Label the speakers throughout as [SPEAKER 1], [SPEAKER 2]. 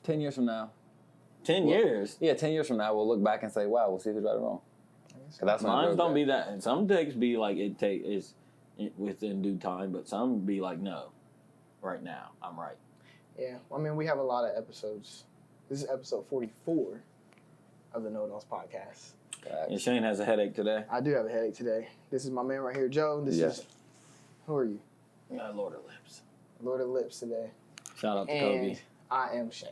[SPEAKER 1] 10 years from now.
[SPEAKER 2] 10 years?
[SPEAKER 1] Yeah, 10 years from now, we'll look back and say, wow, we'll see who's right or wrong.
[SPEAKER 2] That's mine don't be that. And some takes be like it's within due time, but some be like, no, right now, I'm right.
[SPEAKER 3] Yeah, I mean, we have a lot of episodes. This is episode 44 of the Noahidols podcast.
[SPEAKER 2] And Shane has a headache today.
[SPEAKER 3] I do have a headache today. This is my man right here, Joe. This is, who are you?
[SPEAKER 2] Lord of Lips.
[SPEAKER 3] Lord of Lips today.
[SPEAKER 2] Shout out to
[SPEAKER 3] and
[SPEAKER 2] Kobe.
[SPEAKER 3] I am Shane.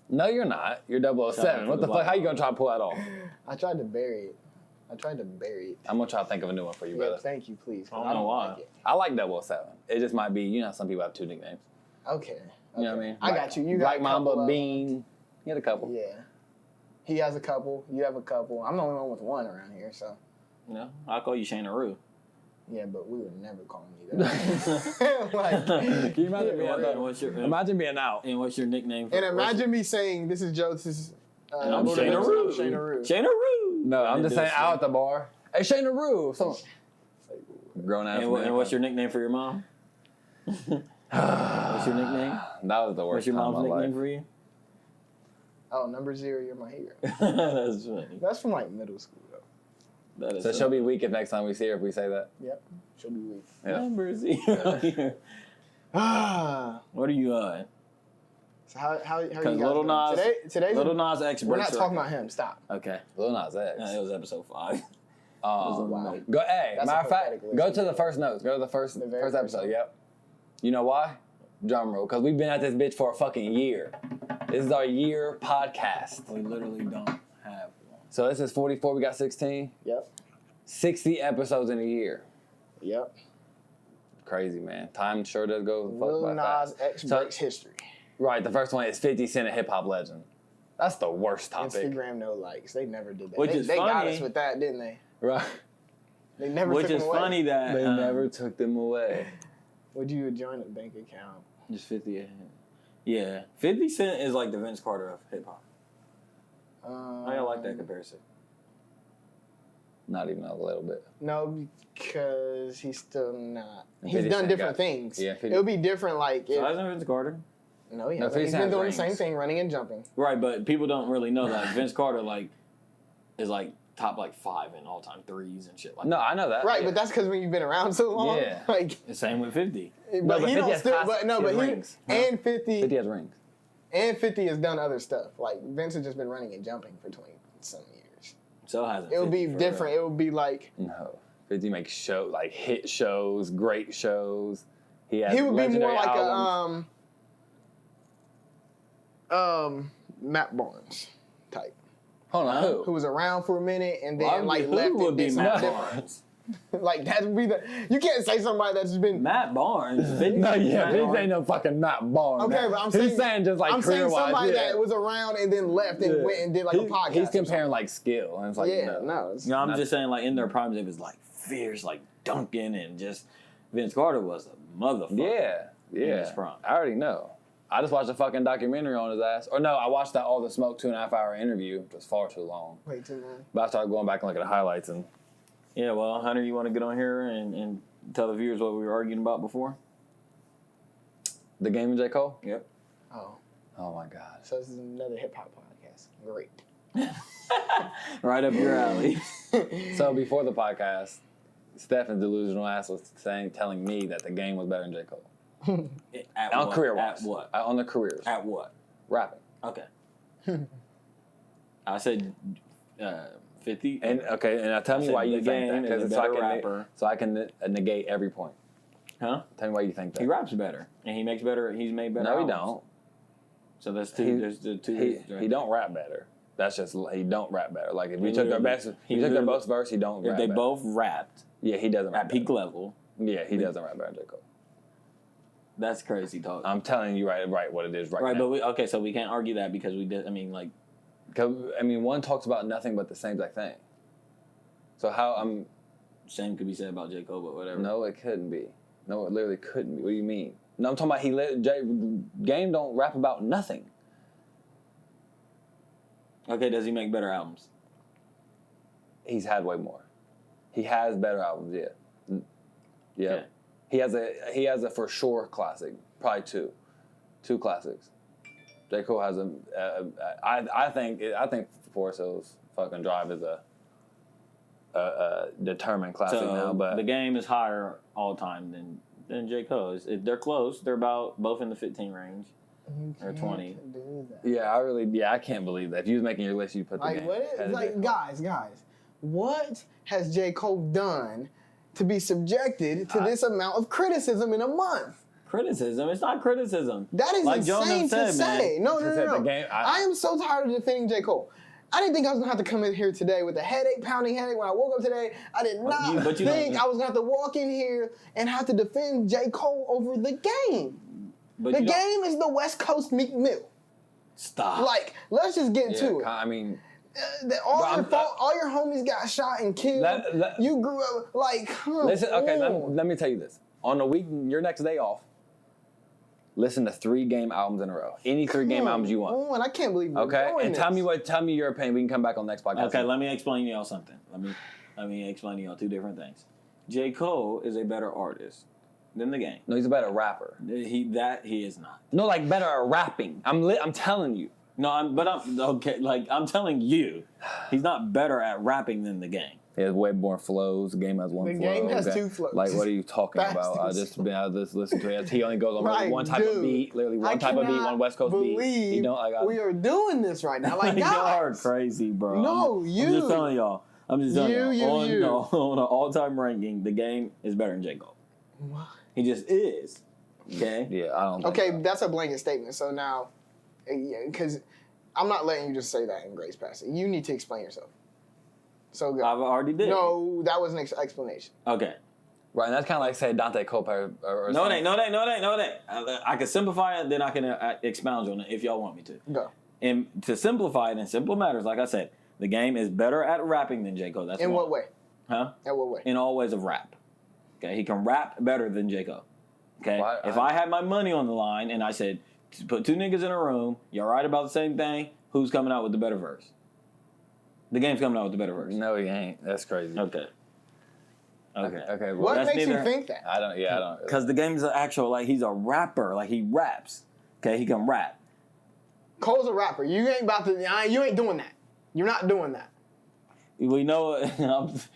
[SPEAKER 1] No, you're not. You're 007. What the fuck? How you going to try to pull that off?
[SPEAKER 3] I tried to bury it.
[SPEAKER 1] I'm going to try to think of a new one for you, brother.
[SPEAKER 3] Thank you, please.
[SPEAKER 2] I don't know why.
[SPEAKER 3] Like it.
[SPEAKER 1] I like 007. It just might be, you know, some people have two nicknames.
[SPEAKER 3] Okay.
[SPEAKER 1] You know what I mean?
[SPEAKER 3] I got you. You got
[SPEAKER 1] Black Mamba, Bean. You had a couple.
[SPEAKER 3] Yeah. He has a couple. You have a couple. I'm the only one with one around here, so.
[SPEAKER 2] No, I'll call you Shane Aru.
[SPEAKER 3] Yeah, but we would never call me that.
[SPEAKER 1] Like, can you imagine being out? Imagine being out.
[SPEAKER 2] And what's your nickname?
[SPEAKER 3] And imagine me saying, "This is Joe. This is
[SPEAKER 2] I'm Shane Aru.
[SPEAKER 3] Shane Aru.
[SPEAKER 2] Shane Aru.
[SPEAKER 1] No, I'm just saying out at the bar. Hey, Shane Aru. Grown ass.
[SPEAKER 2] And what's your nickname for your mom? What's your nickname?
[SPEAKER 1] That was the worst.
[SPEAKER 2] What's your mom's nickname for you?
[SPEAKER 3] Oh, number 0, you're my hero.
[SPEAKER 2] That's funny.
[SPEAKER 3] That's from like middle school though.
[SPEAKER 2] That is
[SPEAKER 1] so she'll be weak if next time we see her if we say that.
[SPEAKER 3] Yep, she'll be weak.
[SPEAKER 1] Yeah.
[SPEAKER 2] Number 0. What are you on?
[SPEAKER 3] So how are you guys
[SPEAKER 2] Little
[SPEAKER 3] doing?
[SPEAKER 2] Nas,
[SPEAKER 3] Today's
[SPEAKER 2] Little Nas X.
[SPEAKER 3] We're not talking about him. Stop.
[SPEAKER 2] Okay.
[SPEAKER 1] Lil Nas X.
[SPEAKER 2] It was episode 5.
[SPEAKER 1] Oh,
[SPEAKER 3] wow.
[SPEAKER 1] Go. Hey,
[SPEAKER 3] That's
[SPEAKER 1] matter of fact,
[SPEAKER 3] pathetic list.
[SPEAKER 1] go to the first notes. Go to the first episode. Yep. You know why? Drum roll. Because we've been at this bitch for a fucking year. This is our year podcast.
[SPEAKER 2] We literally don't have one.
[SPEAKER 1] So this is 44. We got 16.
[SPEAKER 3] Yep.
[SPEAKER 1] 60 episodes in a year.
[SPEAKER 3] Yep.
[SPEAKER 1] Crazy, man. Time sure does go
[SPEAKER 3] Lil
[SPEAKER 1] by
[SPEAKER 3] Nas
[SPEAKER 1] fast.
[SPEAKER 3] X breaks history.
[SPEAKER 1] Right. The first one is 50 Cent, a hip hop legend. That's the worst topic.
[SPEAKER 3] Instagram no likes. They never did that.
[SPEAKER 2] Which is
[SPEAKER 3] they
[SPEAKER 2] funny.
[SPEAKER 3] got us with that, didn't they?
[SPEAKER 1] Right.
[SPEAKER 3] They never
[SPEAKER 2] Which
[SPEAKER 3] took
[SPEAKER 2] is
[SPEAKER 3] them away.
[SPEAKER 2] funny that
[SPEAKER 1] They never took them away.
[SPEAKER 3] Would you join a bank account?
[SPEAKER 2] Just 50. Yeah, 50 Cent is like the Vince Carter of hip hop. I don't like that comparison.
[SPEAKER 1] Not even a little bit.
[SPEAKER 3] No, because he's still not.
[SPEAKER 1] And
[SPEAKER 3] He's
[SPEAKER 1] 50
[SPEAKER 3] done
[SPEAKER 1] Cent
[SPEAKER 3] different
[SPEAKER 1] got-
[SPEAKER 3] things.
[SPEAKER 1] Yeah, 50
[SPEAKER 3] it would be different, like
[SPEAKER 2] So
[SPEAKER 3] if,
[SPEAKER 2] hasn't Vince Carter?
[SPEAKER 3] no, he
[SPEAKER 1] No,
[SPEAKER 3] hasn't.
[SPEAKER 1] 50
[SPEAKER 3] He's
[SPEAKER 1] Cent
[SPEAKER 3] been doing
[SPEAKER 1] rings.
[SPEAKER 3] the same thing, running and jumping.
[SPEAKER 2] Right, but people don't really know that Vince Carter is like top like 5 in all time threes and shit like
[SPEAKER 1] No, I know that.
[SPEAKER 3] Right,
[SPEAKER 1] Yeah.
[SPEAKER 3] but that's because when you've been around so long,
[SPEAKER 1] Yeah.
[SPEAKER 3] like.
[SPEAKER 2] that. Same with 50.
[SPEAKER 3] But
[SPEAKER 1] but
[SPEAKER 3] he
[SPEAKER 1] 50
[SPEAKER 3] don't
[SPEAKER 1] has
[SPEAKER 3] still.
[SPEAKER 1] class-
[SPEAKER 3] But no,
[SPEAKER 1] he
[SPEAKER 3] but
[SPEAKER 1] has
[SPEAKER 3] he
[SPEAKER 1] rings.
[SPEAKER 3] and 50
[SPEAKER 1] 50 has rings.
[SPEAKER 3] and 50 has done other stuff. Like Vince has just been running and jumping for 20 some years.
[SPEAKER 2] So hasn't.
[SPEAKER 3] It would be
[SPEAKER 2] 50 for
[SPEAKER 3] different.
[SPEAKER 2] real.
[SPEAKER 3] It would be like.
[SPEAKER 1] No. 50 makes like hit shows, great shows. He has
[SPEAKER 3] He would be more
[SPEAKER 1] legendary
[SPEAKER 3] like
[SPEAKER 1] albums.
[SPEAKER 3] Matt Barnes type,
[SPEAKER 1] Hold on,
[SPEAKER 3] who
[SPEAKER 1] who?
[SPEAKER 3] was around for a minute and
[SPEAKER 2] Why
[SPEAKER 3] then
[SPEAKER 2] would
[SPEAKER 3] like
[SPEAKER 2] who
[SPEAKER 3] left
[SPEAKER 2] would
[SPEAKER 3] and
[SPEAKER 2] be
[SPEAKER 3] did
[SPEAKER 2] Matt
[SPEAKER 3] something different.
[SPEAKER 2] Barnes?
[SPEAKER 3] Like that would be the. You can't say somebody that's just been.
[SPEAKER 2] Matt Barnes. 50
[SPEAKER 1] No, yeah,
[SPEAKER 2] Matt
[SPEAKER 1] Vince
[SPEAKER 2] Barnes.
[SPEAKER 1] ain't no fucking Matt Barnes.
[SPEAKER 3] Okay,
[SPEAKER 1] man.
[SPEAKER 3] but I'm
[SPEAKER 1] He's saying just like
[SPEAKER 3] I'm saying
[SPEAKER 1] career-wise,
[SPEAKER 3] somebody
[SPEAKER 1] yeah.
[SPEAKER 3] that was around and then left and went and did like a podcast.
[SPEAKER 1] He's
[SPEAKER 3] or
[SPEAKER 1] comparing like skill, and it's like
[SPEAKER 3] something.
[SPEAKER 1] no.
[SPEAKER 3] no. It's,
[SPEAKER 2] No, I'm
[SPEAKER 1] Not-
[SPEAKER 2] just saying like in their primes it was like fierce, like dunking and just Vince Carter was a motherfucker.
[SPEAKER 1] Yeah,
[SPEAKER 2] In
[SPEAKER 1] yeah.
[SPEAKER 2] his prime.
[SPEAKER 1] I already know. I just watched a fucking documentary on his ass. Or no, I watched that All the Smoke 2.5 hour interview, which was far too long.
[SPEAKER 3] Way too long.
[SPEAKER 1] But I started going back and looking at the highlights, and
[SPEAKER 2] Yeah, well, Hunter, you want to get on here and tell the viewers what we were arguing about before?
[SPEAKER 1] the game of J. Cole.
[SPEAKER 2] Yep.
[SPEAKER 3] Oh,
[SPEAKER 1] Oh my God.
[SPEAKER 3] so this is another hip hop podcast. Great.
[SPEAKER 2] Right up your alley.
[SPEAKER 1] So before the podcast, Stephan's delusional ass was telling me that the game was better than J. Cole.
[SPEAKER 2] At
[SPEAKER 1] On
[SPEAKER 2] what?
[SPEAKER 1] career-wise.
[SPEAKER 2] At what?
[SPEAKER 1] On the careers.
[SPEAKER 2] At what?
[SPEAKER 1] Rapping.
[SPEAKER 2] Okay. I said 50.
[SPEAKER 1] And okay, and tell
[SPEAKER 2] I
[SPEAKER 1] me
[SPEAKER 2] said
[SPEAKER 1] why you
[SPEAKER 2] the
[SPEAKER 1] think
[SPEAKER 2] game
[SPEAKER 1] that,
[SPEAKER 2] is a
[SPEAKER 1] because so I
[SPEAKER 2] better
[SPEAKER 1] can
[SPEAKER 2] rapper.
[SPEAKER 1] so I can negate every point.
[SPEAKER 2] Huh?
[SPEAKER 1] Tell me why you think that.
[SPEAKER 2] He raps better. And he makes better. He's made better
[SPEAKER 1] No, he
[SPEAKER 2] albums.
[SPEAKER 1] don't.
[SPEAKER 2] So that's two.
[SPEAKER 1] He-
[SPEAKER 2] there's the two.
[SPEAKER 1] He don't rap better. That's just he don't rap better. Like if we
[SPEAKER 2] He
[SPEAKER 1] took their
[SPEAKER 2] literally-
[SPEAKER 1] best,
[SPEAKER 2] he
[SPEAKER 1] we took their
[SPEAKER 2] literally-
[SPEAKER 1] both verse, he don't
[SPEAKER 2] If
[SPEAKER 1] rap
[SPEAKER 2] they
[SPEAKER 1] better.
[SPEAKER 2] both rapped
[SPEAKER 1] Yeah, he doesn't rap
[SPEAKER 2] at peak
[SPEAKER 1] better.
[SPEAKER 2] level,
[SPEAKER 1] Yeah, he doesn't rap better than J. Cole.
[SPEAKER 2] that's crazy talk.
[SPEAKER 1] I'm telling you right what it is right
[SPEAKER 2] Right,
[SPEAKER 1] now.
[SPEAKER 2] but so we can't argue that because we did. I mean, like,
[SPEAKER 1] 'Cause, I mean, one talks about nothing but the same exact thing. So how
[SPEAKER 2] same could be said about J. Cole, but whatever.
[SPEAKER 1] no, it couldn't be. No, it literally couldn't be. What do you mean? No, I'm talking about Game don't rap about nothing.
[SPEAKER 2] Okay, does he make better albums?
[SPEAKER 1] He's had way more. He has better albums, yeah. Yeah.
[SPEAKER 2] Okay.
[SPEAKER 1] He has a for sure classic. Probably two classics. J. Cole has I think Forest Hills fucking Drive is a determined classic now. But
[SPEAKER 2] the game is higher all time than J. Cole's. They're close. They're both in the 15 range. Or 20.
[SPEAKER 3] Do that.
[SPEAKER 1] Yeah, I can't believe that. If you was making your list, you put the game.
[SPEAKER 3] Guys, what has J. Cole done to be subjected to this amount of criticism in a month?
[SPEAKER 2] Criticism? It's not criticism.
[SPEAKER 3] That is
[SPEAKER 2] like
[SPEAKER 3] insane to say.
[SPEAKER 2] Man.
[SPEAKER 3] No.
[SPEAKER 1] The game,
[SPEAKER 3] I am so tired of defending J. Cole. I didn't think I was going to have to come in here today with a pounding headache when I woke up today. I did not think I was going to have to walk in here and have to defend J. Cole over the game.
[SPEAKER 2] But
[SPEAKER 3] the game is the West Coast Meek Mill.
[SPEAKER 2] Stop.
[SPEAKER 3] Like, let's just get to it.
[SPEAKER 1] I mean,
[SPEAKER 3] all your homies got shot and killed. You grew up like,
[SPEAKER 1] listen. Okay, let me tell you this. On the week, your next day off, listen to 3 game albums in a row. Any 3 game albums you want.
[SPEAKER 3] And I can't believe you're
[SPEAKER 1] okay,
[SPEAKER 3] doing
[SPEAKER 1] and
[SPEAKER 3] this.
[SPEAKER 1] tell me your opinion. We can come back on the next podcast.
[SPEAKER 2] Okay, let me explain to y'all something. Let me explain to y'all 2 different things. J. Cole is a better artist than the game.
[SPEAKER 1] No, he's a better rapper.
[SPEAKER 2] He is not.
[SPEAKER 1] No, like better at rapping. I'm telling you.
[SPEAKER 2] No, I'm telling you, he's not better at rapping than the game.
[SPEAKER 1] He has way more flows. The game has one flow.
[SPEAKER 3] The game has
[SPEAKER 1] okay?
[SPEAKER 3] 2 flows.
[SPEAKER 1] Like, what are you talking about? I just listened to it. He only goes on one type of beat, literally one type of beat, one West Coast beat.
[SPEAKER 3] We are doing this right now. Like,
[SPEAKER 2] y'all are crazy, bro.
[SPEAKER 3] No,
[SPEAKER 2] I'm just telling y'all. On an all-time ranking, the game is better than J. Cole.
[SPEAKER 3] What?
[SPEAKER 2] He just is. Okay?
[SPEAKER 1] Yeah, I don't think
[SPEAKER 3] Okay,
[SPEAKER 1] so.
[SPEAKER 3] that's a blanket statement. So now, because I'm not letting you just say that and grace pass it. You need to explain yourself. So go.
[SPEAKER 2] I've already did.
[SPEAKER 3] No, that was an explanation.
[SPEAKER 2] Okay.
[SPEAKER 1] Right, and that's kind of like say Dante Culper or
[SPEAKER 2] No, it ain't. I can simplify it, then I can expound on it if y'all want me to.
[SPEAKER 3] Go.
[SPEAKER 2] And to simplify it in simple matters, like I said, the game is better at rapping than J. Cole. That's
[SPEAKER 3] In what way?
[SPEAKER 2] Huh?
[SPEAKER 3] In what way?
[SPEAKER 2] In all ways of rap. Okay, he can rap better than J. Cole. Okay, if I had my money on the line and I said, put 2 niggas in a room, y'all right about the same thing, who's coming out with the better verse? The game's coming out with the better verse.
[SPEAKER 1] No, he ain't. That's crazy.
[SPEAKER 2] Okay.
[SPEAKER 1] Okay.
[SPEAKER 3] What
[SPEAKER 2] that's
[SPEAKER 3] makes you think that?
[SPEAKER 1] I don't.
[SPEAKER 2] Because the game's an actual, like, he's a rapper. Like, he raps. Okay, he can rap.
[SPEAKER 3] Cole's a rapper. You ain't about to. You ain't doing that. You're not doing that.
[SPEAKER 2] We know.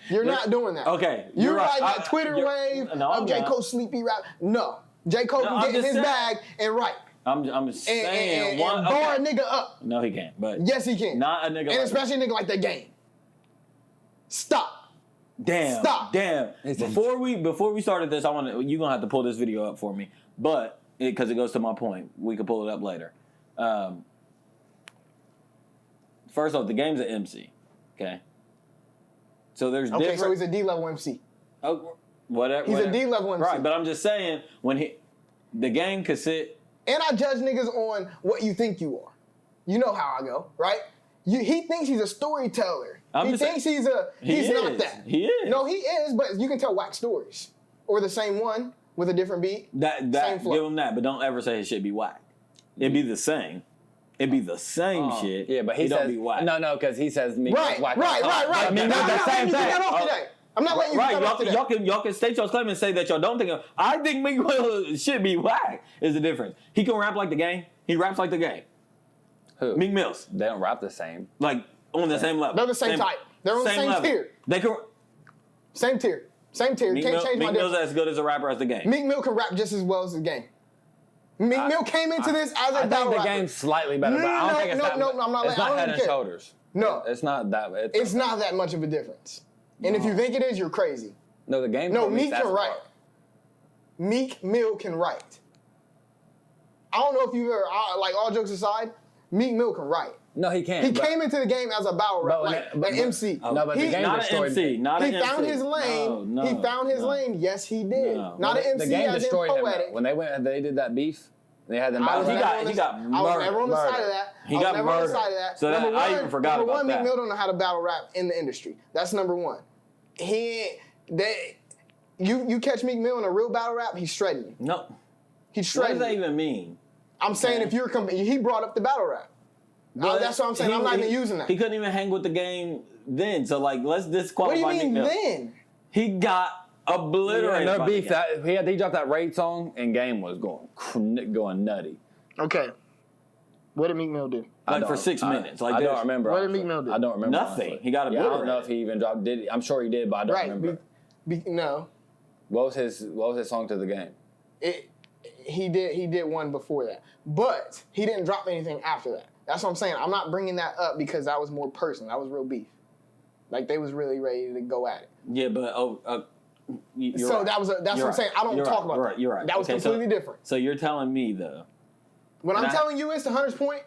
[SPEAKER 3] You're not doing that.
[SPEAKER 2] Okay.
[SPEAKER 3] You're
[SPEAKER 2] right.
[SPEAKER 3] riding that Twitter wave of J. Cole sleepy rap. No. J. Cole can get in his bag and write.
[SPEAKER 2] I'm saying
[SPEAKER 3] and bar a nigga up.
[SPEAKER 2] No, he can't. But
[SPEAKER 3] yes, he can.
[SPEAKER 2] Not a nigga.
[SPEAKER 3] And especially a nigga like that game. Stop.
[SPEAKER 2] Damn.
[SPEAKER 3] Stop.
[SPEAKER 2] Damn. Before we started this, you're gonna have to pull this video up for me. But because it goes to my point, we can pull it up later. First off, the game's an MC. Okay. So there's different.
[SPEAKER 3] Okay, so he's a D-level MC.
[SPEAKER 2] Oh, whatever.
[SPEAKER 3] He's a D-level MC.
[SPEAKER 2] Right, but I'm just saying the game could sit.
[SPEAKER 3] And I judge niggas on what you think you are. You know how I go, right? He thinks he's a storyteller. He's not that.
[SPEAKER 2] He is.
[SPEAKER 3] No, he is, but you can tell whack stories. Or the same one with a different beat.
[SPEAKER 2] That
[SPEAKER 3] same flow.
[SPEAKER 2] Give him that, but don't ever say his shit be whack. It'd be the same. It'd be the same shit.
[SPEAKER 1] Yeah, but he
[SPEAKER 2] don't
[SPEAKER 1] says
[SPEAKER 2] be whack.
[SPEAKER 1] No, because he says me
[SPEAKER 3] Right.
[SPEAKER 1] whack.
[SPEAKER 3] I mean,
[SPEAKER 1] the same thing.
[SPEAKER 3] I'm not letting you get off today.
[SPEAKER 2] Y'all can state y'all's claim and say that y'all don't think of. I think Meek Mill should be whack. Is the difference? He can rap like the game. He raps like the game.
[SPEAKER 1] Who?
[SPEAKER 2] Meek Mills.
[SPEAKER 1] They don't rap the same.
[SPEAKER 2] Like on the same level.
[SPEAKER 3] They're the same type. They're on the same
[SPEAKER 2] level.
[SPEAKER 3] tier.
[SPEAKER 2] They can.
[SPEAKER 3] Same tier. Can't change my
[SPEAKER 2] Meek Mill's
[SPEAKER 3] difference.
[SPEAKER 2] as good as a rapper as the game.
[SPEAKER 3] Meek Mill can rap just as well as the game. Meek Mill came into this as a battle rapper.
[SPEAKER 1] I think the game's slightly better, but I don't think it's that.
[SPEAKER 3] No, I'm not.
[SPEAKER 1] It's not head and shoulders.
[SPEAKER 3] No,
[SPEAKER 1] it's not that.
[SPEAKER 3] It's not that much of a difference. And if you think it is, you're crazy.
[SPEAKER 1] No, the game.
[SPEAKER 3] No, Meek can write. Meek Mill can write. I don't know if you ever, like, all jokes aside, Meek Mill can write.
[SPEAKER 1] No, he can't.
[SPEAKER 3] He came into the game as a battle rapper, like an MC.
[SPEAKER 1] No, but the game
[SPEAKER 2] not an MC. Not an
[SPEAKER 3] MC.
[SPEAKER 2] MC.
[SPEAKER 3] He found his lane. He found his lane. Yes, he did.
[SPEAKER 2] No.
[SPEAKER 3] Not an MC
[SPEAKER 1] the game
[SPEAKER 3] as in
[SPEAKER 1] destroyed
[SPEAKER 3] poetic.
[SPEAKER 1] him. When they did that beef, they had them.
[SPEAKER 2] He got
[SPEAKER 3] I was never on the side of that.
[SPEAKER 2] He got murdered.
[SPEAKER 3] So
[SPEAKER 2] I even forgot about that.
[SPEAKER 3] Number one, Meek Mill don't know how to battle rap in the industry. That's number one. You catch Meek Mill in a real battle rap, he's shredding you.
[SPEAKER 2] No.
[SPEAKER 3] He's shredding
[SPEAKER 2] you. What does that
[SPEAKER 3] you.
[SPEAKER 2] even mean?
[SPEAKER 3] I'm saying if you're he brought up the battle rap. That's what I'm saying. I'm not even using that.
[SPEAKER 2] He couldn't even hang with the game then. So let's disqualify.
[SPEAKER 3] What do you mean
[SPEAKER 2] Meek Mill.
[SPEAKER 3] then?
[SPEAKER 2] He got obliterated.
[SPEAKER 1] No beef. He dropped that raid song and game was going nutty.
[SPEAKER 3] Okay. What did Meek Mill do?
[SPEAKER 2] Like for 6 minutes. Like
[SPEAKER 1] I don't remember.
[SPEAKER 3] What did Meek Mill do?
[SPEAKER 1] I don't remember.
[SPEAKER 2] Nothing.
[SPEAKER 1] Honestly.
[SPEAKER 2] He got a
[SPEAKER 1] I
[SPEAKER 2] beat
[SPEAKER 1] don't know
[SPEAKER 2] already.
[SPEAKER 1] if he even dropped. Did he? I'm sure he did, but I don't remember.
[SPEAKER 3] No.
[SPEAKER 1] What was his song to the game?
[SPEAKER 3] He did one before that, but he didn't drop anything after that. That's what I'm saying. I'm not bringing that up because that was more personal. That was real beef. Like they was really ready to go at it.
[SPEAKER 2] Yeah, but you're
[SPEAKER 3] so
[SPEAKER 2] right.
[SPEAKER 3] that's what I'm saying. I don't talk about that.
[SPEAKER 2] You're right.
[SPEAKER 3] That was completely different.
[SPEAKER 2] So you're telling me though.
[SPEAKER 3] What I'm telling you is, to Hunter's point,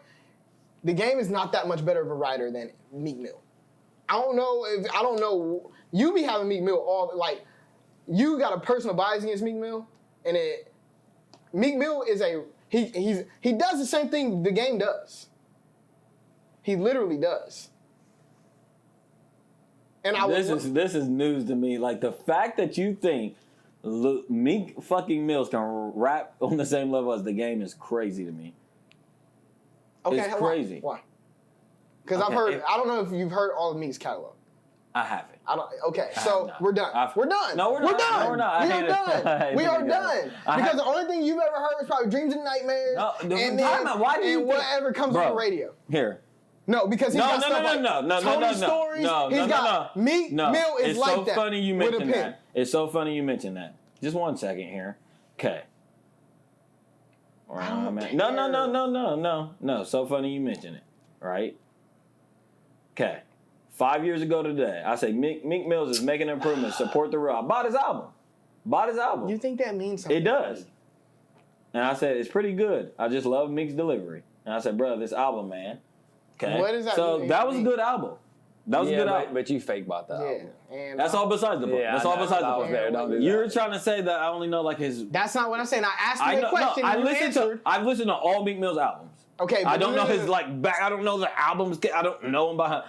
[SPEAKER 3] the game is not that much better of a writer than Meek Mill. I don't know. You be having Meek Mill you got a personal bias against Meek Mill, and Meek Mill is he does the same thing the game does. He literally does. And
[SPEAKER 2] this is news to me. Like the fact that you think Meek fucking Mills can rap on the same level as the game is crazy to me.
[SPEAKER 3] Okay,
[SPEAKER 2] it's crazy.
[SPEAKER 3] Why? Because I've heard. I don't know if you've heard all of Meek's catalog.
[SPEAKER 2] I haven't.
[SPEAKER 3] Okay, so we're done.
[SPEAKER 2] We're done. No, we're not.
[SPEAKER 3] We're done.
[SPEAKER 2] No, we're not.
[SPEAKER 3] We are done. We are done. Because the only thing you've ever heard was probably Dreams and Nightmares.
[SPEAKER 2] No,
[SPEAKER 3] and whatever comes on the radio.
[SPEAKER 2] Here.
[SPEAKER 3] No, because he's got stuff like Tony Stories. He's got Meek Mill is like that.
[SPEAKER 2] It's so funny you mentioned that. It's so funny you mentioned that. Just 1 second here. Okay. No. So funny you mentioned it. Right? Okay. 5 years ago today, I say Meek Mills is making improvements. Support the real. I bought his album.
[SPEAKER 3] You think that means something?
[SPEAKER 2] It does. And I said, it's pretty good. I just love Meek's delivery. And I said, bro, this album, man. Okay.
[SPEAKER 3] What does that mean?
[SPEAKER 2] So that was a good album. That was a good album.
[SPEAKER 1] But you fake bought that album.
[SPEAKER 3] And
[SPEAKER 2] that's all besides the point.
[SPEAKER 1] Yeah,
[SPEAKER 2] that's all besides the point.
[SPEAKER 1] Don't do
[SPEAKER 2] You're
[SPEAKER 1] that.
[SPEAKER 2] trying to say that I only know like his.
[SPEAKER 3] That's not what I'm saying. I asked you a question.
[SPEAKER 2] No,
[SPEAKER 3] I've
[SPEAKER 2] listened to all Meek Mill's albums.
[SPEAKER 3] Okay, but
[SPEAKER 2] I don't know his back. I don't know the albums. I don't know them behind.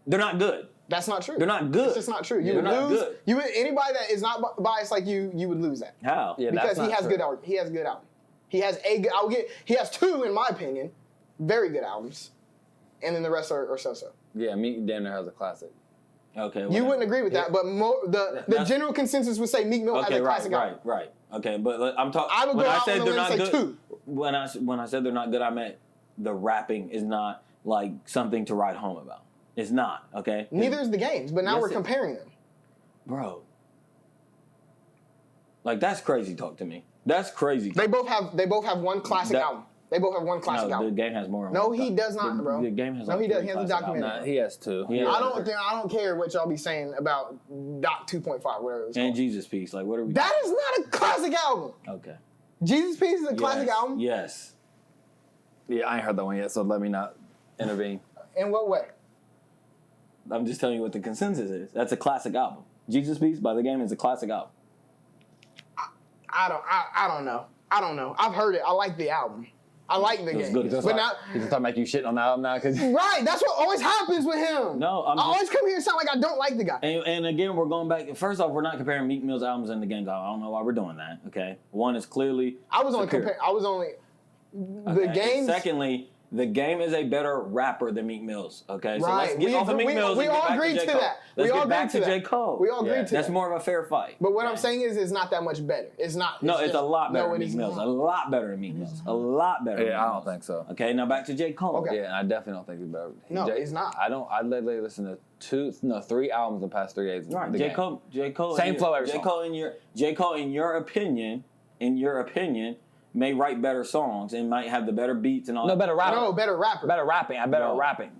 [SPEAKER 2] They're not good.
[SPEAKER 3] That's not true.
[SPEAKER 2] They're not good.
[SPEAKER 3] It's just not true. You would lose. Anybody that is not biased like you would lose that.
[SPEAKER 2] How?
[SPEAKER 1] Yeah,
[SPEAKER 3] because he has good album. He has good album. He has two, in my opinion, very good albums, and then the rest are so-so.
[SPEAKER 1] Yeah, Meek damn near has a classic.
[SPEAKER 2] Okay.
[SPEAKER 3] You wouldn't agree with that, but the general consensus would say Meek Mill has a classic album.
[SPEAKER 2] Right. Okay, but I'm talking.
[SPEAKER 3] I would go out on the limb and say two.
[SPEAKER 2] When I said they're not good, I meant the rapping is not like something to write home about. It's not, okay?
[SPEAKER 3] Neither is the games, but now we're comparing them.
[SPEAKER 2] Bro. Like that's crazy talk to me. That's crazy.
[SPEAKER 3] They both have one classic album. They both have one classic album.
[SPEAKER 2] The game has more.
[SPEAKER 3] No, he does not, bro.
[SPEAKER 2] The game has.
[SPEAKER 3] No, he does. He has a documentary.
[SPEAKER 1] Nah, he has two.
[SPEAKER 3] I don't care what y'all be saying about Doc 2.5, whatever it was
[SPEAKER 2] and
[SPEAKER 3] called.
[SPEAKER 2] Jesus Piece. Like, what are we?
[SPEAKER 3] That is not a classic album.
[SPEAKER 2] Okay.
[SPEAKER 3] Jesus Piece is a classic album.
[SPEAKER 2] Yes.
[SPEAKER 1] Yeah, I ain't heard that one yet, so let me not intervene.
[SPEAKER 3] In what way?
[SPEAKER 2] I'm just telling you what the consensus is. That's a classic album. Jesus Piece by the game is a classic album.
[SPEAKER 3] I don't know. I've heard it. I like the album. I like the game.
[SPEAKER 1] Good. But now he's talking about you shitting on the album now, because
[SPEAKER 3] right. That's what always happens with him.
[SPEAKER 2] No,
[SPEAKER 3] I always come here and sound like I don't like the guy.
[SPEAKER 2] And again, we're going back. First off, we're not comparing Meek Mill's albums and the game's album. I don't know why we're doing that. Okay, one is clearly.
[SPEAKER 3] The game.
[SPEAKER 2] Secondly, the game is a better rapper than Meek Mill's. Okay, so
[SPEAKER 3] right.
[SPEAKER 2] let's get off of Meek Mill's.
[SPEAKER 3] We all agreed to that.
[SPEAKER 2] Let's get back to J. Cole.
[SPEAKER 3] We all agreed to that.
[SPEAKER 2] That's more of a fair fight.
[SPEAKER 3] But what I'm saying is, it's not that much better. It's not.
[SPEAKER 2] No, it's a lot better than Meek Mill's. A lot better than Meek Mill's. A lot better.
[SPEAKER 1] Yeah, I don't think so.
[SPEAKER 2] Okay, now back to J. Cole.
[SPEAKER 3] Okay.
[SPEAKER 1] Yeah, I definitely don't think he's better.
[SPEAKER 3] No, he's not.
[SPEAKER 1] I literally listened to 3 albums in the past 3 days.
[SPEAKER 2] Right, J. Cole.
[SPEAKER 1] Same flow every song.
[SPEAKER 2] J. Cole, in your opinion, may write better songs and might have the better beats and all.
[SPEAKER 1] No, better rapper.
[SPEAKER 3] No, better rapper.
[SPEAKER 1] Better rapping. I'm better at rapping.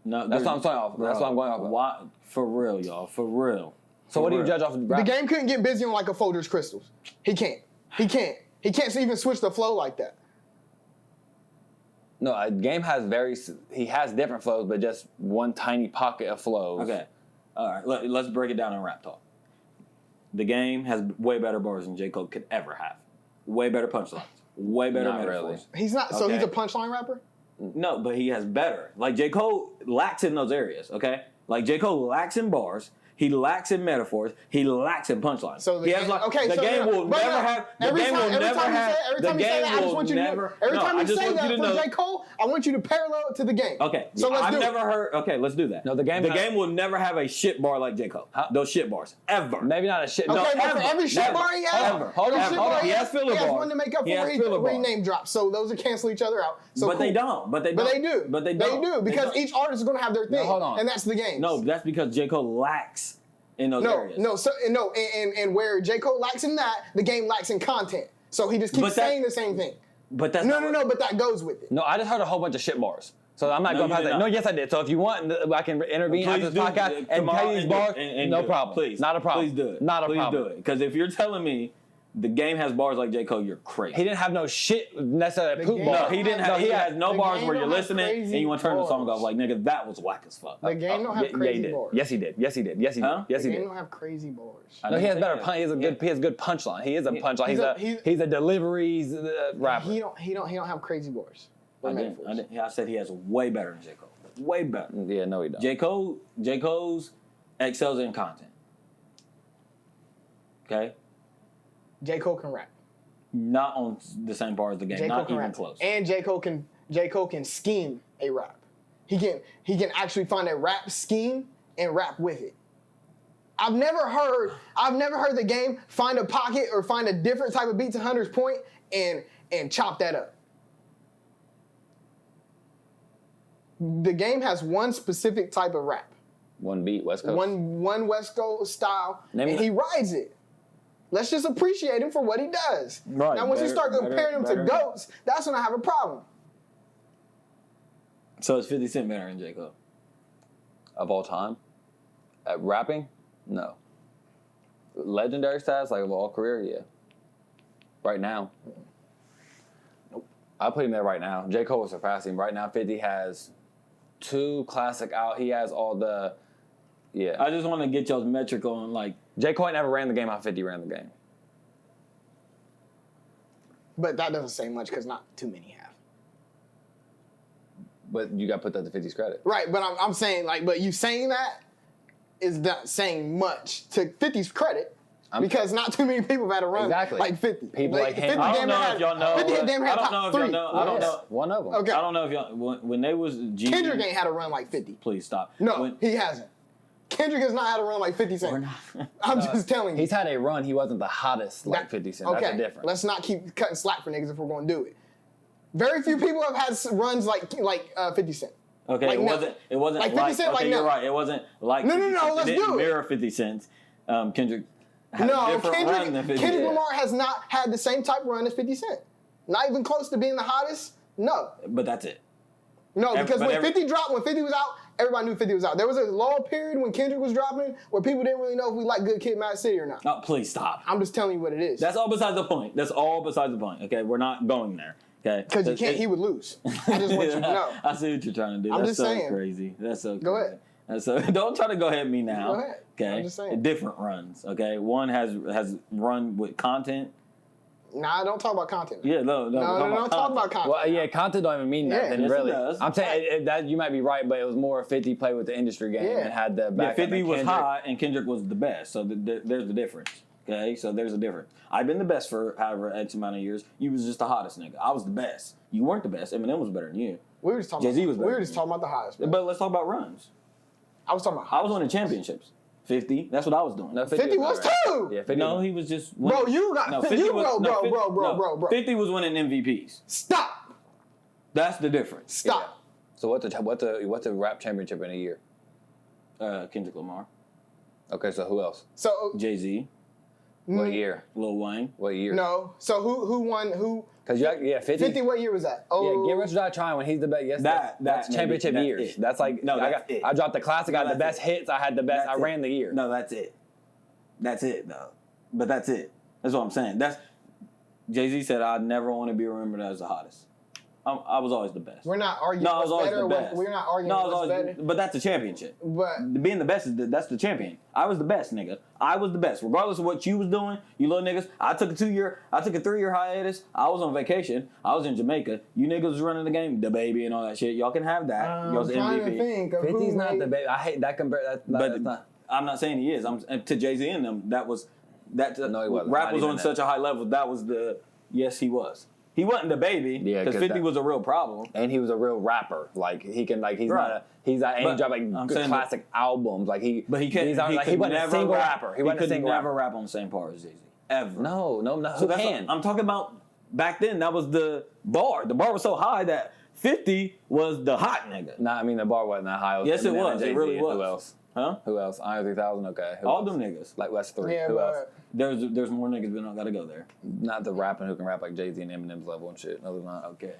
[SPEAKER 2] No,
[SPEAKER 1] that's what I'm saying. That's what I'm going off of.
[SPEAKER 2] Why? For real, y'all. For real.
[SPEAKER 1] So what do you judge off of rap?
[SPEAKER 3] The game couldn't get busy on like a Folgers Crystals. He can't even switch the flow like that.
[SPEAKER 1] No, a game has he has different flows, but just one tiny pocket of flows.
[SPEAKER 2] Okay. All right. Let's break it down in rap talk. The game has way better bars than J. Cole could ever have. Way better punchlines. Way better metaphors.
[SPEAKER 1] Really.
[SPEAKER 3] He's not. So he's a punchline rapper?
[SPEAKER 2] No, but he has better. Like J. Cole lacks in those areas. Okay. Like J. Cole lacks in bars. He lacks in metaphors. He lacks in punchlines.
[SPEAKER 3] So
[SPEAKER 2] the game will never have.
[SPEAKER 3] Every time you say that, I just want you to every time you say that for J. Cole, I want you to parallel it to the game.
[SPEAKER 2] Okay.
[SPEAKER 3] So
[SPEAKER 2] I've never heard. Okay, let's do that.
[SPEAKER 1] No, the game
[SPEAKER 2] will never have a shit bar like J. Cole. Those shit bars ever.
[SPEAKER 1] Maybe not a shit.
[SPEAKER 3] Okay,
[SPEAKER 1] No,
[SPEAKER 3] for every shit bar he has,
[SPEAKER 1] Hold on.
[SPEAKER 2] He has filler bars.
[SPEAKER 3] He has one to make up for where he name drops. So those are cancel each other out. So
[SPEAKER 2] but they don't. But they do.
[SPEAKER 3] They do because each artist is going to have their thing.
[SPEAKER 1] Hold on.
[SPEAKER 3] And that's the game.
[SPEAKER 2] No, that's because J. Cole lacks in those areas.
[SPEAKER 3] And where J. Cole lacks in that, the game lacks in content. So he just keeps saying the same thing.
[SPEAKER 2] But that's
[SPEAKER 3] but that goes with it.
[SPEAKER 1] No, I just heard a whole bunch of shit bars. So I'm not going past that. No, yes, I did. So if you want, I can intervene after this podcast and tell you these bars. No problem.
[SPEAKER 2] Please.
[SPEAKER 1] Not a problem.
[SPEAKER 2] Please do it.
[SPEAKER 1] Not a problem.
[SPEAKER 2] Please do it. Because if you're telling me the game has bars like J. Cole, you're crazy.
[SPEAKER 1] He didn't have no shit necessarily poop bars.
[SPEAKER 2] No, he didn't have. He has no bars where you're listening and you want to turn the song off like, nigga, that was whack as fuck.
[SPEAKER 3] The game don't have crazy bars.
[SPEAKER 1] Yes, he did. Yes, he did. Yes, he did. Yes, he did.
[SPEAKER 3] The game don't have crazy bars.
[SPEAKER 1] No, he has better punch. He has good punchline. He is a punchline. He's a deliveries rapper.
[SPEAKER 3] He don't have crazy bars.
[SPEAKER 2] I said he has way better than J. Cole. Way better.
[SPEAKER 1] Yeah, no, he don't.
[SPEAKER 2] J. Cole's excels in content. Okay?
[SPEAKER 3] J. Cole can rap.
[SPEAKER 2] Not on the same bar as the game. Not even close.
[SPEAKER 3] And J. Cole can scheme a rap. He can actually find a rap scheme and rap with it. I've never heard the game find a pocket or find a different type of beat to Hunter's point and chop that up. The game has one specific type of rap.
[SPEAKER 1] One beat, West Coast.
[SPEAKER 3] One West Coast style, and he rides it. Let's just appreciate him for what he does.
[SPEAKER 2] Right.
[SPEAKER 3] Now, once you start comparing him to GOATs, that's when I have a problem.
[SPEAKER 2] So is 50 Cent better than J. Cole?
[SPEAKER 1] Of all time? At rapping? No. Legendary status, like of all career, yeah. Right now. Nope. I put him there right now. J. Cole will surpass him. Right now, 50 has 2 classic out. He has all the, yeah.
[SPEAKER 2] I just want to get y'all's metric on, like.
[SPEAKER 1] J. Cole never ran the game how 50 ran the game.
[SPEAKER 3] But that doesn't say much because not too many have.
[SPEAKER 1] But you got to put that to 50's credit.
[SPEAKER 3] Right, but I'm saying, like, but you saying that is not saying much to 50's credit. Because not too many people have had a run like 50.
[SPEAKER 1] People like him.
[SPEAKER 2] I don't know if y'all know.
[SPEAKER 3] 50 damn had top 3.
[SPEAKER 2] I don't know.
[SPEAKER 1] One of them.
[SPEAKER 3] Okay.
[SPEAKER 2] I don't know if y'all, when they was G.
[SPEAKER 3] Kendrick ain't had a run like 50.
[SPEAKER 2] Please stop.
[SPEAKER 3] No, he hasn't. Kendrick has not had a run like 50 Cent. I'm just telling you.
[SPEAKER 1] He's had a run. He wasn't the hottest like 50 Cent.
[SPEAKER 3] Okay,
[SPEAKER 1] that's a difference.
[SPEAKER 3] Let's not keep cutting slack for niggas if we're going to do it. Very few people have had runs like 50 Cent.
[SPEAKER 2] Okay,
[SPEAKER 3] like
[SPEAKER 2] it wasn't
[SPEAKER 3] like 50 Cent.
[SPEAKER 2] Okay, you're right. It wasn't like
[SPEAKER 3] no. Let's
[SPEAKER 2] do it. It didn't
[SPEAKER 3] do
[SPEAKER 2] mirror 50 Cent. Kendrick had a different run than 50 Cent.
[SPEAKER 3] Kendrick Lamar has not had the same type run as 50 Cent. Not even close to being the hottest. No.
[SPEAKER 2] But that's it.
[SPEAKER 3] No, because when 50 dropped, when 50 was out, everybody knew 50 was out. There was a long period when Kendrick was dropping where people didn't really know if we like Good Kid, Mad City or not.
[SPEAKER 2] Oh, please stop.
[SPEAKER 3] I'm just telling you what it is.
[SPEAKER 2] That's all besides the point. Okay, we're not going there. Okay,
[SPEAKER 3] because he would lose. I just want you to know.
[SPEAKER 2] I see what you're trying to do.
[SPEAKER 3] I'm
[SPEAKER 2] That's
[SPEAKER 3] just
[SPEAKER 2] so
[SPEAKER 3] saying.
[SPEAKER 2] Crazy. That's so crazy.
[SPEAKER 3] Go ahead.
[SPEAKER 2] That's so, don't try to go ahead at me now.
[SPEAKER 3] Go ahead.
[SPEAKER 2] Okay.
[SPEAKER 3] I'm just saying.
[SPEAKER 2] Different runs. Okay. One has run with content.
[SPEAKER 3] Nah, don't talk about content.
[SPEAKER 2] Yeah, no,
[SPEAKER 3] don't talk about content.
[SPEAKER 1] Well, yeah, content don't even mean that.
[SPEAKER 2] Yes,
[SPEAKER 1] really.
[SPEAKER 2] it does.
[SPEAKER 1] I'm saying that you might be right, but it was more 50 played with the industry game and had the back.
[SPEAKER 2] Yeah, 50 was hot and Kendrick was the best. So there's the difference. Okay, so there's a difference. I've been the best for however X amount of years. You was just the hottest nigga. I was the best. You weren't the best. Eminem was better than you.
[SPEAKER 3] We were just talking.
[SPEAKER 2] Jay-Z was better.
[SPEAKER 3] We were just talking about the hottest.
[SPEAKER 2] But let's talk about runs.
[SPEAKER 3] I was talking about.
[SPEAKER 2] I was winning championships. 50. That's what I was doing.
[SPEAKER 1] No,
[SPEAKER 3] 50 was too.
[SPEAKER 1] Yeah, 50
[SPEAKER 2] no, he was just winning.
[SPEAKER 3] Bro, you got 50 bro.
[SPEAKER 2] 50 was winning MVPs.
[SPEAKER 3] Stop.
[SPEAKER 2] That's the difference.
[SPEAKER 3] Stop.
[SPEAKER 1] Yeah. So what's the rap championship in a year?
[SPEAKER 2] Kendrick Lamar.
[SPEAKER 1] Okay, so who else?
[SPEAKER 3] So
[SPEAKER 2] Jay-Z.
[SPEAKER 1] What year?
[SPEAKER 2] Lil Wayne.
[SPEAKER 1] What year?
[SPEAKER 3] No. So who won? Who?
[SPEAKER 1] Because 50.
[SPEAKER 3] 50. What year was that?
[SPEAKER 1] Oh, yeah. Get Rich or Die Trying when he's the best. Yes, that's championship years. That's like I dropped the classic. I had the best hits. I had the best. I ran the year.
[SPEAKER 2] No, that's it. That's it though. But that's it. That's what I'm saying. That's Jay-Z said I never want to be remembered as the hottest. I was always the best.
[SPEAKER 3] We're not arguing.
[SPEAKER 2] No, I was always the best.
[SPEAKER 3] We're not arguing. No, I was always
[SPEAKER 2] better. But that's the championship.
[SPEAKER 3] But
[SPEAKER 2] being the best that's the champion. I was the best, nigga. I was the best, regardless of what you was doing. You little niggas. I took a 3-year hiatus. I was on vacation. I was in Jamaica. You niggas was running the game, the baby and all that shit. Y'all can have that. Y'all's
[SPEAKER 3] MVP.
[SPEAKER 1] 50's not the baby. I hate that compare. That's not.
[SPEAKER 2] I'm not saying he is. To Jay-Z and them, that was that.
[SPEAKER 1] No, he wasn't.
[SPEAKER 2] Rap was on such a high level. That was the yes, he was. He wasn't the baby because 50 was a real problem,
[SPEAKER 1] and he was a real rapper. Like he can, like he's not. He's not. And he dropped like good classic albums. Like he,
[SPEAKER 2] but he can't.
[SPEAKER 1] He wasn't a single rapper. He
[SPEAKER 2] could never rap on the same par as Jay-Z ever.
[SPEAKER 1] No.
[SPEAKER 2] So who can? I'm talking about back then. That was the bar. The bar was so high that 50 was the hot nigga.
[SPEAKER 1] Nah, I mean the bar wasn't that high.
[SPEAKER 2] Yes, it was. It really was.
[SPEAKER 1] Who else?
[SPEAKER 2] Huh?
[SPEAKER 1] Who else? Andre 3000. Okay.
[SPEAKER 2] All them niggas.
[SPEAKER 1] Like West 3.
[SPEAKER 3] Yeah,
[SPEAKER 1] who else?
[SPEAKER 2] There's more niggas, but I don't gotta go there.
[SPEAKER 1] Not the rapping who can rap like Jay-Z and Eminem's level and shit. No, they're not.
[SPEAKER 2] Okay.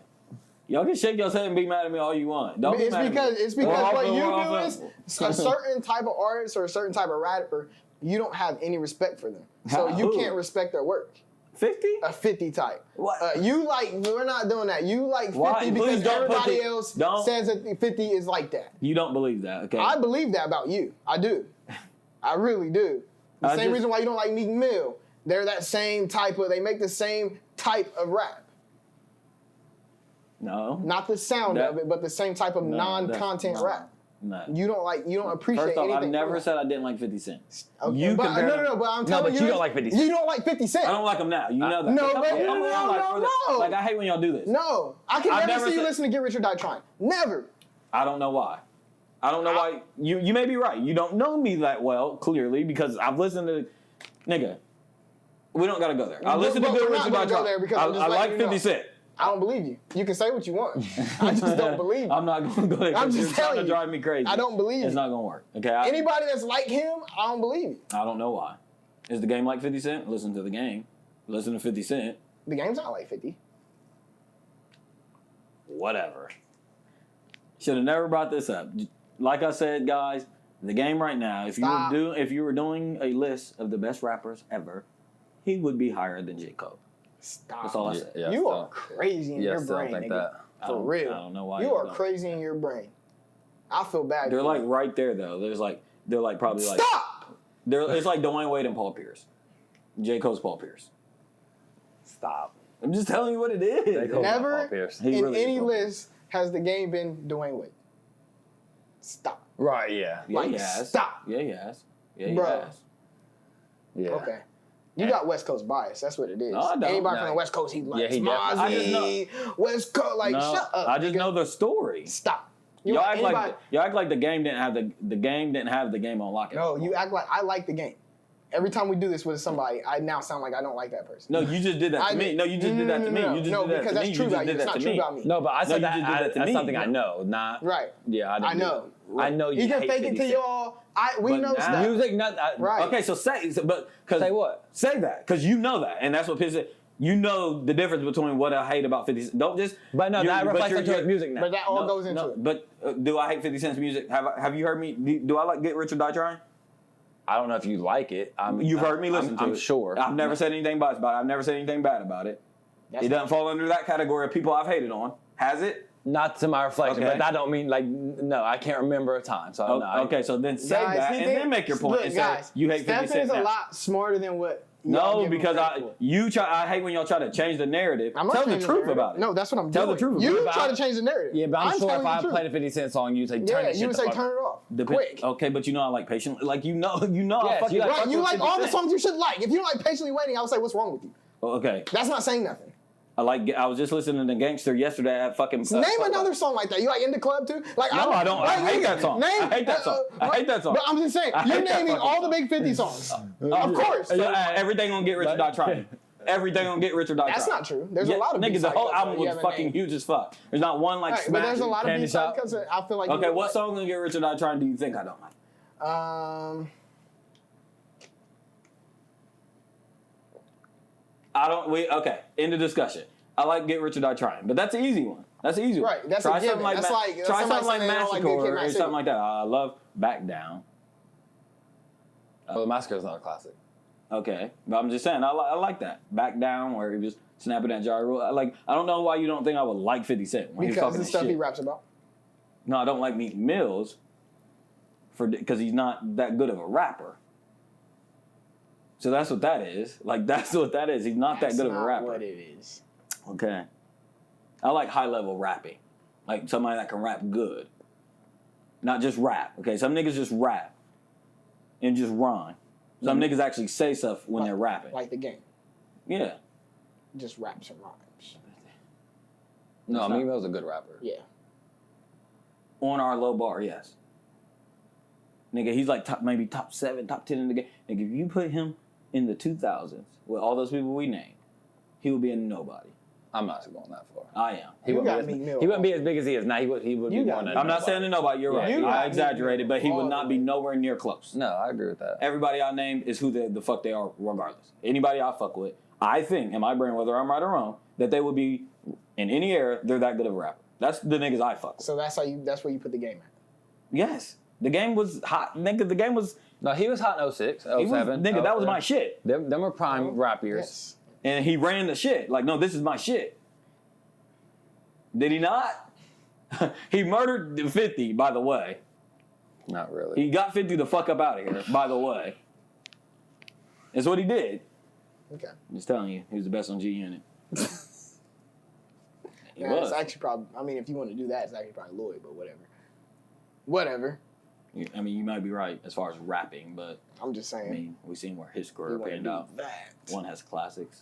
[SPEAKER 2] Y'all can shake your head and be mad at me all you want. Don't be mad at me.
[SPEAKER 3] It's because what you do is a certain type of artist or a certain type of rapper, you don't have any respect for them. So you can't respect their work.
[SPEAKER 2] 50?
[SPEAKER 3] A 50 type.
[SPEAKER 2] What?
[SPEAKER 3] We're not doing that. You like 50
[SPEAKER 2] Why?
[SPEAKER 3] because everybody else says that 50 is like that.
[SPEAKER 2] You don't believe that, okay?
[SPEAKER 3] I believe that about you. I do. I really do. The same reason why you don't like Meek Mill. They're that same they make the same type of rap.
[SPEAKER 2] No.
[SPEAKER 3] Not the sound of it, but the same type of non-content rap.
[SPEAKER 2] No.
[SPEAKER 3] You don't appreciate
[SPEAKER 2] First off,
[SPEAKER 3] anything.
[SPEAKER 2] I've never said I didn't like 50 Cent.
[SPEAKER 3] Okay,
[SPEAKER 2] You
[SPEAKER 3] but I'm telling
[SPEAKER 1] you don't like 50 Cent.
[SPEAKER 3] You don't like 50 Cent.
[SPEAKER 2] I don't like him now. You know that.
[SPEAKER 3] No,
[SPEAKER 2] no. Like, I hate when y'all do this.
[SPEAKER 3] No. I can never see you listen to Get Rich or Die Trying. Never.
[SPEAKER 2] I don't know why. I don't know why. You may be right. You don't know me that well, clearly, because I've listened to... Nigga, we don't got to go there. I listen to Get Rich or Die Trying. I like 50 Cent.
[SPEAKER 3] I don't believe you. You can say what you want. I just don't believe you.
[SPEAKER 2] I'm not going to go there.
[SPEAKER 3] I'm just telling you.
[SPEAKER 2] You're trying to drive me crazy.
[SPEAKER 3] I don't believe you.
[SPEAKER 2] It's not going to work. Okay.
[SPEAKER 3] Anybody that's like him, I don't believe you.
[SPEAKER 2] I don't know why. Is the game like 50 Cent? Listen to the game. Listen to 50 Cent.
[SPEAKER 3] The game's not like 50.
[SPEAKER 2] Whatever. Should have never brought this up. Like I said, guys, the game right now, if you were doing a list of the best rappers ever, he would be higher than J. Cole.
[SPEAKER 3] Stop.
[SPEAKER 2] That's all I said.
[SPEAKER 3] You are crazy in your brain,
[SPEAKER 1] think
[SPEAKER 3] nigga.
[SPEAKER 1] that.
[SPEAKER 3] For real.
[SPEAKER 2] I don't know why.
[SPEAKER 3] You are crazy in your brain. I feel bad.
[SPEAKER 2] They're like right there though. They're like probably like
[SPEAKER 3] Stop!
[SPEAKER 2] It's like Dwayne Wade and Paul Pierce. J. Cole's Paul Pierce.
[SPEAKER 1] Stop.
[SPEAKER 2] I'm just telling you what it is.
[SPEAKER 3] Never in
[SPEAKER 2] really
[SPEAKER 3] any list has the game been Dwayne Wade. Stop.
[SPEAKER 1] Right, yeah.
[SPEAKER 2] Yeah, he has.
[SPEAKER 3] Stop.
[SPEAKER 2] Yeah, he has. Yeah, he
[SPEAKER 3] Bro.
[SPEAKER 2] has.
[SPEAKER 1] Yeah.
[SPEAKER 3] Okay. You got West Coast bias. That's what it is.
[SPEAKER 2] No, I don't.
[SPEAKER 3] Anybody from the West Coast, he likes Mozzie, West Coast. Like, shut up.
[SPEAKER 2] I just know the story.
[SPEAKER 3] Stop.
[SPEAKER 2] Y'all act like the game didn't have the game didn't have the game on lock.
[SPEAKER 3] No, you act like I like the game. Every time we do this with somebody, I now sound like I don't like that person.
[SPEAKER 2] No, you just did that to me. No, you just did that to me. You just did that to me.
[SPEAKER 3] Because that's true about you. It's not true about me.
[SPEAKER 1] No, but I said that's something I know, not
[SPEAKER 3] right.
[SPEAKER 1] Yeah,
[SPEAKER 3] I know.
[SPEAKER 1] I know you.
[SPEAKER 3] You can fake it to y'all. We know stuff.
[SPEAKER 1] Music, not
[SPEAKER 3] right.
[SPEAKER 2] Okay, so say
[SPEAKER 1] what?
[SPEAKER 2] Say that because you know that, and that's what pisses. You know the difference between what I hate about 50 Cent. Don't just.
[SPEAKER 1] But no, that reflects into his music now.
[SPEAKER 3] But that all goes into it.
[SPEAKER 2] But do I hate 50 Cent's music? Have you heard me? Do I like Get Rich or Die Trying?
[SPEAKER 1] I don't know if you like it.
[SPEAKER 2] You've heard me listen to it.
[SPEAKER 1] I'm sure.
[SPEAKER 2] I've never said anything bad about it. I've never said anything bad about it. It doesn't fall under that category of people I've hated on. Has it?
[SPEAKER 1] Not to my reflection,
[SPEAKER 2] Okay.
[SPEAKER 1] but that don't mean no. I can't remember a time, so I don't know.
[SPEAKER 2] Okay, so then say that and then make your point.
[SPEAKER 3] Look,
[SPEAKER 2] and
[SPEAKER 3] guys,
[SPEAKER 2] say you hate 50
[SPEAKER 3] Stephan
[SPEAKER 2] Cent
[SPEAKER 3] is a
[SPEAKER 2] now.
[SPEAKER 3] lot smarter than what.
[SPEAKER 2] No, because I hate when y'all try to change the narrative. Tell the truth about it.
[SPEAKER 3] No, that's what I'm
[SPEAKER 2] Tell
[SPEAKER 3] doing.
[SPEAKER 2] the truth.
[SPEAKER 3] You try to change the narrative.
[SPEAKER 1] Yeah, but I'm sure if I played a 50 Cent song, you'd say turn it.
[SPEAKER 3] You would say turn it off. Quick.
[SPEAKER 2] Okay, but you know I like patient. Like you know.
[SPEAKER 1] Yes,
[SPEAKER 2] I fucking
[SPEAKER 3] Right, you like all the
[SPEAKER 2] 50 Cent.
[SPEAKER 3] songs you should like. If you don't like Patiently Waiting, I would say what's wrong with you?
[SPEAKER 2] Okay.
[SPEAKER 3] That's not saying nothing.
[SPEAKER 2] I was just listening to Gangster yesterday at fucking.
[SPEAKER 3] Name another song like that. You like In the Club too? Like
[SPEAKER 2] no, I don't. I hate that song. I hate that song. I hate that song.
[SPEAKER 3] But I'm just saying, you're naming all the big 50 songs. Of course.
[SPEAKER 2] Everything gonna Get Rich or Die Trying. Everything gonna Get Rich or Die Trying.
[SPEAKER 3] That's not true. There's a lot of
[SPEAKER 2] niggas. The whole album was fucking huge as fuck. There's not one like smash.
[SPEAKER 3] But there's a lot of beats because I feel like.
[SPEAKER 2] Okay, what song gonna Get Rich or Die Trying do you think I don't like? Okay, end of discussion. I like Get Rich or Die Trying, but that's an easy one. That's an easy one.
[SPEAKER 3] Right, that's a given. That's like
[SPEAKER 2] try something like
[SPEAKER 3] Massacre
[SPEAKER 2] or something like that. I love Back Down.
[SPEAKER 1] Well, the Massacre is not a classic.
[SPEAKER 2] Okay, but I'm just saying I like that Back Down where he was snapping that gyro. I don't know why you don't think I would like 50 Cent when he's talking
[SPEAKER 3] the
[SPEAKER 2] this
[SPEAKER 3] stuff
[SPEAKER 2] shit.
[SPEAKER 3] he raps about.
[SPEAKER 2] No, I don't like Meek Mills because he's not that good of a rapper. So that's what that is. Like that's what that is. He's not that good of a rapper.
[SPEAKER 3] That's what it is.
[SPEAKER 2] Okay. I like high level rapping. Like somebody that can rap good. Not just rap. Okay, some niggas just rap. and just rhyme. Some niggas actually say stuff when they're rapping.
[SPEAKER 3] Like the game.
[SPEAKER 2] Yeah.
[SPEAKER 3] Just raps and rhymes.
[SPEAKER 1] No, Meek Mill's a good rapper.
[SPEAKER 3] Yeah.
[SPEAKER 2] On our low bar, yes. Nigga, he's like maybe top 7, top 10 in the game. Nigga, if you put him in the 2000s with all those people we named, he would be a nobody.
[SPEAKER 1] I'm not going that far.
[SPEAKER 2] I am.
[SPEAKER 1] He wouldn't be as big as he is now. He would be more than
[SPEAKER 2] I'm not saying a nobody. You're right. I exaggerated, but he would not be nowhere near close.
[SPEAKER 1] No, I agree with that.
[SPEAKER 2] Everybody I named is who the fuck they are, regardless. Anybody I fuck with, I think in my brain, whether I'm right or wrong, that they would be in any era. They're that good of a rapper. That's the niggas I fuck with.
[SPEAKER 3] So that's where you put the game at.
[SPEAKER 2] Yes, the game was hot. Nigga, the game was.
[SPEAKER 1] No, he was hot in 06, 07.
[SPEAKER 2] Nigga, that was my shit.
[SPEAKER 1] Them were prime rap years.
[SPEAKER 3] Yes.
[SPEAKER 2] And he ran the shit. Like, no, this is my shit. Did he not? He murdered 50, by the way.
[SPEAKER 1] Not really.
[SPEAKER 2] He got 50 the fuck up out of here, by the way. That's what he did.
[SPEAKER 3] Okay.
[SPEAKER 2] I'm just telling you, he was the best on G Unit. He
[SPEAKER 3] Yeah,
[SPEAKER 2] was.
[SPEAKER 3] it's actually probably, I mean, if you want to do that, it's actually probably Lloyd, but whatever. Whatever.
[SPEAKER 2] I mean, you might be right as far as rapping, but
[SPEAKER 3] I'm just saying.
[SPEAKER 2] I mean, we've seen where his career panned out.
[SPEAKER 3] That.
[SPEAKER 2] One has classics.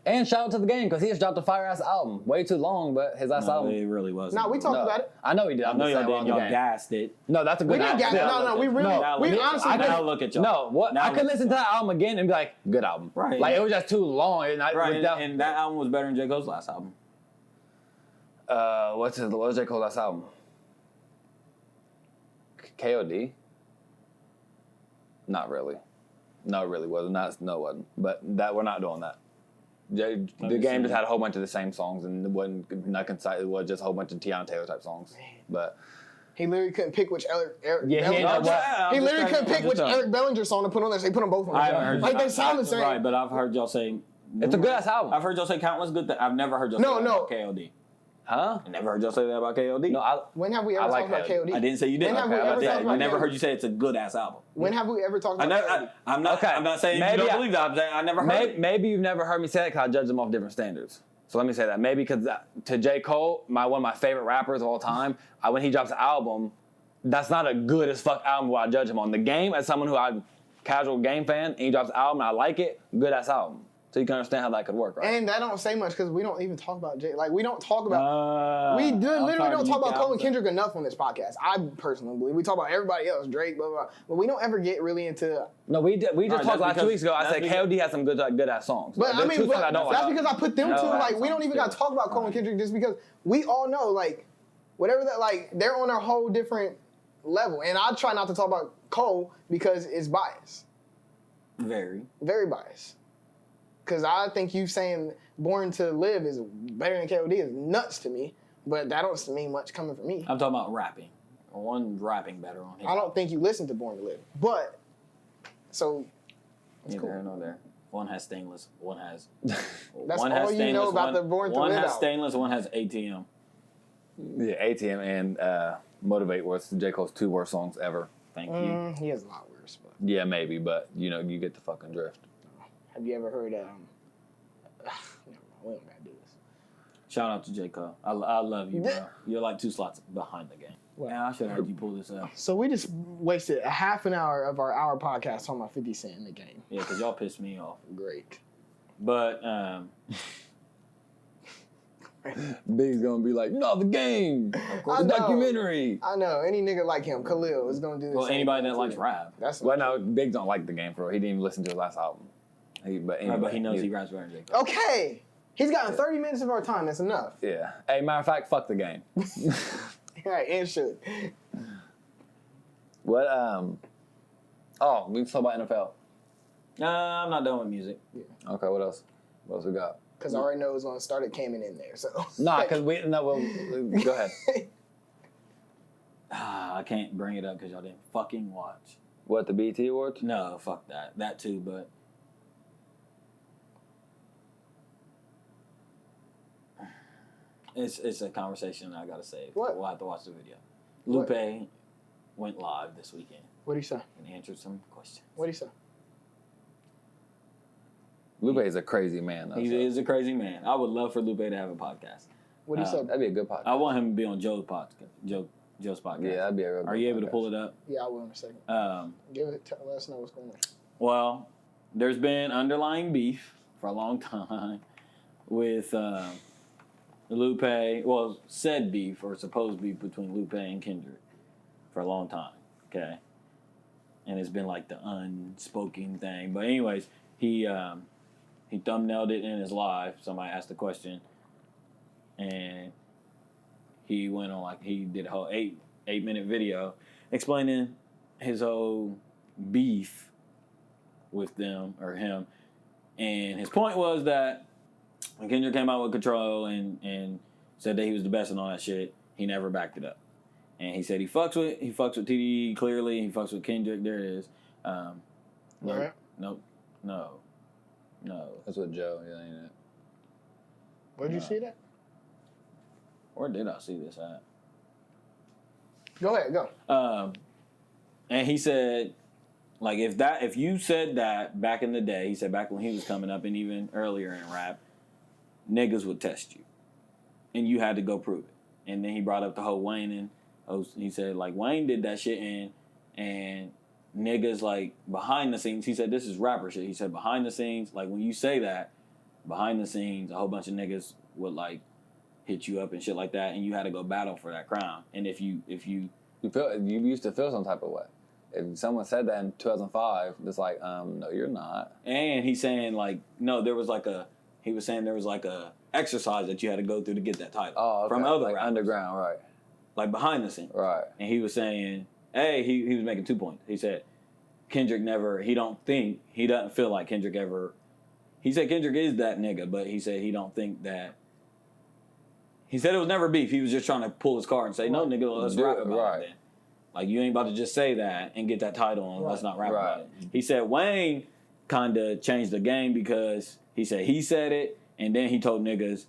[SPEAKER 1] And shout out to the game because he just dropped a fire ass album. Way too long, but his ass album.
[SPEAKER 2] It really wasn't.
[SPEAKER 3] No, we talked about it.
[SPEAKER 1] I know he did.
[SPEAKER 2] I know y'all did. Y'all gassed it.
[SPEAKER 1] No, that's a good
[SPEAKER 3] We didn't
[SPEAKER 1] album.
[SPEAKER 3] gas it. No, we really, we honestly.
[SPEAKER 2] Now look at y'all.
[SPEAKER 1] No, what?
[SPEAKER 2] Now
[SPEAKER 1] I could
[SPEAKER 2] look
[SPEAKER 1] listen to that album again and be like, good album.
[SPEAKER 2] Right.
[SPEAKER 1] Like, it was just too long. And
[SPEAKER 2] And that album was better than J. Cole's last album.
[SPEAKER 1] What was J. Cole's last album? KOD? Not really. No, it really wasn't. No, it wasn't. But we're not doing that. The game just had a whole bunch of the same songs and it wasn't not concise. It was just a whole bunch of Tiana Taylor type songs. But
[SPEAKER 3] he literally couldn't pick which Eric
[SPEAKER 1] he
[SPEAKER 3] literally couldn't pick which Eric Bellinger song to put on there, so he put them both on.
[SPEAKER 2] I haven't heard
[SPEAKER 3] like they sound the same.
[SPEAKER 2] Right, but I've heard y'all say
[SPEAKER 1] it's a good ass album.
[SPEAKER 2] I've heard y'all say countless good things. I've never heard y'all say that about KOD.
[SPEAKER 1] Huh?
[SPEAKER 2] I never heard y'all say that about KOD.
[SPEAKER 1] No,
[SPEAKER 3] when have we ever talked about KOD?
[SPEAKER 2] I didn't say you didn't.
[SPEAKER 3] When have we ever talked about
[SPEAKER 2] I never
[SPEAKER 3] KOD?
[SPEAKER 2] heard you say it's a good ass album.
[SPEAKER 3] When have we ever talked about KOD?
[SPEAKER 2] I'm not saying
[SPEAKER 1] Maybe
[SPEAKER 2] you don't believe that. I'm saying I never heard it.
[SPEAKER 1] Maybe you've never heard me say that because I judge them off different standards. So let me say that. Maybe because to J. Cole, one of my favorite rappers of all time, when he drops an album, that's not a good as fuck album where I judge him on. The Game, as someone who I'm casual game fan, and he drops an album and I like it, good ass album. So you can understand how that could work, right?
[SPEAKER 3] And that don't say much because we don't even talk about Jay. Like we don't talk about. We literally don't talk about Cole and Kendrick enough on this podcast. I personally believe we talk about everybody else, Drake, blah blah, blah, but we don't ever get really into.
[SPEAKER 1] No, we just talked last 2 weeks ago. I said KOD has some good ass songs.
[SPEAKER 3] But I mean, that's because I put them two. Like we don't even got to talk about Cole and
[SPEAKER 1] Right.
[SPEAKER 3] Kendrick just because we all know like whatever that like they're on a whole different level. And I try not to talk about Cole because it's biased.
[SPEAKER 2] Very
[SPEAKER 3] biased. Because I think you saying Born to Live is better than KOD is nuts to me, but that don't mean much coming from me.
[SPEAKER 2] I'm talking about rapping. One rapping better on his.
[SPEAKER 3] I don't think you listen to Born to Live, but so it's
[SPEAKER 2] neither
[SPEAKER 3] cool.
[SPEAKER 2] here nor there. One has stainless. One has.
[SPEAKER 3] That's all you know about the Born to Live
[SPEAKER 2] One has
[SPEAKER 3] album.
[SPEAKER 2] stainless. One has ATM.
[SPEAKER 1] Yeah, ATM and Motivate was J. Cole's 2 worst songs ever.
[SPEAKER 2] Thank you.
[SPEAKER 3] He has a lot worse, but
[SPEAKER 1] Yeah, maybe, but you get the fucking drift.
[SPEAKER 3] have you ever heard? We don't gotta do this.
[SPEAKER 2] Shout out to J. Cole. I love you, bro. You're like 2 slots behind the game.
[SPEAKER 3] What?
[SPEAKER 2] Yeah, I should have heard you pull this out.
[SPEAKER 3] So we just wasted a half an hour of our hour podcast talking about 50 Cent in the game.
[SPEAKER 2] Yeah, because y'all pissed me off.
[SPEAKER 3] Great.
[SPEAKER 2] But
[SPEAKER 1] Big's gonna be like, no, the game,
[SPEAKER 3] I
[SPEAKER 1] the
[SPEAKER 3] know.
[SPEAKER 1] documentary.
[SPEAKER 3] I know any nigga like him, Khalil, is gonna do this.
[SPEAKER 2] well, anybody that likes rap.
[SPEAKER 3] That's
[SPEAKER 1] Well, no, Biggs don't like the game for real. He didn't even listen to his last album. But
[SPEAKER 2] He knows he raps better than J. Cole.
[SPEAKER 3] okay. He's gotten 30 minutes of our time. That's enough.
[SPEAKER 1] Yeah. Hey, matter of fact, fuck the game.
[SPEAKER 3] Right, and should.
[SPEAKER 1] What? Oh, we talk about NFL.
[SPEAKER 2] I'm not done with music.
[SPEAKER 1] Okay, what else? What else we got?
[SPEAKER 3] Because I already know it's gonna start at Cayman in there. So.
[SPEAKER 1] Nah, because go ahead.
[SPEAKER 2] I can't bring it up because y'all didn't fucking watch.
[SPEAKER 1] What, the BET Awards?
[SPEAKER 2] No, fuck that. That too, but it's a conversation I gotta save.
[SPEAKER 3] What?
[SPEAKER 2] We'll have to watch the video.
[SPEAKER 3] What?
[SPEAKER 2] Lupe went live this weekend
[SPEAKER 3] What'd he say?
[SPEAKER 2] and answered some questions.
[SPEAKER 3] What'd he say?
[SPEAKER 1] Lupe is a crazy man, though.
[SPEAKER 2] He is a crazy man. I would love for Lupe to have a podcast.
[SPEAKER 3] What'd he say?
[SPEAKER 1] That'd be a good podcast.
[SPEAKER 2] I want him to be on Joe's podcast. Joe's podcast.
[SPEAKER 1] Yeah, that'd be a real good
[SPEAKER 2] Are you able to
[SPEAKER 1] podcast.
[SPEAKER 2] pull it up?
[SPEAKER 3] Yeah, I will in a second. Let us know what's going on.
[SPEAKER 2] Well, there's been underlying beef for a long time with Lupe. Well, said beef or supposed beef between Lupe and Kendrick for a long time. Okay, and it's been like the unspoken thing. But anyways, he thumbnailed it in his live. Somebody asked the question, and he went on he did a whole 8-minute video explaining his whole beef with them or him. And his point was that when Kendrick came out with Control and said that he was the best and all that shit, he never backed it up. And he said he fucks with TDE clearly. He fucks with Kendrick. There it is.
[SPEAKER 3] Right.
[SPEAKER 2] No.
[SPEAKER 1] That's what Joe, yeah, ain't it?
[SPEAKER 3] Where'd you see that?
[SPEAKER 2] Where did I see this at?
[SPEAKER 3] Go ahead, go.
[SPEAKER 2] And he said, like, if you said that back in the day, he said back when he was coming up and even earlier in rap, niggas would test you. And you had to go prove it. And then he brought up the whole Wayne and he said, like, Wayne did that shit and niggas, like, behind the scenes, he said, this is rapper shit. He said, behind the scenes, like, when you say that, behind the scenes, a whole bunch of niggas would, like, hit you up and shit like that, and you had to go battle for that crown. And if you
[SPEAKER 1] used to feel some type of way. If someone said that in 2005, it's like, no, you're not.
[SPEAKER 2] And he's saying like, no, there was like a exercise that you had to go through to get that title from other rappers.
[SPEAKER 1] Underground, right?
[SPEAKER 2] Like behind the scenes,
[SPEAKER 1] right? And
[SPEAKER 2] he was saying, hey, he was making 2 points. He said Kendrick he doesn't feel like Kendrick ever. He said Kendrick is that nigga, but he said he don't think that. He said it was never beef. He was just trying to pull his card and say, no, nigga, let's rap about it then. Like, you ain't about to just say that and get that title and let's not rap about it. He said Wayne kind of changed the game because he said it, and then he told niggas,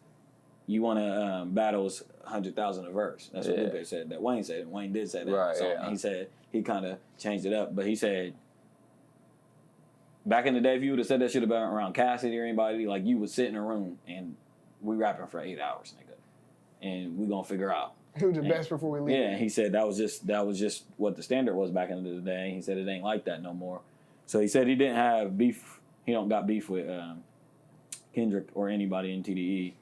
[SPEAKER 2] you want to battle 100,000 a verse. That's what Lupe said. That Wayne said. Wayne did say that.
[SPEAKER 1] Right,
[SPEAKER 2] And he said he kind of changed it up. But he said, back in the day, if you would have said that shit about around Cassidy or anybody, like, you would sit in a room and we rapping for 8 hours, nigga. And we gonna figure out
[SPEAKER 3] who's the best before we leave.
[SPEAKER 2] Yeah, and he said that was just what the standard was back in the day. He said it ain't like that no more. So he said he didn't have beef. He don't got beef with Kendrick or anybody in TDE.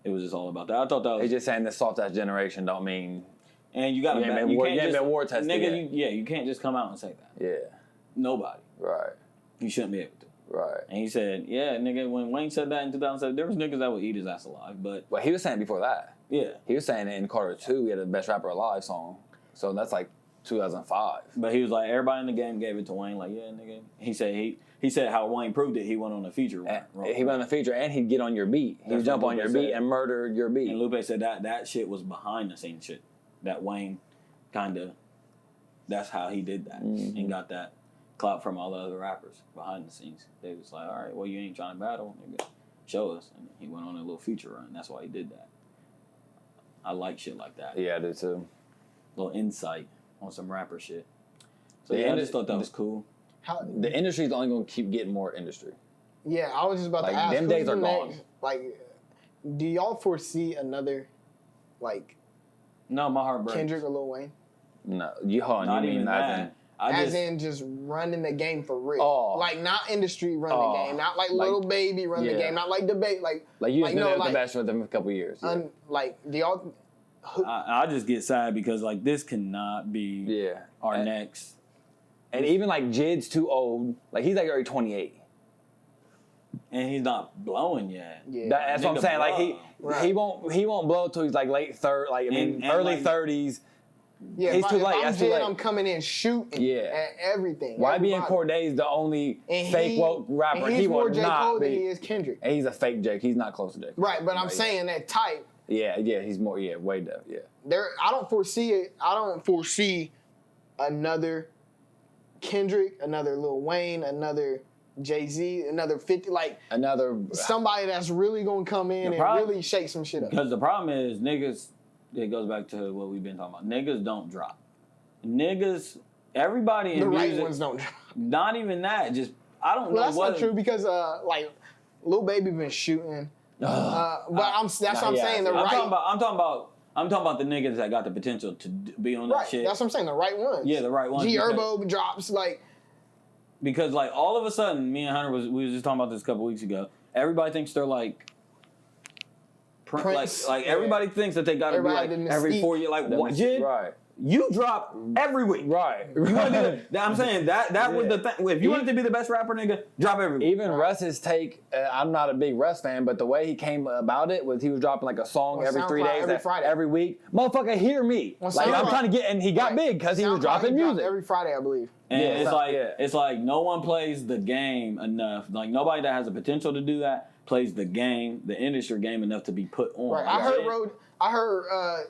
[SPEAKER 2] It was just all about that. I thought that was.
[SPEAKER 1] He's just saying this soft ass generation don't mean.
[SPEAKER 2] And you got to.
[SPEAKER 1] You can't just war tested.
[SPEAKER 2] Nigga, you can't just come out and say that.
[SPEAKER 1] Yeah.
[SPEAKER 2] Nobody.
[SPEAKER 1] Right.
[SPEAKER 2] You shouldn't be able to.
[SPEAKER 1] Right.
[SPEAKER 2] And he said, yeah, nigga, when Wayne said that in 2007, there was niggas that would eat his ass alive. But
[SPEAKER 1] he was saying before that.
[SPEAKER 2] Yeah.
[SPEAKER 1] He was saying in Carter 2, he had the Best Rapper Alive song. So that's like 2005.
[SPEAKER 2] But he was like, everybody in the game gave it to Wayne. Like, yeah, nigga. He said how Wayne proved it. He went on a feature.
[SPEAKER 1] He went on a feature and he'd get on your beat. He'd jump on your beat and murder your beat.
[SPEAKER 2] And Lupe said that shit was behind the scenes shit. That Wayne that's how he did that. Mm-hmm. And got that clout from all the other rappers behind the scenes. They was like, all right, well, you ain't trying to battle, nigga. Show us. And he went on a little feature run. That's why he did that. I like shit like that.
[SPEAKER 1] Yeah, I do too.
[SPEAKER 2] Little insight on some rapper shit. So I just thought that was cool.
[SPEAKER 1] The industry's only going to keep getting more industry.
[SPEAKER 3] Yeah, I was just about to ask.
[SPEAKER 1] Them days are gone.
[SPEAKER 3] Like, do y'all foresee another,
[SPEAKER 2] No, my heart breaks.
[SPEAKER 3] Kendrick or Lil Wayne?
[SPEAKER 1] No,
[SPEAKER 2] not even that.
[SPEAKER 3] As in just running the game for real.
[SPEAKER 2] Oh.
[SPEAKER 3] Like, not industry run the game. Not like Lil Baby run the game. Not like Debate. Like
[SPEAKER 1] you just been the best with them a couple years. Yeah.
[SPEAKER 3] Do y'all...
[SPEAKER 2] I just get sad because, this cannot be our next...
[SPEAKER 1] And even, Jid's too old. He's, already 28.
[SPEAKER 2] And he's not blowing yet.
[SPEAKER 1] Yeah. That's what I'm saying. He won't blow until he's, late early 30s.
[SPEAKER 3] Yeah,
[SPEAKER 1] he's too late.
[SPEAKER 3] I'm coming in shooting at everything.
[SPEAKER 1] Why be in Corday's the only fake woke rapper?
[SPEAKER 3] And he's more J. Cole
[SPEAKER 1] than
[SPEAKER 3] he is Kendrick.
[SPEAKER 1] And he's a fake Jake. He's not close to Jake.
[SPEAKER 3] Right, but I'm saying that type.
[SPEAKER 1] Yeah, he's more, way down,
[SPEAKER 3] I don't foresee it. I don't foresee another Kendrick, another Lil Wayne, another Jay-Z, another 50,
[SPEAKER 1] another
[SPEAKER 3] somebody that's really gonna come in and really shake some shit up.
[SPEAKER 2] Because the problem is niggas. It goes back to what we've been talking about. Niggas don't drop. Niggas, everybody in
[SPEAKER 3] the
[SPEAKER 2] music.
[SPEAKER 3] The right ones don't drop.
[SPEAKER 2] Not even that. Just, I don't know
[SPEAKER 3] that's
[SPEAKER 2] what.
[SPEAKER 3] That's not true because, Lil Baby been shooting. That's what I'm saying. I'm
[SPEAKER 2] I'm talking about the niggas that got the potential to be on that shit.
[SPEAKER 3] That's what I'm saying. The right ones.
[SPEAKER 2] Yeah, the right ones.
[SPEAKER 3] G Herbo drops like.
[SPEAKER 2] Because like all of a sudden, me and Hunter we was just talking about this a couple weeks ago. Everybody thinks they're like.
[SPEAKER 3] Prince,
[SPEAKER 2] like everybody thinks that they got to be like every 4 years. Like what?
[SPEAKER 1] Right.
[SPEAKER 2] You drop every week.
[SPEAKER 1] Right.
[SPEAKER 2] You want to do I'm saying that was the thing. If you wanted to be the best rapper, nigga, drop every week.
[SPEAKER 1] Even Russ's take, I'm not a big Russ fan, but the way he came about it was he was dropping like a song every 3 days,
[SPEAKER 3] every Friday,
[SPEAKER 1] every week. Motherfucker, hear me. Like I'm trying to get, and he got big because he was dropping music
[SPEAKER 3] every Friday, I believe.
[SPEAKER 2] And it's like no one plays the game enough. Like nobody that has the potential to do that plays the game, the industry game enough to be put on.
[SPEAKER 3] Right. I heard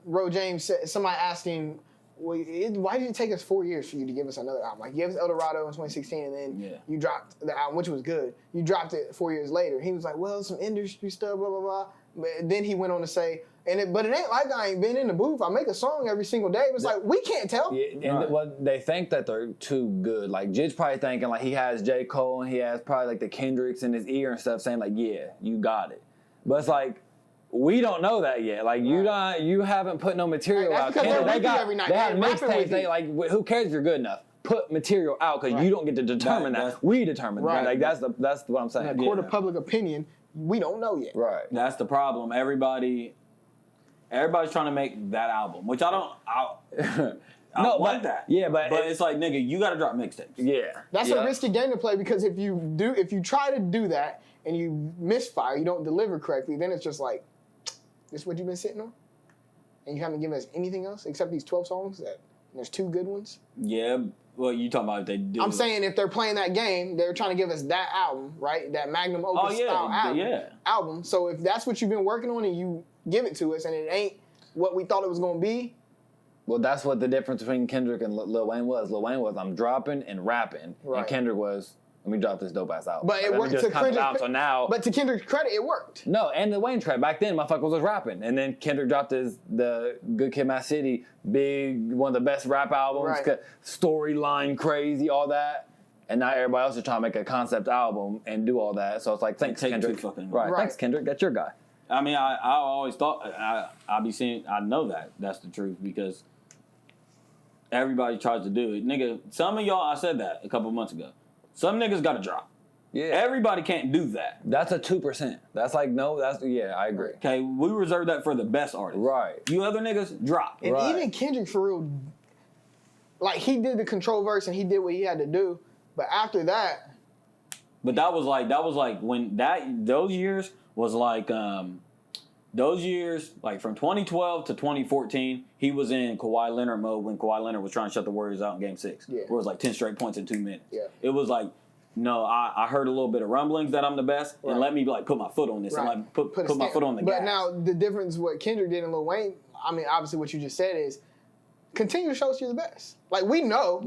[SPEAKER 3] Ro James somebody asked him, well, why did it take us 4 years for you to give us another album? Like you gave us El Dorado in 2016, and then you dropped the album, which was good. You dropped it 4 years later. He was like, well, some industry stuff, blah blah blah. But then he went on to say, but it ain't like I ain't been in the booth. I make a song every single day. It's like we can't tell.
[SPEAKER 1] Yeah, and they think that they're too good. Like Jid's probably thinking like he has J. Cole and he has probably like the Kendricks in his ear and stuff, saying like, yeah, you got it. But it's like. We don't know that yet. Like you haven't put no material out.
[SPEAKER 3] Kendrick, they
[SPEAKER 1] have mixtapes. They like who cares if you're good enough? Put material out because you don't get to determine that. We determine that. Like that's what I'm saying.
[SPEAKER 3] In a court of public opinion, we don't know yet.
[SPEAKER 1] Right.
[SPEAKER 2] That's the problem. Everybody's trying to make that album, which I don't. I want that.
[SPEAKER 1] Yeah, but
[SPEAKER 2] it's like nigga, you got to drop mixtapes.
[SPEAKER 1] Yeah.
[SPEAKER 3] That's a risky game to play because if you try to do that and you misfire, you don't deliver correctly, then it's just like. This is what you've been sitting on? And you haven't given us anything else except these 12 songs and there's 2 good ones?
[SPEAKER 2] Yeah, well, you talking about if they do.
[SPEAKER 3] I'm saying if they're playing that game, they're trying to give us that album, right? That magnum opus style album. So if that's what you've been working on and you give it to us and it ain't what we thought it was going to be.
[SPEAKER 1] Well, that's what the difference between Kendrick and Lil Wayne was. Lil Wayne was, I'm dropping and rapping. Right. And Kendrick was, let me drop this dope-ass album.
[SPEAKER 3] But it worked to Kendrick's But to Kendrick's credit, it worked.
[SPEAKER 1] No, and the Wayne track. Back then, motherfucker was rapping. And then Kendrick dropped the Good Kid, Mad City, big, one of the best rap albums, storyline crazy, all that. And now everybody else is trying to make a concept album and do all that. So it's like, thanks, Kendrick. Right. Thanks, Kendrick. That's your guy.
[SPEAKER 2] I mean, I always thought, I know that's the truth because everybody tries to do it. Nigga, some of y'all, I said that a couple months ago. Some niggas got to drop. Yeah. Everybody can't do that.
[SPEAKER 1] That's a 2%. That's like, I agree.
[SPEAKER 2] Okay, we reserve that for the best artists.
[SPEAKER 1] Right.
[SPEAKER 2] You other niggas, drop.
[SPEAKER 3] And even Kendrick, for real, like, he did the control verse and he did what he had to do. But after that.
[SPEAKER 2] But that was like when those years was like, those years, like from 2012 to 2014, he was in Kawhi Leonard mode when Kawhi Leonard was trying to shut the Warriors out in Game 6. Yeah. Where it was like 10 straight points in 2 minutes.
[SPEAKER 3] Yeah.
[SPEAKER 2] It was like, no, I heard a little bit of rumblings that I'm the best, and let me like put my foot on this and like put my foot on the gas.
[SPEAKER 3] But now the difference what Kendrick did and Lil Wayne, I mean, obviously what you just said is continue to show us you're the best. Like we know.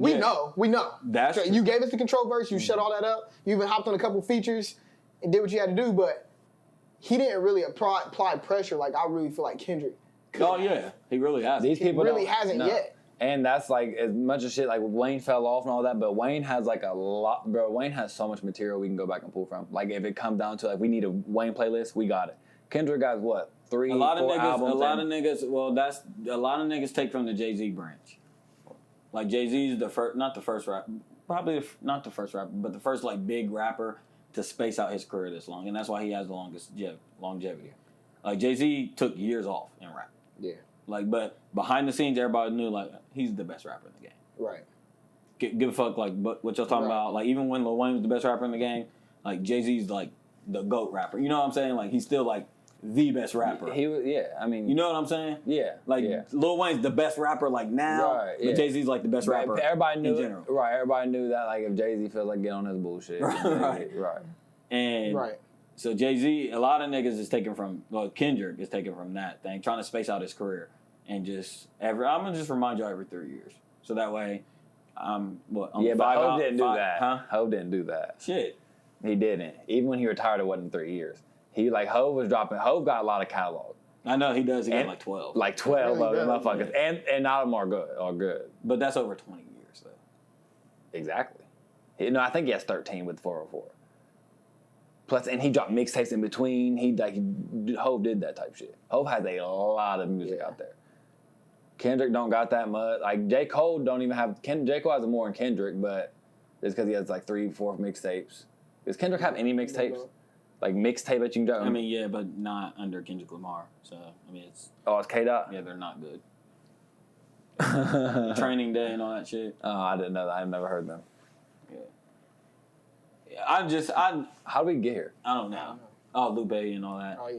[SPEAKER 2] That's
[SPEAKER 3] true. You gave us the control verse, you shut all that up, you even hopped on a couple features and did what you had to do, but he didn't really apply pressure like I really feel like Kendrick could.
[SPEAKER 2] Oh, yeah. He really hasn't.
[SPEAKER 1] These people
[SPEAKER 3] really hasn't yet.
[SPEAKER 1] And that's like as much as shit like Wayne fell off and all that, but Wayne has like a lot, bro. Wayne has so much material we can go back and pull from. Like if it comes down to like we need a Wayne playlist, we got it. Kendrick got what? 3, 4 albums.
[SPEAKER 2] A lot of niggas take from the Jay-Z branch. Like Jay-Z's the first, not the first rapper, probably not the first rapper, but the first like big rapper to space out his career this long, and that's why he has the longest longevity. Like Jay-Z took years off in rap.
[SPEAKER 3] Yeah.
[SPEAKER 2] Like, but behind the scenes, everybody knew like he's the best rapper in the game.
[SPEAKER 3] Right.
[SPEAKER 2] Give a fuck like what y'all talking about. Like even when Lil Wayne was the best rapper in the game, like Jay-Z's like the GOAT rapper. You know what I'm saying? Like he's still like the best rapper.
[SPEAKER 1] He was, I mean,
[SPEAKER 2] you know what I'm saying?
[SPEAKER 1] Yeah.
[SPEAKER 2] Like Lil Wayne's the best rapper like now, but Jay-Z's like the best rapper.
[SPEAKER 1] Everybody knew
[SPEAKER 2] in general.
[SPEAKER 1] Right. Everybody knew that like if Jay-Z feels like get on his bullshit. Right.
[SPEAKER 2] And so Jay-Z, a lot of niggas is taken from, Kendrick is taken from that thing, trying to space out his career. And just, I'm going to just remind you every 3 years. So that way, I'm
[SPEAKER 1] but Hov didn't do that.
[SPEAKER 2] Huh?
[SPEAKER 1] Hov didn't do that.
[SPEAKER 2] Shit.
[SPEAKER 1] He didn't. Even when he retired, it wasn't 3 years. Hov was dropping, Hov got a lot of catalog.
[SPEAKER 2] I know he does. He got like 12.
[SPEAKER 1] Like 12 of them motherfuckers. Yeah. And not of them are good.
[SPEAKER 2] But that's over 20 years, though.
[SPEAKER 1] Exactly. I think he has 13 with 404. Plus, and he dropped mixtapes in between. Hov did that type shit. Hov has a lot of music out there. Kendrick don't got that much. Like J. Cole don't even have. J. Cole has more than Kendrick, but it's because he has like 3-4 mixtapes. Does Kendrick have any mixtapes? Like mixtape that you can drop?
[SPEAKER 2] I mean, yeah, but not under Kendrick Lamar. So I mean, it's
[SPEAKER 1] it's K-Dot.
[SPEAKER 2] Yeah, they're not good. Training Day and all that shit.
[SPEAKER 1] Oh, I didn't know that. I've never heard them.
[SPEAKER 2] Yeah.
[SPEAKER 1] How did we get here?
[SPEAKER 2] I don't know. Oh, Lupe and all that.
[SPEAKER 3] Oh, yeah.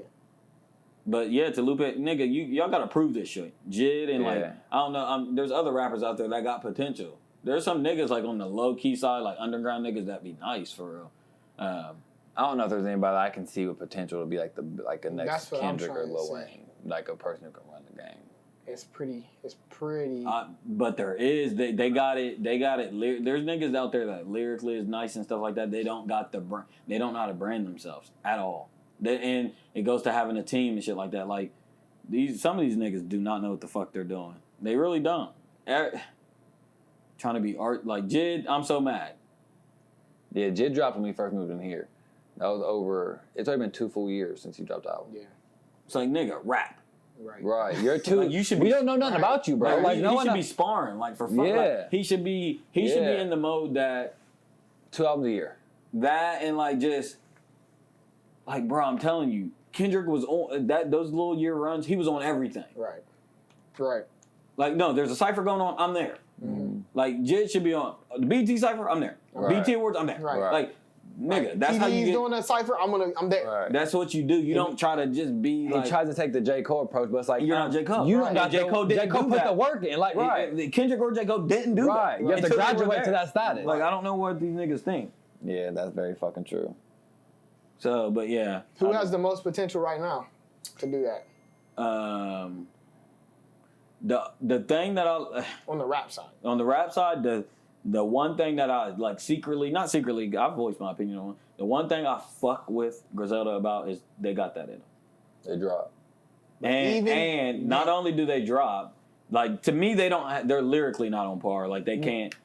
[SPEAKER 2] But yeah, to Lupe, nigga, y'all gotta prove this shit. Jid and like, I don't know, there's other rappers out there that got potential. There's some niggas like on the low key side, like underground niggas that be nice for real.
[SPEAKER 1] I don't know if there's anybody that I can see with potential to be like a next Kendrick or Lil Wayne, like a person who can run the game.
[SPEAKER 3] It's pretty.
[SPEAKER 2] But there is. They got it. There's niggas out there that lyrically is nice and stuff like that. They don't got they don't know how to brand themselves at all. And it goes to having a team and shit like that. Like some of these niggas do not know what the fuck they're doing. They really don't. Trying to be art like Jid. I'm so mad.
[SPEAKER 1] Yeah, Jid dropped when we first moved in here. That was over. It's already been 2 full years since he dropped the album.
[SPEAKER 3] Yeah.
[SPEAKER 2] It's like nigga, rap.
[SPEAKER 1] Right. You're too.
[SPEAKER 2] Like,
[SPEAKER 1] we don't know nothing about you, bro.
[SPEAKER 2] Like he should be sparring, like for fun.
[SPEAKER 1] Yeah.
[SPEAKER 2] Like, he should be in the mode that
[SPEAKER 1] 2 albums a year.
[SPEAKER 2] That and like just like, bro, I'm telling you, Kendrick was on those little year runs. He was on everything.
[SPEAKER 3] Right.
[SPEAKER 2] Like, no, there's a cypher going on. I'm there. Mm-hmm. Like, Jid should be on the BT cypher. I'm there.
[SPEAKER 1] Right.
[SPEAKER 2] BT Awards. I'm there.
[SPEAKER 3] Right.
[SPEAKER 2] Like, nigga, that's how you
[SPEAKER 3] get. Doing a cypher. I'm there.
[SPEAKER 1] Right.
[SPEAKER 2] That's what you do. You don't try to just be.
[SPEAKER 1] He tries to take the J. Cole approach, but it's like
[SPEAKER 2] you're not J. Cole.
[SPEAKER 1] You don't got
[SPEAKER 2] J. Cole. J. Cole
[SPEAKER 1] put the work in. Like
[SPEAKER 2] Kendrick or J. Cole didn't do that.
[SPEAKER 1] You have to graduate to that status.
[SPEAKER 2] Like, I don't know what these niggas think.
[SPEAKER 1] Yeah, that's very fucking true.
[SPEAKER 2] So, but yeah.
[SPEAKER 3] Who has the most potential right now to do that?
[SPEAKER 2] The thing that I
[SPEAKER 3] on the rap side.
[SPEAKER 2] On the rap side, the one thing that I like not secretly, I've voiced my opinion on. The one thing I fuck with Griselda about is they got that in them.
[SPEAKER 1] They drop.
[SPEAKER 2] And not only do they drop, like to me they're lyrically not on par. Like they can't.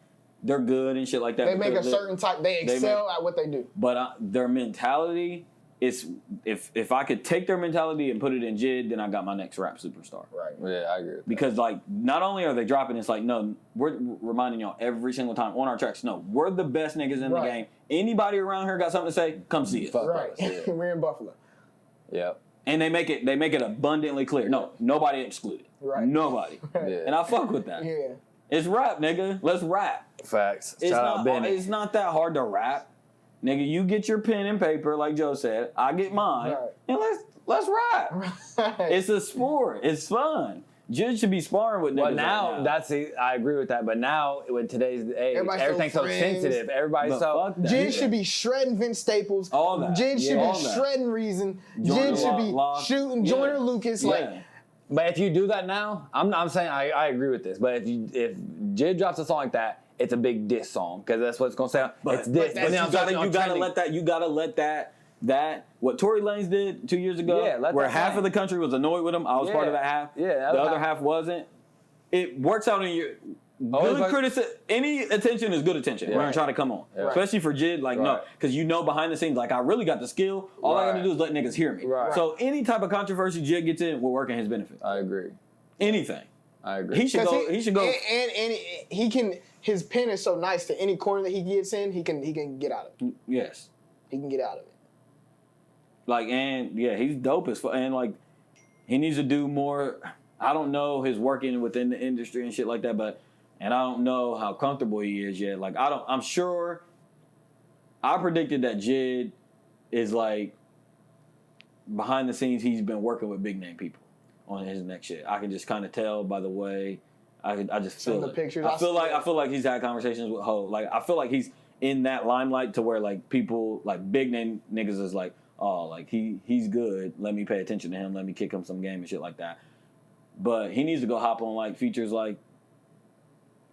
[SPEAKER 2] They're good and shit like that.
[SPEAKER 3] They make a certain type. They excel at what they do.
[SPEAKER 2] But their mentality is, if I could take their mentality and put it in Jid, then I got my next rap superstar.
[SPEAKER 3] Right.
[SPEAKER 1] Yeah, I agree with that.
[SPEAKER 2] Because like, not only are they dropping, it's like, no, we're reminding y'all every single time on our tracks. No, we're the best niggas in the game. Anybody around here got something to say? Come see us.
[SPEAKER 3] Right. We're in Buffalo.
[SPEAKER 1] Yep.
[SPEAKER 2] And they make it abundantly clear. No, nobody excluded.
[SPEAKER 3] Right.
[SPEAKER 2] Nobody.
[SPEAKER 1] Yeah.
[SPEAKER 2] And I fuck with that.
[SPEAKER 3] Yeah.
[SPEAKER 2] It's rap, nigga. Let's rap.
[SPEAKER 1] Facts.
[SPEAKER 2] It's not that hard to rap. Nigga, you get your pen and paper, like Joe said. I get mine. And let's rap.
[SPEAKER 3] Right.
[SPEAKER 2] It's a sport. It's fun. Jid should be sparring with niggas.
[SPEAKER 1] Well, now, I agree with that. But now, with today's age, everything's so sensitive. Everybody's so...
[SPEAKER 3] Jid should be shredding Vince Staples.
[SPEAKER 2] All that.
[SPEAKER 3] Jid should be shredding Reason. Jid should be shooting Joyner Lucas. Like...
[SPEAKER 1] But if you do that now, I'm saying I agree with this. But if Jid drops a song like that, it's a big diss song because that's what it's gonna sound. It's diss. But
[SPEAKER 2] you gotta let that what Tory Lanez did 2 years ago, where half of the country was annoyed with him. I was part of that half.
[SPEAKER 1] Yeah,
[SPEAKER 2] the other half wasn't. It works out in your good criticism. Any attention is good attention when you're trying to come on, especially for Jid. Like no, because you know behind the scenes, like I really got the skill. All I got to do is let niggas hear me.
[SPEAKER 1] Right.
[SPEAKER 2] So any type of controversy Jid gets in will work in his benefit.
[SPEAKER 1] I agree.
[SPEAKER 2] Anything.
[SPEAKER 1] I agree.
[SPEAKER 2] He should go.
[SPEAKER 3] And he can. His pen is so nice to any corner that he gets in, he can get out of it.
[SPEAKER 2] Yes.
[SPEAKER 3] He can get out of it.
[SPEAKER 2] Like, and yeah, he's dope as fuck. And like, he needs to do more. I don't know his working within the industry and shit like that, and I don't know how comfortable he is yet. Like, I'm sure. I predicted that Jid is like behind the scenes. He's been working with big name people on his next shit. I can just kind of tell by the way. I just feel
[SPEAKER 3] the
[SPEAKER 2] it.
[SPEAKER 3] Pictures
[SPEAKER 2] I feel like he's had conversations with Ho. Like I feel like he's in that limelight to where like people like big name niggas is like, oh, like he's good. Let me pay attention to him. Let me kick him some game and shit like that. But he needs to go hop on like features like.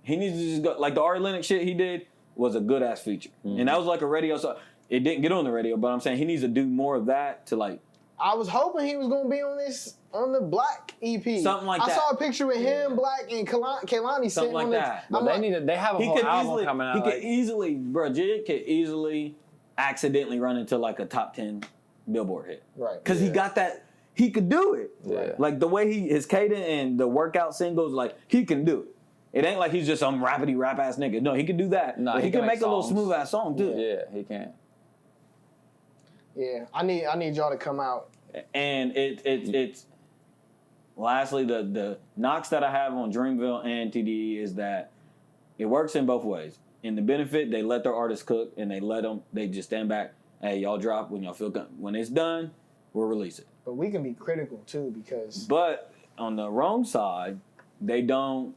[SPEAKER 2] He needs to just go like the Ari Lennox shit he did was a good ass feature, and that was like a radio. So it didn't get on the radio, but I'm saying he needs to do more of that to like.
[SPEAKER 3] I was hoping he was gonna be on the Black EP.
[SPEAKER 2] Something like that.
[SPEAKER 3] I saw a picture with him, Black, and Kehlani sitting
[SPEAKER 2] like
[SPEAKER 3] on
[SPEAKER 2] that.
[SPEAKER 1] But they have a whole album coming out.
[SPEAKER 2] He could easily, bro. Jid could easily accidentally run into like a top 10 Billboard hit.
[SPEAKER 3] Right.
[SPEAKER 2] Because he got that. He could do it.
[SPEAKER 1] Yeah.
[SPEAKER 2] Like the way his cadence and the workout singles, like he can do it. It ain't like he's just some rapidy rap ass nigga. No, he can do that.
[SPEAKER 1] Nah,
[SPEAKER 2] he can make a little smooth ass song too.
[SPEAKER 1] Yeah, he can.
[SPEAKER 3] Yeah, I need y'all to come out.
[SPEAKER 2] And it's lastly the knocks that I have on Dreamville and TDE is that it works in both ways. In the benefit, they let their artists cook and they just stand back. Hey, y'all drop when y'all feel when it's done, we'll release it.
[SPEAKER 3] But we can be critical too because.
[SPEAKER 2] But on the wrong side, they don't.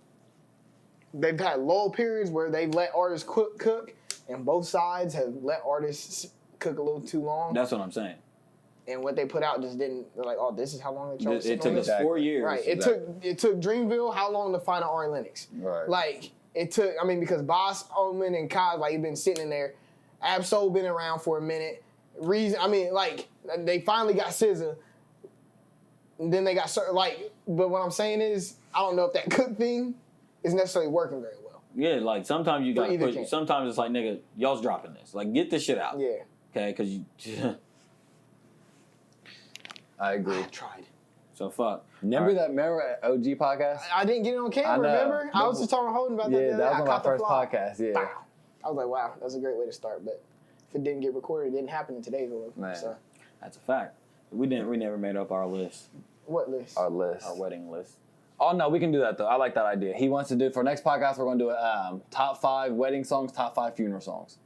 [SPEAKER 3] They've had lull periods where they've let artists cook, and both sides have let artists cook a little too long.
[SPEAKER 2] That's what I'm saying.
[SPEAKER 3] And what they put out just didn't. They're like, oh, this is how long they chose.
[SPEAKER 2] It took us 4 years.
[SPEAKER 3] Right. It took Dreamville how long to find an Ari Lennox?
[SPEAKER 1] Right.
[SPEAKER 3] Like it took. I mean, because Boss Omen and Kaz like been sitting in there. Absol been around for a minute. Reason. I mean, like they finally got SZA. And then they got like. But what I'm saying is, I don't know if that cook thing is necessarily working very well.
[SPEAKER 2] Yeah, like sometimes you got to push. Sometimes it's like, nigga, y'all's dropping this. Like, get this shit out.
[SPEAKER 3] Yeah.
[SPEAKER 2] Okay, because you.
[SPEAKER 1] I agree.
[SPEAKER 3] I tried.
[SPEAKER 2] So fuck.
[SPEAKER 1] Remember that OG podcast?
[SPEAKER 3] I didn't get it on camera. Remember? I was just talking to Holden about that.
[SPEAKER 1] Yeah, that was on my first podcast. Yeah.
[SPEAKER 3] Bow. I was like, wow, that's a great way to start. But if it didn't get recorded, it didn't happen in today's world.
[SPEAKER 1] Man.
[SPEAKER 3] So.
[SPEAKER 2] That's a fact. We never made up our list.
[SPEAKER 3] What list?
[SPEAKER 1] Our list.
[SPEAKER 2] Our wedding list.
[SPEAKER 1] Oh, no, we can do that, though. I like that idea. He wants to do, for next podcast, we're going to do a top 5 wedding songs, top 5 funeral songs.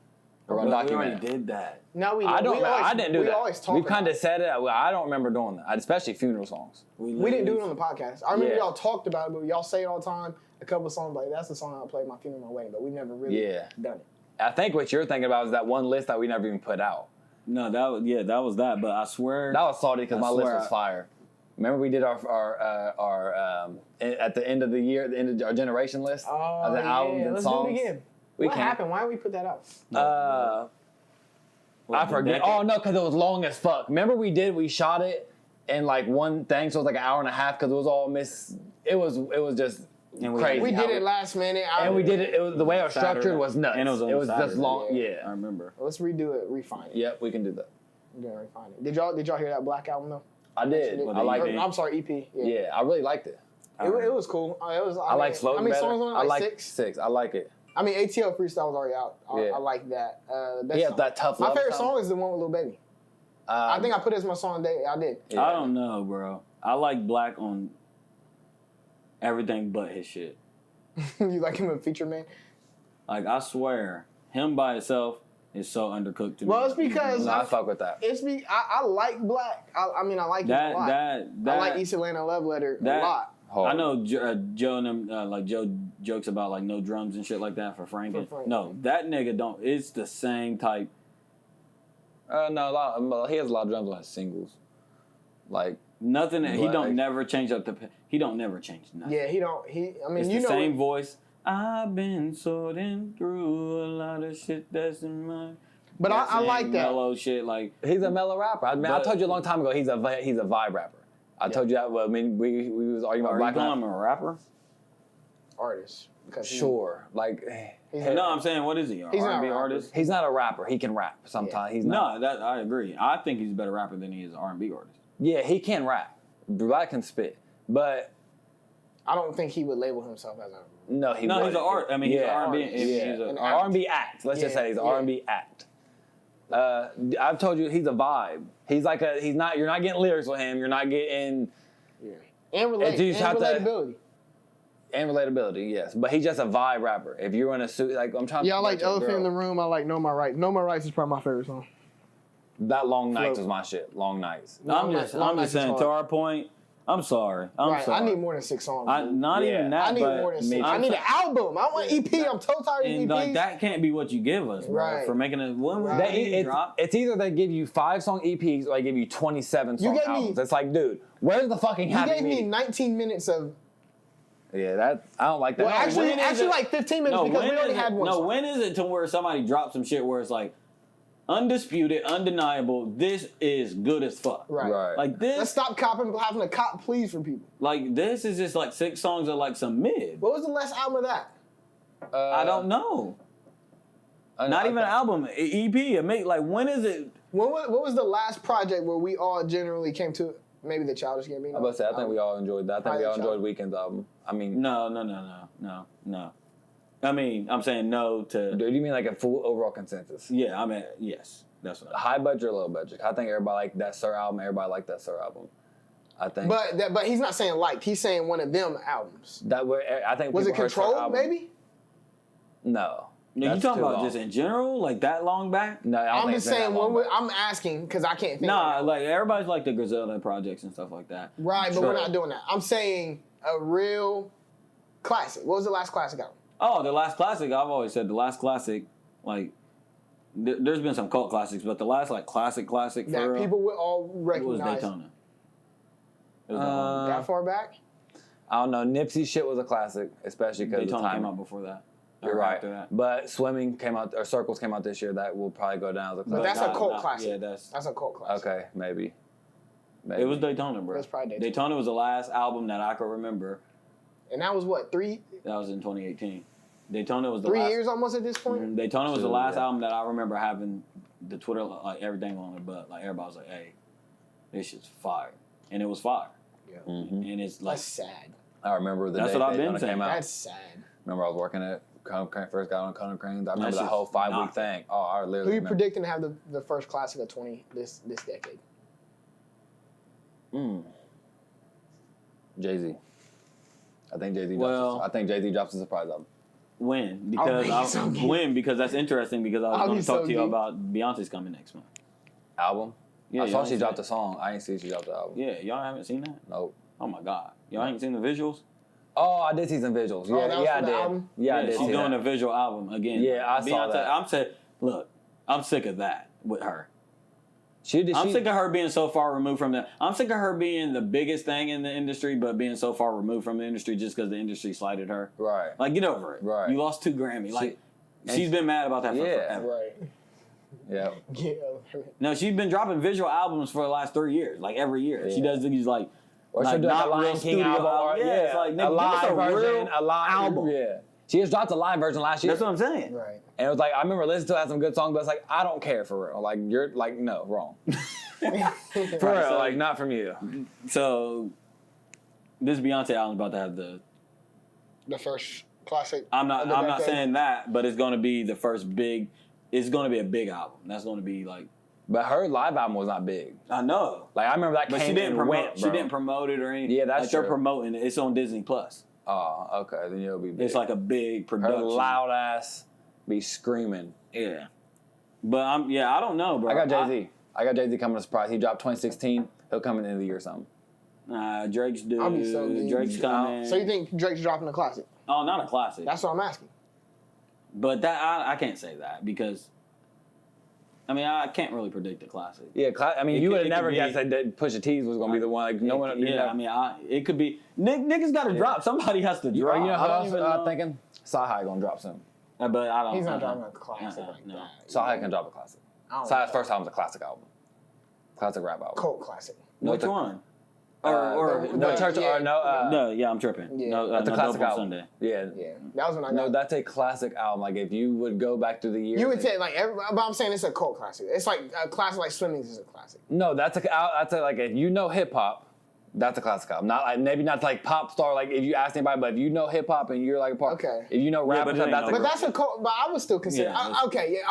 [SPEAKER 1] We're going to document
[SPEAKER 2] We already did that.
[SPEAKER 3] No, we
[SPEAKER 1] I
[SPEAKER 3] didn't.
[SPEAKER 1] I didn't do that.
[SPEAKER 3] Always talk
[SPEAKER 1] We've kind
[SPEAKER 3] about
[SPEAKER 1] of said it. I don't remember doing that, especially funeral songs.
[SPEAKER 3] We didn't do it on the podcast. I remember
[SPEAKER 1] Yeah.
[SPEAKER 3] y'all talked about it, but y'all say it all the time. A couple of songs like, that's the song I play at my funeral, my wedding, but we never really done it.
[SPEAKER 1] I think what you're thinking about is that one list that we never even put out.
[SPEAKER 2] No, that was that. But I swear
[SPEAKER 1] That was salty because my list was fire. Remember we did our at the end of the year, the end of our generation list of the albums and
[SPEAKER 3] let's
[SPEAKER 1] songs.
[SPEAKER 3] do it again. What happened? Why did we put that out?
[SPEAKER 1] I forget. Oh no, because it was long as fuck. Remember we shot it in like one thing, so it was like an hour and a half because it was all It was just crazy.
[SPEAKER 3] We did it last minute.
[SPEAKER 1] And we did it. It was the way it was structured was nuts.
[SPEAKER 2] And it was
[SPEAKER 1] just long. Yeah,
[SPEAKER 2] I remember.
[SPEAKER 3] Let's redo it, refine it.
[SPEAKER 1] Yep, we can do that.
[SPEAKER 3] We're gonna refine it. Did y'all hear that Black album though?
[SPEAKER 1] I did. I liked it.
[SPEAKER 3] I'm sorry, EP.
[SPEAKER 1] Yeah, I really liked it.
[SPEAKER 3] It was cool.
[SPEAKER 1] I like Floating better.
[SPEAKER 3] How many songs on it?
[SPEAKER 1] I like
[SPEAKER 3] 6?
[SPEAKER 1] 6. I like it.
[SPEAKER 3] I mean, ATL Freestyle was already out. I like that.
[SPEAKER 1] That Tough Love
[SPEAKER 3] My favorite
[SPEAKER 1] song
[SPEAKER 3] song is the one with Lil Baby. I think I put it as my song today. I did.
[SPEAKER 2] Yeah. I don't know, bro. I like Black on everything but his shit.
[SPEAKER 3] You like him a feature man?
[SPEAKER 2] Like, I swear, him by itself is so undercooked to me.
[SPEAKER 3] Well, it's because
[SPEAKER 1] I fuck with that.
[SPEAKER 3] I like Black. I mean, I like him a lot. I like East Atlanta Love Letter a lot.
[SPEAKER 2] I know Joe and them, like Joe jokes about like no drums and shit like that for Franken. No, that nigga don't. It's the same type.
[SPEAKER 1] No, he has a lot of drums on his singles. Like
[SPEAKER 2] nothing. He don't never change up He don't never change nothing.
[SPEAKER 3] Yeah, he don't. I mean,
[SPEAKER 2] it's
[SPEAKER 3] you
[SPEAKER 2] the
[SPEAKER 3] know
[SPEAKER 2] same voice. I've been sorting through a lot of shit that's in my.
[SPEAKER 3] But I like that
[SPEAKER 2] mellow shit. Like
[SPEAKER 1] he's a mellow rapper. I told you a long time ago. He's a vibe rapper. I told you that. Well, I mean, we was arguing about Black.
[SPEAKER 2] I'm a rapper.
[SPEAKER 3] Artist.
[SPEAKER 1] Sure. Like.
[SPEAKER 2] No, I'm saying, what is he?
[SPEAKER 3] He's
[SPEAKER 2] R&B
[SPEAKER 3] not
[SPEAKER 2] artist?
[SPEAKER 1] He's not a rapper. He can rap sometimes. He's not.
[SPEAKER 2] No, I agree. I think he's a better rapper than he is an R&B artist.
[SPEAKER 1] Yeah, he can rap. Black can spit, but
[SPEAKER 3] I don't think he would label himself as a.
[SPEAKER 1] No, he's
[SPEAKER 2] an art. I mean, he's an R&B. He's
[SPEAKER 1] an R&B act. Let's just say he's an R&B act. I've told you he's a vibe. He's like he's not. You're not getting lyrics with him. You're not getting.
[SPEAKER 3] Yeah. And relatability.
[SPEAKER 1] And relatability, yes. But he's just a vibe rapper. If you're in a suit, like I'm trying to.
[SPEAKER 3] Yeah, I like Elephant in the Room. I like Know My Rights. Know My Rights is probably my favorite song.
[SPEAKER 1] That Long Nights was my shit. Long Nights.
[SPEAKER 2] I'm just saying, to our point, I'm sorry. I'm sorry.
[SPEAKER 3] I need more than 6 songs.
[SPEAKER 2] Not even that.
[SPEAKER 3] I need more than 6. I need an album. I want EP. I'm so tired of EPs.
[SPEAKER 2] Like, that can't be what you give us, bro.
[SPEAKER 3] Right.
[SPEAKER 2] For making a one drop.
[SPEAKER 1] It's either they give you 5-song EPs or they give you 27-song albums. It's like, dude, where's the fucking happy
[SPEAKER 3] medium? You gave me 19 minutes of.
[SPEAKER 1] Yeah, I don't like that.
[SPEAKER 3] Well, actually, like 15 minutes because we already had one.
[SPEAKER 2] No, when is it to where somebody drops some shit where it's like undisputed, undeniable, this is good as fuck.
[SPEAKER 3] Right.
[SPEAKER 2] Like this.
[SPEAKER 3] Let's stop having to cop pleas for people.
[SPEAKER 2] Like this is just like 6 songs of like some mid.
[SPEAKER 3] What was the last album of that?
[SPEAKER 2] I don't know. Not even an album, EP. Like, when is it?
[SPEAKER 3] What was the last project where we all generally came to? Maybe the Childish Gambino.
[SPEAKER 1] I'm about to say, I think we all enjoyed that. I think we all enjoyed Weeknd's album. I mean,
[SPEAKER 2] No. I mean, I'm saying no to.
[SPEAKER 1] Do you mean like a full overall consensus?
[SPEAKER 2] Yeah, I mean, yes, that's what.
[SPEAKER 1] High budget or low budget? I think everybody liked that Sir album. Everybody liked that Sir album. I think.
[SPEAKER 3] But he's not saying liked. He's saying one of them albums.
[SPEAKER 1] I think
[SPEAKER 3] was it Control? Maybe.
[SPEAKER 1] No.
[SPEAKER 2] No, you talking about just in general, like that long back?
[SPEAKER 1] No,
[SPEAKER 3] I'm just saying. I'm asking because I can't think.
[SPEAKER 2] Nah, like everybody's like the Griselda projects and stuff like that.
[SPEAKER 3] Right, but we're not doing that. I'm saying a real classic. What was the last classic album?
[SPEAKER 2] Oh, the last classic. I've always said the last classic. Like, there's been some cult classics, but the last like classic
[SPEAKER 3] that people would all recognize
[SPEAKER 2] was Daytona. It was
[SPEAKER 3] that far back.
[SPEAKER 1] I don't know. Nipsey shit was a classic, especially because
[SPEAKER 2] Daytona came out before that.
[SPEAKER 1] You're right. After that. But Swimming came out, or Circles came out this year. That will probably go down as a classic.
[SPEAKER 3] But that's a cult classic.
[SPEAKER 2] Yeah,
[SPEAKER 3] that's a cult classic.
[SPEAKER 1] Okay, maybe.
[SPEAKER 2] It was Daytona, bro.
[SPEAKER 3] It was probably Daytona.
[SPEAKER 2] Daytona was the last album that I could remember.
[SPEAKER 3] And that was what, 3?
[SPEAKER 2] That was in 2018. Daytona was the
[SPEAKER 3] 3
[SPEAKER 2] last,
[SPEAKER 3] years almost at this point?
[SPEAKER 2] Mm-hmm. Daytona was the last album that I remember having the Twitter, like everything on it, but like everybody was like, hey, this shit's fire. And it was fire.
[SPEAKER 3] Yeah.
[SPEAKER 2] Mm-hmm. And it's like.
[SPEAKER 3] That's sad.
[SPEAKER 1] I remember the
[SPEAKER 2] That's
[SPEAKER 1] day
[SPEAKER 2] what I've been
[SPEAKER 1] Daytona
[SPEAKER 2] saying.
[SPEAKER 1] came out.
[SPEAKER 3] That's sad.
[SPEAKER 1] Remember I was working at first got on Conan Cranes. I remember the whole 5-week thing. Oh, I literally.
[SPEAKER 3] Who are you predicting to have the first classic of this decade?
[SPEAKER 1] Jay-Z. I think Jay-Z.
[SPEAKER 2] Well,
[SPEAKER 1] I think Jay-Z drops a surprise album.
[SPEAKER 2] When? Because that's interesting because I was going to talk to you about Beyonce's coming next month.
[SPEAKER 1] Album?
[SPEAKER 2] Yeah,
[SPEAKER 1] I saw she dropped a song. I ain't see she dropped the album.
[SPEAKER 2] Yeah, y'all haven't seen that?
[SPEAKER 1] Nope.
[SPEAKER 2] Oh my God. Y'all ain't seen the visuals?
[SPEAKER 1] Oh, I did see some visuals. Yeah, I did.
[SPEAKER 3] Album?
[SPEAKER 1] Yeah, I did.
[SPEAKER 2] She's doing a visual album again.
[SPEAKER 1] Yeah, I saw that.
[SPEAKER 2] I'm sick of that with her.
[SPEAKER 1] I'm
[SPEAKER 2] sick of her being so far removed from that. I'm sick of her being the biggest thing in the industry, but being so far removed from the industry just because the industry slighted her.
[SPEAKER 1] Right.
[SPEAKER 2] Like, get over it.
[SPEAKER 1] Right.
[SPEAKER 2] You lost 2 Grammys. She's been mad about that for forever.
[SPEAKER 3] Right.
[SPEAKER 1] Yeah.
[SPEAKER 2] No, she's been dropping visual albums for the last 3 years, like every year. Yeah. She does these like.
[SPEAKER 1] Or she'll do a Lion King album.
[SPEAKER 2] Yeah, it's like
[SPEAKER 1] a live version,
[SPEAKER 2] a live album.
[SPEAKER 1] Yeah. She just dropped a live version last year.
[SPEAKER 2] That's what I'm saying.
[SPEAKER 3] Right.
[SPEAKER 1] And it was like, I remember listening to it, had some good songs, but it's like, I don't care for real. Like, you're like, no, wrong. For real, like, not from you.
[SPEAKER 2] So, this Beyonce album's about to have
[SPEAKER 3] the first classic.
[SPEAKER 2] I'm not saying that, but it's going to be the first big. It's going to be a big album. That's going to be like.
[SPEAKER 1] But her live album was not big.
[SPEAKER 2] I know.
[SPEAKER 1] Like I remember that
[SPEAKER 2] but
[SPEAKER 1] came
[SPEAKER 2] she didn't
[SPEAKER 1] and went, bro.
[SPEAKER 2] She didn't promote it or anything.
[SPEAKER 1] Yeah, that's
[SPEAKER 2] like
[SPEAKER 1] true.
[SPEAKER 2] They're promoting it. It's on Disney Plus.
[SPEAKER 1] Oh, okay. Then it'll be big.
[SPEAKER 2] It's like a big production.
[SPEAKER 1] Her loud ass be screaming.
[SPEAKER 2] Yeah. But I don't know, bro.
[SPEAKER 1] I got Jay-Z. I got Jay-Z coming to surprise. He dropped 2016. He'll come in the end of the year or something.
[SPEAKER 2] Drake's due.
[SPEAKER 3] I'll be so
[SPEAKER 2] Drake's coming.
[SPEAKER 3] So you think Drake's dropping a classic?
[SPEAKER 2] Oh, not a classic.
[SPEAKER 3] That's what I'm asking.
[SPEAKER 2] But that I can't say that because. I mean, I can't really predict a classic.
[SPEAKER 1] Yeah, you would have never guessed that Pusha T's was going to be the one. Like, no one.
[SPEAKER 2] Yeah, I mean, it could be. Niggas got to drop. Somebody has to drop.
[SPEAKER 1] You know how else I'm thinking? Sahai going to drop soon.
[SPEAKER 2] But I don't.
[SPEAKER 3] He's not dropping a classic like
[SPEAKER 2] no.
[SPEAKER 3] that.
[SPEAKER 1] Sahai can drop a classic. Sahai's first album's a classic album. Classic rap album.
[SPEAKER 3] Cult classic.
[SPEAKER 2] Which one?
[SPEAKER 1] No church or no.
[SPEAKER 2] No, yeah, I'm tripping.
[SPEAKER 3] Yeah.
[SPEAKER 2] No,
[SPEAKER 1] that's a classic album.
[SPEAKER 2] Sunday.
[SPEAKER 1] Yeah.
[SPEAKER 3] That was when I got.
[SPEAKER 1] No, that's a classic album. Like if you would go back through the years,
[SPEAKER 3] you would say like but I'm saying it's a cult classic. It's like a classic like Swimming is a classic.
[SPEAKER 1] No, that's like if you know hip hop. That's a classic album. Not like maybe not like pop star. Like if you ask anybody, but if you know hip hop and you're like a part.
[SPEAKER 3] Okay.
[SPEAKER 1] If you know rap,
[SPEAKER 3] that's a cult. But I would still consider. I'll give you.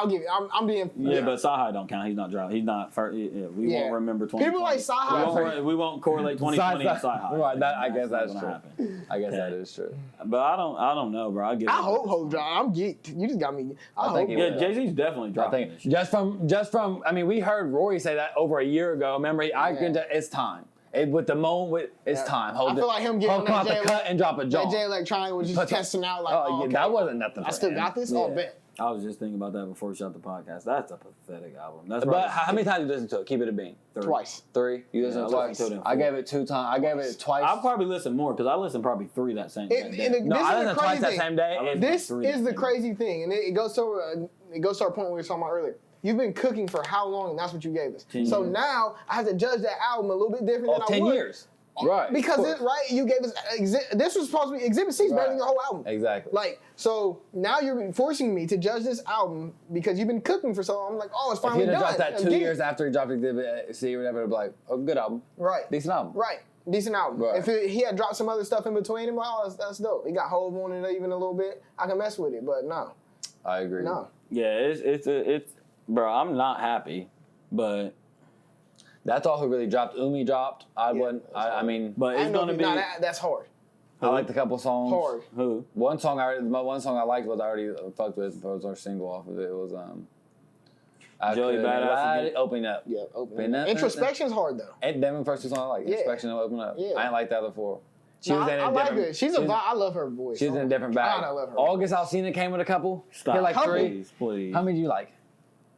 [SPEAKER 3] I'm being.
[SPEAKER 2] Yeah, but Sahai don't count. He's not dropping. He's not. We won't remember 2020.
[SPEAKER 3] People like Sahai.
[SPEAKER 2] We won't correlate 2020 and Sahai.
[SPEAKER 1] Right. I guess that's true. I guess that is true.
[SPEAKER 2] But I don't know, bro.
[SPEAKER 3] I hope drop. I'm geeked. You just got me. I hope.
[SPEAKER 2] Yeah, Jay-Z's definitely dropping.
[SPEAKER 1] Just from. I mean, we heard Rory say that over a year ago. Remember, it's time. With the moment, it's time.
[SPEAKER 3] I feel like him getting
[SPEAKER 1] that the cut and drop a jaw.
[SPEAKER 3] That Jay Electronic was just testing out like, okay.
[SPEAKER 1] That wasn't nothing.
[SPEAKER 3] I still got this. Oh, bet.
[SPEAKER 2] I was just thinking about that before we shot the podcast. That's a pathetic album.
[SPEAKER 1] But how many times did you listen to it? Keep it a bean.
[SPEAKER 2] 3.
[SPEAKER 3] Twice.
[SPEAKER 1] 3? You listened twice? I gave it 2 times. I gave it twice.
[SPEAKER 2] I'll probably listen more because I listened probably 3 that same day.
[SPEAKER 1] I listened twice that same day.
[SPEAKER 3] This is the crazy thing, and it goes to our point we were talking about earlier. You've been cooking for how long, and that's what you gave us. So now I have to judge that album a little bit different than I would.
[SPEAKER 1] 10 years. Right.
[SPEAKER 3] Because you gave us this was supposed to be Exhibit C's better than the whole album.
[SPEAKER 1] Exactly.
[SPEAKER 3] Like, so now you're forcing me to judge this album because you've been cooking for so long. I'm like, oh, it's finally done.
[SPEAKER 1] If he'd have dropped that 2 years after he dropped Exhibit C or whatever, it'd be like, oh, good album.
[SPEAKER 3] Right.
[SPEAKER 1] Decent album.
[SPEAKER 3] Right. Decent album.
[SPEAKER 1] Right.
[SPEAKER 3] If he had dropped some other stuff in between, I'm like, oh, that's dope. He got Hove on it even a little bit. I can mess with it, but no.
[SPEAKER 1] I agree.
[SPEAKER 3] No.
[SPEAKER 2] Yeah, it's bro, I'm not happy, but
[SPEAKER 1] that's all who really dropped. Umi dropped. I mean,
[SPEAKER 2] but it's gonna be.
[SPEAKER 3] That's hard.
[SPEAKER 1] I liked a couple songs.
[SPEAKER 3] Hard.
[SPEAKER 2] Who?
[SPEAKER 1] One song I liked was I already fucked with. It was our single off of it. It was
[SPEAKER 2] Joey Badass
[SPEAKER 1] Open Up.
[SPEAKER 3] Yeah, Open Up. Introspection's hard though.
[SPEAKER 1] And them first two songs I like. Yeah. Inspection and Open Up. Yeah. I didn't like the other four.
[SPEAKER 3] I like her. I love her voice.
[SPEAKER 1] She was in a different bag.
[SPEAKER 3] I love her.
[SPEAKER 1] August Alsina came with a couple.
[SPEAKER 2] Stop.
[SPEAKER 1] He had like 3.
[SPEAKER 2] Please.
[SPEAKER 1] How many do you like?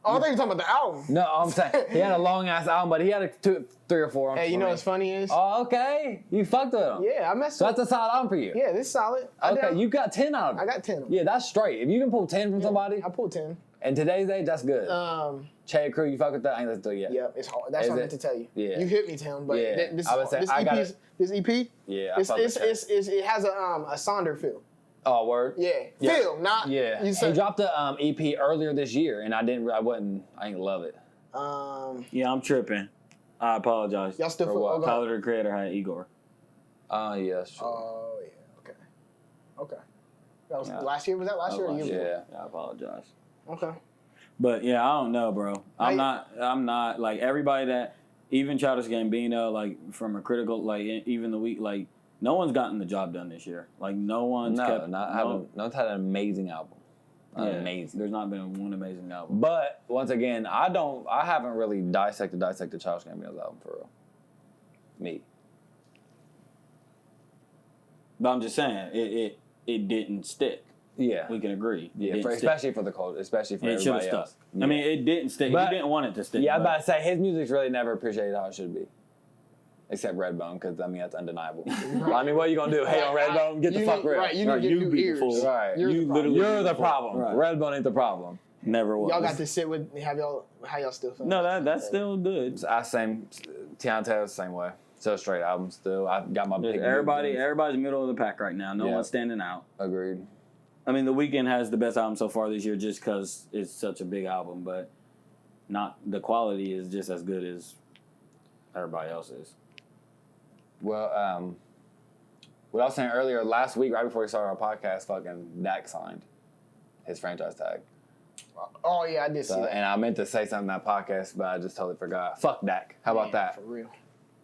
[SPEAKER 3] Oh, I think you're talking about the album.
[SPEAKER 1] No, I'm saying he had a long ass album, but he had 3 or 4.
[SPEAKER 3] Hey, you know what's funny is?
[SPEAKER 1] Oh, okay. You fucked with him.
[SPEAKER 3] Yeah, I messed
[SPEAKER 1] So
[SPEAKER 3] with
[SPEAKER 1] that's a solid album for you.
[SPEAKER 3] Yeah, this is solid.
[SPEAKER 1] Okay, you got 10 out of it.
[SPEAKER 3] I got 10.
[SPEAKER 1] Yeah, that's straight. If you can pull 10 from somebody.
[SPEAKER 3] I pulled 10.
[SPEAKER 1] In today's age, that's good. Che Crew, you fuck with that? I ain't listened to it yet.
[SPEAKER 3] Yeah, it's hard. That's what I meant to tell you.
[SPEAKER 1] Yeah.
[SPEAKER 3] You hit me, Tim, but this EP,
[SPEAKER 1] yeah,
[SPEAKER 3] it has a Sonder feel.
[SPEAKER 1] Oh, word?
[SPEAKER 3] Yeah. Feel, not.
[SPEAKER 1] Yeah. He dropped the EP earlier this year, and I ain't love it.
[SPEAKER 2] Yeah, I'm tripping. I apologize.
[SPEAKER 3] Y'all still feel
[SPEAKER 2] Tyler, the Creator, had Igor.
[SPEAKER 1] Yeah, that's true.
[SPEAKER 3] Oh, yeah. Okay. That was last year? Was that last year or year before?
[SPEAKER 2] Yeah, I apologize.
[SPEAKER 3] Okay.
[SPEAKER 2] But yeah, I don't know, bro. I'm not like everybody that, even Childish Gambino, like from a critical, like even the week, like no one's gotten the job done this year. Like no one's
[SPEAKER 1] no one's had an amazing album. Amazing.
[SPEAKER 2] There's not been one amazing album.
[SPEAKER 1] But once again, I haven't really dissected Childish Gambino's album for real. Me.
[SPEAKER 2] But I'm just saying, it didn't stick.
[SPEAKER 1] Yeah,
[SPEAKER 2] we can agree.
[SPEAKER 1] Yeah, especially for the culture, especially for everybody else.
[SPEAKER 2] Yeah. I mean, it didn't stick. But, he didn't want it to stick.
[SPEAKER 1] Yeah, I'm about to say his music's really never appreciated how it should be, except Redbone, because I mean that's undeniable. Right. I mean, what are you gonna do? Hate on Redbone? Get the fuck real.
[SPEAKER 3] Right, you be the fool.
[SPEAKER 1] Right, you're the problem. Right. Redbone ain't the problem.
[SPEAKER 2] Never was.
[SPEAKER 3] Y'all got to sit with how y'all still feel?
[SPEAKER 2] No, that's still good.
[SPEAKER 1] Tiante's the same way. Still straight album. Still, I got my big.
[SPEAKER 2] Everybody's middle of the pack right now. No one's standing out.
[SPEAKER 1] Agreed.
[SPEAKER 2] I mean, The Weeknd has the best album so far this year just because it's such a big album, but the quality is just as good as everybody else's.
[SPEAKER 1] Well, what I was saying earlier, last week, right before we started our podcast, fucking Dak signed his franchise tag.
[SPEAKER 3] Oh, yeah, I did see that.
[SPEAKER 1] And I meant to say something in that podcast, but I just totally forgot. Fuck Dak. How about that?
[SPEAKER 3] For real.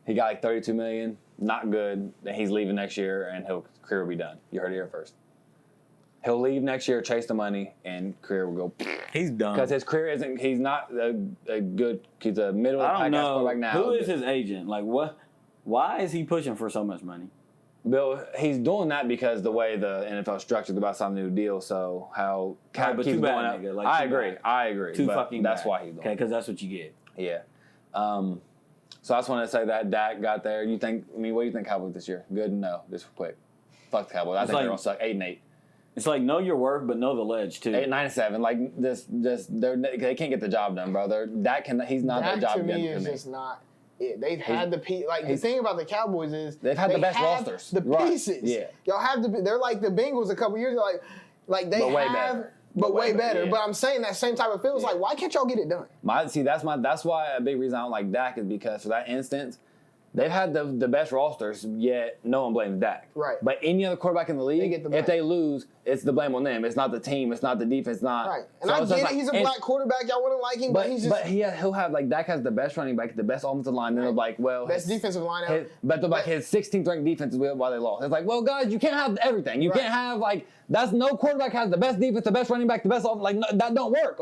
[SPEAKER 1] He got like $32 million. Not good. Then he's leaving next year, and his career will be done. You heard it here first. He'll leave next year, chase the money, and career will go.
[SPEAKER 2] He's done.
[SPEAKER 1] Because his career isn't. He's not a good. He's a middle of the pack quarterback now.
[SPEAKER 2] Who is his agent? Like what? Why is he pushing for so much money?
[SPEAKER 1] Bill, he's doing that because the way the NFL structured about some new deal. So how
[SPEAKER 2] Cap keeps going up. Nigga, like,
[SPEAKER 1] I agree.
[SPEAKER 2] Too fucking.
[SPEAKER 1] That's
[SPEAKER 2] bad.
[SPEAKER 1] why he's doing.
[SPEAKER 2] Okay, because that's what you get.
[SPEAKER 1] Yeah. So I just want to say that Dak got there. You think? I mean, what do you think Cowboys this year? Good? No. Just quick. Fuck the Cowboys. I think they're gonna suck 8-8.
[SPEAKER 2] It's like know your worth, but know the ledge too.
[SPEAKER 1] 8-9-7. Like they can't get the job done, bro. He's not that job done.
[SPEAKER 3] To me is just not it. They've had the the thing about the Cowboys is
[SPEAKER 1] they've had the best rosters.
[SPEAKER 3] The pieces.
[SPEAKER 1] Yeah.
[SPEAKER 3] Y'all have they're like the Bengals a couple years ago. Like they but way better. Yeah. But I'm saying that same type of feel. It's like, why can't y'all get it done?
[SPEAKER 1] That's why a big reason I don't like Dak is because for that instance, they've had the best rosters, yet no one blames Dak.
[SPEAKER 3] Right.
[SPEAKER 1] But any other quarterback in the league, if they lose, it's the blame on them. It's not the team. It's not the defense. Not
[SPEAKER 3] right. And I get it. He's a black quarterback. Y'all wouldn't like him, but he's just.
[SPEAKER 1] But he'll have Dak has the best running back, the best offensive line. Then they're like, well,
[SPEAKER 3] best defensive line out.
[SPEAKER 1] His 16th ranked defense is why they lost. It's like, well, guys, you can't have everything. You can't have that's no quarterback has the best defense, the best running back, the best offense. that don't work.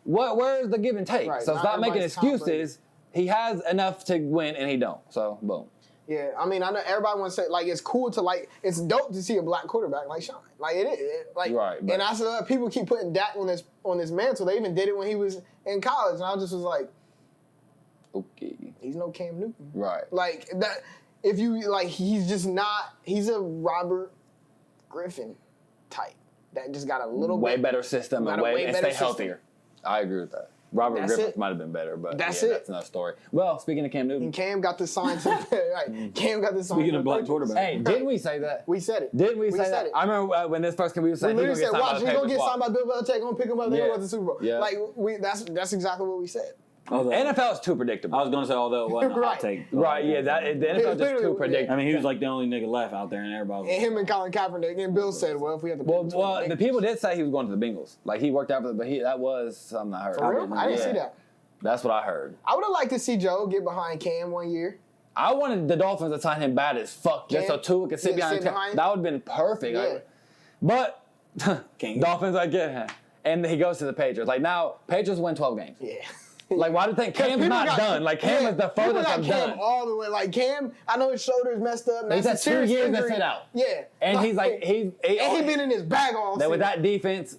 [SPEAKER 1] Where's the give and take?
[SPEAKER 3] Right.
[SPEAKER 1] So stop making excuses. He has enough to win, and he don't. So boom.
[SPEAKER 3] Yeah, I mean, I know everybody wants to say, it's cool to, it's dope to see a black quarterback, shine. It is.
[SPEAKER 1] Right.
[SPEAKER 3] And I saw people keep putting Dak on this mantle. They even did it when he was in college, and I just was like,
[SPEAKER 1] okay.
[SPEAKER 3] He's no Cam Newton.
[SPEAKER 1] Right.
[SPEAKER 3] That, if you, he's just not, he's a Robert Griffin type that just got a little
[SPEAKER 1] way better system and stay healthier. I agree with that. Robert Griffith might have been better, but that's another story. Well, speaking of Cam Newton.
[SPEAKER 3] And Cam got the sign to right. Cam got the sign.
[SPEAKER 2] Speaking of black quarterback.
[SPEAKER 1] Hey, didn't we say that?
[SPEAKER 3] We said it.
[SPEAKER 1] Didn't we say that? I remember when this first came, we were saying
[SPEAKER 3] we literally said, watch, he's going to get signed by Bill Belichick, going to pick him up, they're going to go to the Super Bowl.
[SPEAKER 1] Yeah.
[SPEAKER 3] Like, that's exactly what we said.
[SPEAKER 1] NFL is too predictable.
[SPEAKER 2] I was going to say, although it wasn't a hot take.
[SPEAKER 1] Right, yeah, the NFL is just too predictable.
[SPEAKER 2] I mean, he was like the only nigga left out there, and everybody was
[SPEAKER 3] him and Colin Kaepernick, and Bill said, well, if we have to pick
[SPEAKER 1] well, the people did say he was going to the Bengals. Like, he worked out for but that was something I heard.
[SPEAKER 3] For real? I didn't see that.
[SPEAKER 1] That's what I heard.
[SPEAKER 3] I would have liked to see Joe get behind Cam 1 year.
[SPEAKER 1] I wanted the Dolphins to sign him bad as fuck, just so Tua could sit behind him. That would have been perfect.
[SPEAKER 3] Yeah.
[SPEAKER 1] But Dolphins, I get, and he goes to the Patriots. Like now, Patriots win 12 games.
[SPEAKER 3] Yeah.
[SPEAKER 1] Like, why do you think Cam's not done? Like, Cam is the furthest I'm done.
[SPEAKER 3] Cam all the way. Like, Cam, I know his shoulder's messed up.
[SPEAKER 1] He's had 2 years to sit out.
[SPEAKER 3] Yeah.
[SPEAKER 1] And he's like, he's
[SPEAKER 3] been in his bag all season.
[SPEAKER 1] With that defense,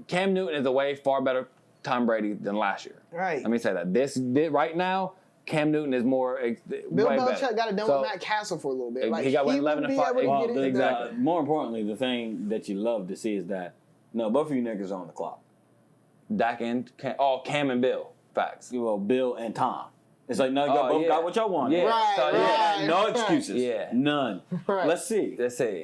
[SPEAKER 1] Cam Newton is a way far better Tom Brady than last year.
[SPEAKER 3] Right.
[SPEAKER 1] Let me say that. Right now, Cam Newton is more
[SPEAKER 3] Bill Belichick got it done with Matt Castle for a little bit. Like,
[SPEAKER 1] he got 11-5.
[SPEAKER 2] Exactly. More importantly, the thing that you love to see is that, both of you niggas are on the clock.
[SPEAKER 1] Dak and Cam and Bill. Facts.
[SPEAKER 2] Well, Bill and Tom. It's like, no, y'all both got what y'all wanted.
[SPEAKER 1] Yeah.
[SPEAKER 3] Right,
[SPEAKER 2] no excuses.
[SPEAKER 1] Yeah.
[SPEAKER 2] None.
[SPEAKER 3] Right.
[SPEAKER 2] Let's see.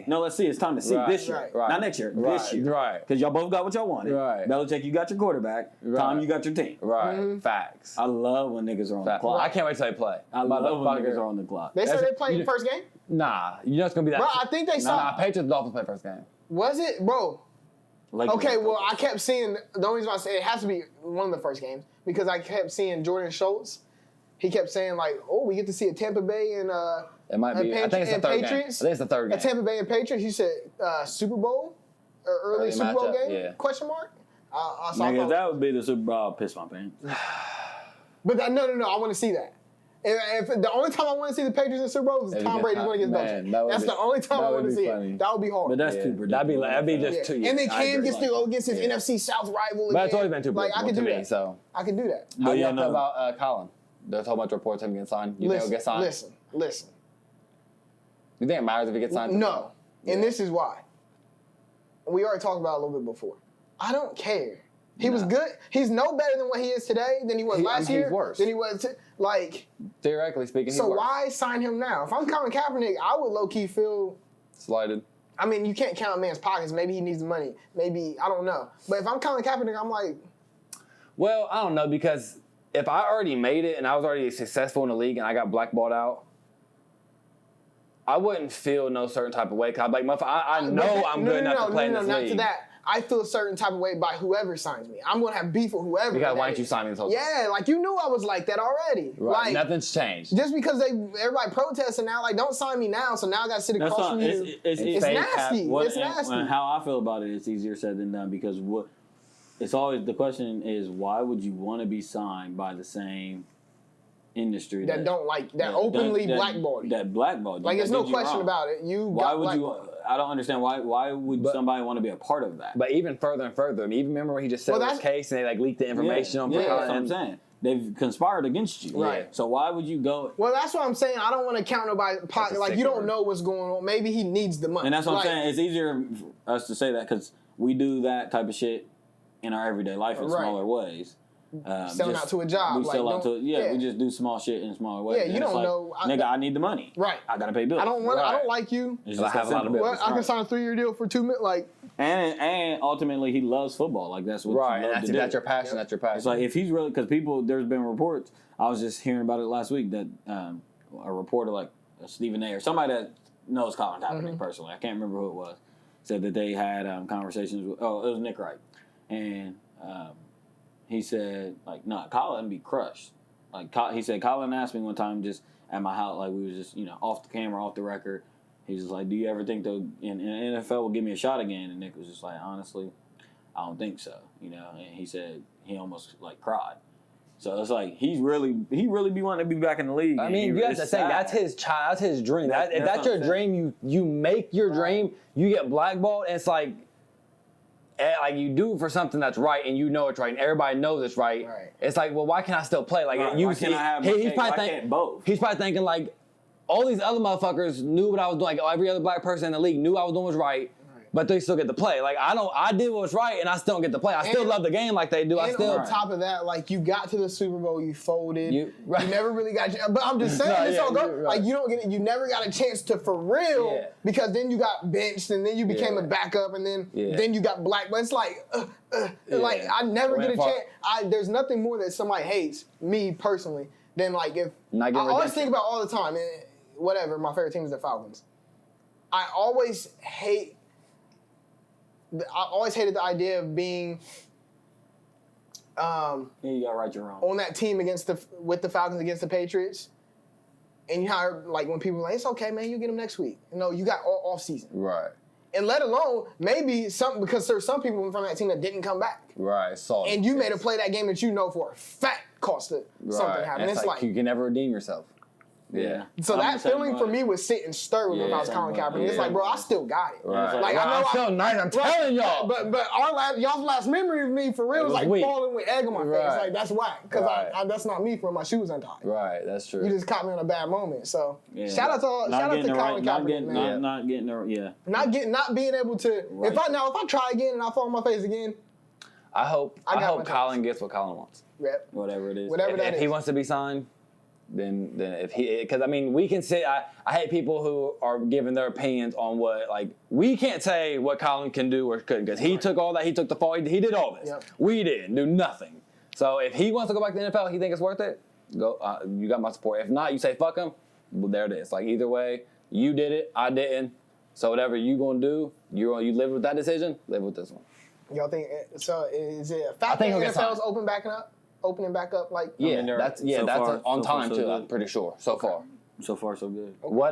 [SPEAKER 2] No, let's see. It's time to see this year.
[SPEAKER 3] Right.
[SPEAKER 2] Not next year. This year.
[SPEAKER 1] Right.
[SPEAKER 2] Because y'all both got what y'all wanted.
[SPEAKER 1] Right.
[SPEAKER 2] Belichick, you got your quarterback.
[SPEAKER 1] Right.
[SPEAKER 2] Tom, you got your team.
[SPEAKER 1] Right.
[SPEAKER 3] Mm-hmm.
[SPEAKER 1] Facts.
[SPEAKER 2] I love when niggas are on the clock.
[SPEAKER 1] I can't wait till they play.
[SPEAKER 2] I love when niggas are on the clock.
[SPEAKER 3] They said they played the first game?
[SPEAKER 1] Nah. You know it's going to be that.
[SPEAKER 3] Bro, I think they saw.
[SPEAKER 1] Nah, Patriots Dolphins play first game.
[SPEAKER 3] Was it? Bro.
[SPEAKER 2] Okay,
[SPEAKER 3] well, I kept seeing, the only reason I say it has to be one of the first games, because I kept seeing Jordan Schultz. He kept saying, like, we get to see a Tampa Bay and
[SPEAKER 1] it might be. I think it's the third
[SPEAKER 3] Patriots.
[SPEAKER 1] game. I think it's the third game.
[SPEAKER 3] A Tampa Bay and Patriots. You said Super Bowl? Or early Super Bowl game?
[SPEAKER 1] Yeah.
[SPEAKER 3] Question mark?
[SPEAKER 2] Nigga, that would be the Super Bowl. I'll piss my pants.
[SPEAKER 3] But no, I want to see that. If the only time I want to see the Patriots in Super Bowl is Tom Brady going against Belichick. That's the only time I want to see it. That would be hard.
[SPEAKER 2] But that's too predictable.
[SPEAKER 1] That'd be just too.
[SPEAKER 3] And then Cam gets to go against his NFC South rival again.
[SPEAKER 1] But it's always been too predictable.
[SPEAKER 3] I could do that.
[SPEAKER 1] So
[SPEAKER 3] I could do that.
[SPEAKER 1] How do you feel about Colin? There's a whole bunch of reports of him getting signed. You think he'll get signed?
[SPEAKER 3] Listen.
[SPEAKER 1] You think it matters if he gets signed?
[SPEAKER 3] No. And this is why. We already talked about it a little bit before. I don't care. He was good. He's no better than what he is today than he was last year.
[SPEAKER 1] He's worse.
[SPEAKER 3] Than he was,
[SPEAKER 1] theoretically speaking,
[SPEAKER 3] so why sign him now? If I'm Colin Kaepernick, I would low-key feel
[SPEAKER 1] slighted.
[SPEAKER 3] I mean, you can't count a man's pockets. Maybe he needs the money. Maybe, I don't know. But if I'm Colin Kaepernick, I'm like...
[SPEAKER 1] Well, I don't know, because if I already made it and I was already successful in the league and I got blackballed out, I wouldn't feel no certain type of way. Cause I know I'm good enough to play in this league.
[SPEAKER 3] Not to that. I feel a certain type of way by whoever signs me. I'm going to have beef with whoever.
[SPEAKER 1] Because why didn't you sign me this whole time?
[SPEAKER 3] Yeah, like you knew I was like that already.
[SPEAKER 1] Right.
[SPEAKER 3] Like,
[SPEAKER 1] nothing's changed.
[SPEAKER 3] Just because everybody protesting now, like don't sign me now, so now I got to sit across from you. It's nasty. It's nasty.
[SPEAKER 2] And how I feel about it, it's easier said than done because it's always the question is why would you want to be signed by the same industry
[SPEAKER 3] that openly blackballed you.
[SPEAKER 2] That blackballed you.
[SPEAKER 3] Like there's no question about it.
[SPEAKER 2] Why would you? I don't understand why would somebody want to be a part of that?
[SPEAKER 1] But even further and further, I mean, even remember when he just said his case and they leaked the information on
[SPEAKER 2] that's what I'm saying. They've conspired against you.
[SPEAKER 3] Right.
[SPEAKER 2] So why would you go?
[SPEAKER 3] Well, that's what I'm saying. I don't want to count nobody. Like you don't know what's going on. Maybe he needs the money.
[SPEAKER 2] And that's what I'm saying. It's easier for us to say that because we do that type of shit in our everyday life in smaller ways.
[SPEAKER 3] Selling out to a job.
[SPEAKER 2] We sell out to we just do small shit in smaller ways.
[SPEAKER 3] Yeah, you don't know.
[SPEAKER 2] Nigga, I need the money.
[SPEAKER 3] Right.
[SPEAKER 2] I gotta pay bills.
[SPEAKER 3] I don't like you.
[SPEAKER 1] I have a lot of bills.
[SPEAKER 3] Well, I can sign a 3-year deal for $2 million. Like.
[SPEAKER 2] And ultimately, he loves football. Like that's what
[SPEAKER 1] right. And that's your passion. That's your passion.
[SPEAKER 2] It's like if he's really because there's been reports. I was just hearing about it last week that a reporter like Stephan or somebody that knows Colin Kaepernick personally. I can't remember who it was. Said that they had conversations with. Oh, it was Nick Wright, and he said like, "No, Colin be crushed." Like he said, Colin asked me one time just at my house, like we was just off the camera, off the record. He's just like, "Do you ever think the NFL will give me a shot again?" And Nick was just like, "Honestly, I don't think so." And he said he almost like cried. So it's like he really be wanting to be back in the league.
[SPEAKER 1] I mean, you have to say that's his child, that's his dream. If that's your dream, you make your dream. You get blackballed, and it's like you do it for something that's right, and you know it's right, and everybody knows it's right. It's like, well, why can't I still play? Like
[SPEAKER 2] why can't I have
[SPEAKER 1] he's probably
[SPEAKER 2] thinking both.
[SPEAKER 1] He's probably thinking like all these other motherfuckers knew what I was doing. Like every other black person in the league knew I was doing was right. but they still get to play. Like, I did what was right, and I still don't get to play. I still love the game like they do.
[SPEAKER 3] And on top of that, like, you got to the Super Bowl, you folded. You never really got. But I'm just saying, like, you don't get it. You never got a chance to for real because then you got benched, and then you became a backup, and then you got black. But it's like, like I never get a chance. There's nothing more that somebody hates me personally than like if I always think about all the time. And whatever, my favorite team is the Falcons. I always hated the idea of being
[SPEAKER 2] you got right, you're wrong.
[SPEAKER 3] On that team with the Falcons against the Patriots. And you know how, like, when people are like, it's okay, man, you get them next week. No, you got all off season.
[SPEAKER 1] Right.
[SPEAKER 3] And let alone, maybe because there's some people from that team that didn't come back.
[SPEAKER 1] Right.
[SPEAKER 3] And you made a play that game that you know for a fact cost something happened.
[SPEAKER 1] It's like you can never redeem yourself. Yeah.
[SPEAKER 3] So that feeling for me was sit and stir with if I was Colin Kaepernick. It's like, bro, I still got it.
[SPEAKER 1] Right.
[SPEAKER 3] Like, I know
[SPEAKER 1] I feel nice. I'm telling y'all.
[SPEAKER 3] But y'all's last memory of me for real was like falling with egg on my face. Like, that's whack. Because that's not me for my shoes untied.
[SPEAKER 1] Right. That's true.
[SPEAKER 3] You just caught me on a bad moment. So shout out to Colin Kaepernick, man. Not being able to. Right. If I try again and I fall on my face again.
[SPEAKER 1] I hope Colin gets what Colin wants.
[SPEAKER 3] Rep.
[SPEAKER 2] Whatever it is.
[SPEAKER 1] If he wants to be signed. Then if because I mean we can say I hate people who are giving their opinions on what like we can't say what Colin can do or couldn't because he took all that, he took the fall, he did all this. Yep. We didn't do nothing. So if he wants to go back to the NFL, he think it's worth it. Go, you got my support. If not, you say fuck him. Well, there it is. Like either way, you did it, I didn't. So whatever you gonna do, you live with that decision. Live with this one.
[SPEAKER 3] Y'all think so? Is it a fact that NFL's opening back up, like
[SPEAKER 1] that's on time too. I'm pretty sure. So far,
[SPEAKER 2] so so good.
[SPEAKER 1] What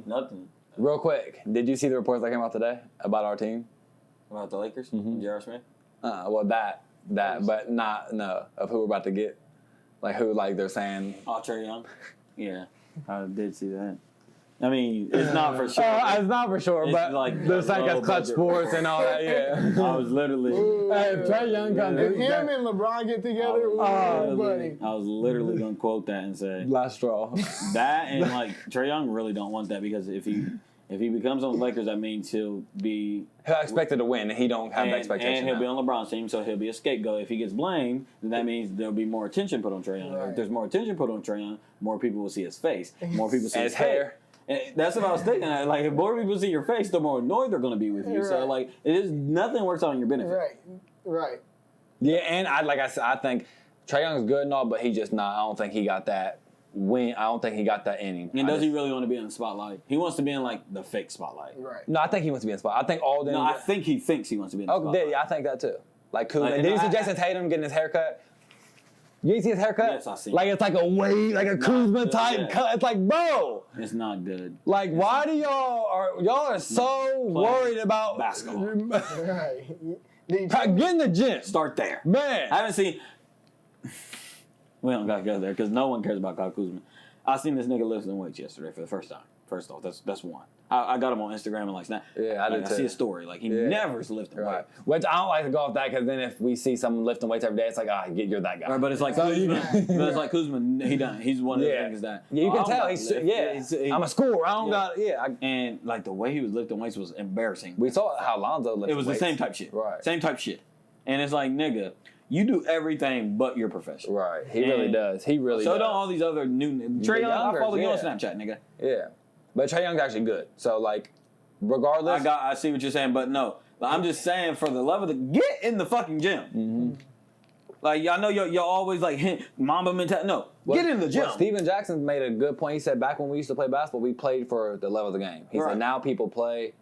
[SPEAKER 2] nothing.
[SPEAKER 1] Real quick, did you see the reports that came out today about our team?
[SPEAKER 2] About the Lakers, J.R. Smith.
[SPEAKER 1] Well, that, but not of who we're about to get, like who they're saying.
[SPEAKER 2] Oh, Trae Young. Yeah, I did see that. I mean, it's not for sure.
[SPEAKER 1] It's not for sure, but
[SPEAKER 2] like
[SPEAKER 1] there's like Clutch Sports and all that. Yeah,
[SPEAKER 2] I was literally.
[SPEAKER 1] If Trae Young comes,
[SPEAKER 3] if him and LeBron get together, buddy.
[SPEAKER 2] I was literally gonna quote that and say
[SPEAKER 1] last straw.
[SPEAKER 2] That and like Trae Young really don't want that because if he becomes on the Lakers, that means he'll
[SPEAKER 1] expected to win, and he don't have the expectation.
[SPEAKER 2] And he'll be on LeBron's team, so he'll be a scapegoat. If he gets blamed, then that means there'll be more attention put on Trae Young. Right. If there's more attention put on Trae Young, more people will see his face. More people see his hair. And that's what I was thinking. Like, if more people see your face, the more annoyed they're going to be with you. Right. So, like, nothing works out in your benefit.
[SPEAKER 3] Right.
[SPEAKER 1] Yeah, and I think Trae Young's good and all, but he just not. I don't think he got that win. I don't think he got that inning.
[SPEAKER 2] And does he really want to be in the spotlight? He wants to be in, like, the fake spotlight.
[SPEAKER 3] Right.
[SPEAKER 1] No, I think he wants to be in the spotlight. I think all them.
[SPEAKER 2] No, I think he thinks he wants to be in the spotlight.
[SPEAKER 1] Yeah, I think that, too. Like, Kuzma. Did you see Jason Tatum getting his haircut? You ain't see his haircut?
[SPEAKER 2] Yes, I seen
[SPEAKER 1] it. Like, it's like a wave, like a Kuzma type cut. It's like, bro.
[SPEAKER 2] It's not good.
[SPEAKER 1] Like, why do y'all are so worried about
[SPEAKER 2] basketball?
[SPEAKER 3] Right.
[SPEAKER 1] Get in the gym.
[SPEAKER 2] Start there.
[SPEAKER 1] Man.
[SPEAKER 2] I haven't seen. We don't got to go there because no one cares about Kyle Kuzma. I seen this nigga lifting weights yesterday for the first time. First off, that's one. I got him on Instagram and like Snap.
[SPEAKER 1] Yeah, I did too.
[SPEAKER 2] I see a story like he never's lifting weights.
[SPEAKER 1] Which I don't like to go off that because then if we see someone lifting weights every day, it's like you're that guy.
[SPEAKER 2] Right, but it's like Kuzma. He's one of the things that
[SPEAKER 1] you can tell. I'm a scorer. I don't got
[SPEAKER 2] and like the way he was lifting weights was embarrassing.
[SPEAKER 1] We saw how Lonzo lifted.
[SPEAKER 2] It was
[SPEAKER 1] weights.
[SPEAKER 2] The same type shit.
[SPEAKER 1] Right.
[SPEAKER 2] Same type shit. And it's like nigga. You do everything but your profession.
[SPEAKER 1] Right. He really does. He really does.
[SPEAKER 2] So don't all these other new Trae Young, I follow you on Snapchat, nigga.
[SPEAKER 1] Yeah. But Trae Young's actually good. So, like, regardless.
[SPEAKER 2] I see what you're saying, but no. I'm just saying for the love of get in the fucking gym.
[SPEAKER 1] Mm-hmm.
[SPEAKER 2] Like, I know you're always like, Mamba mentality. No. Get in the gym.
[SPEAKER 1] Stephen Jackson made a good point. He said back when we used to play basketball, we played for the level of the game. He said now people play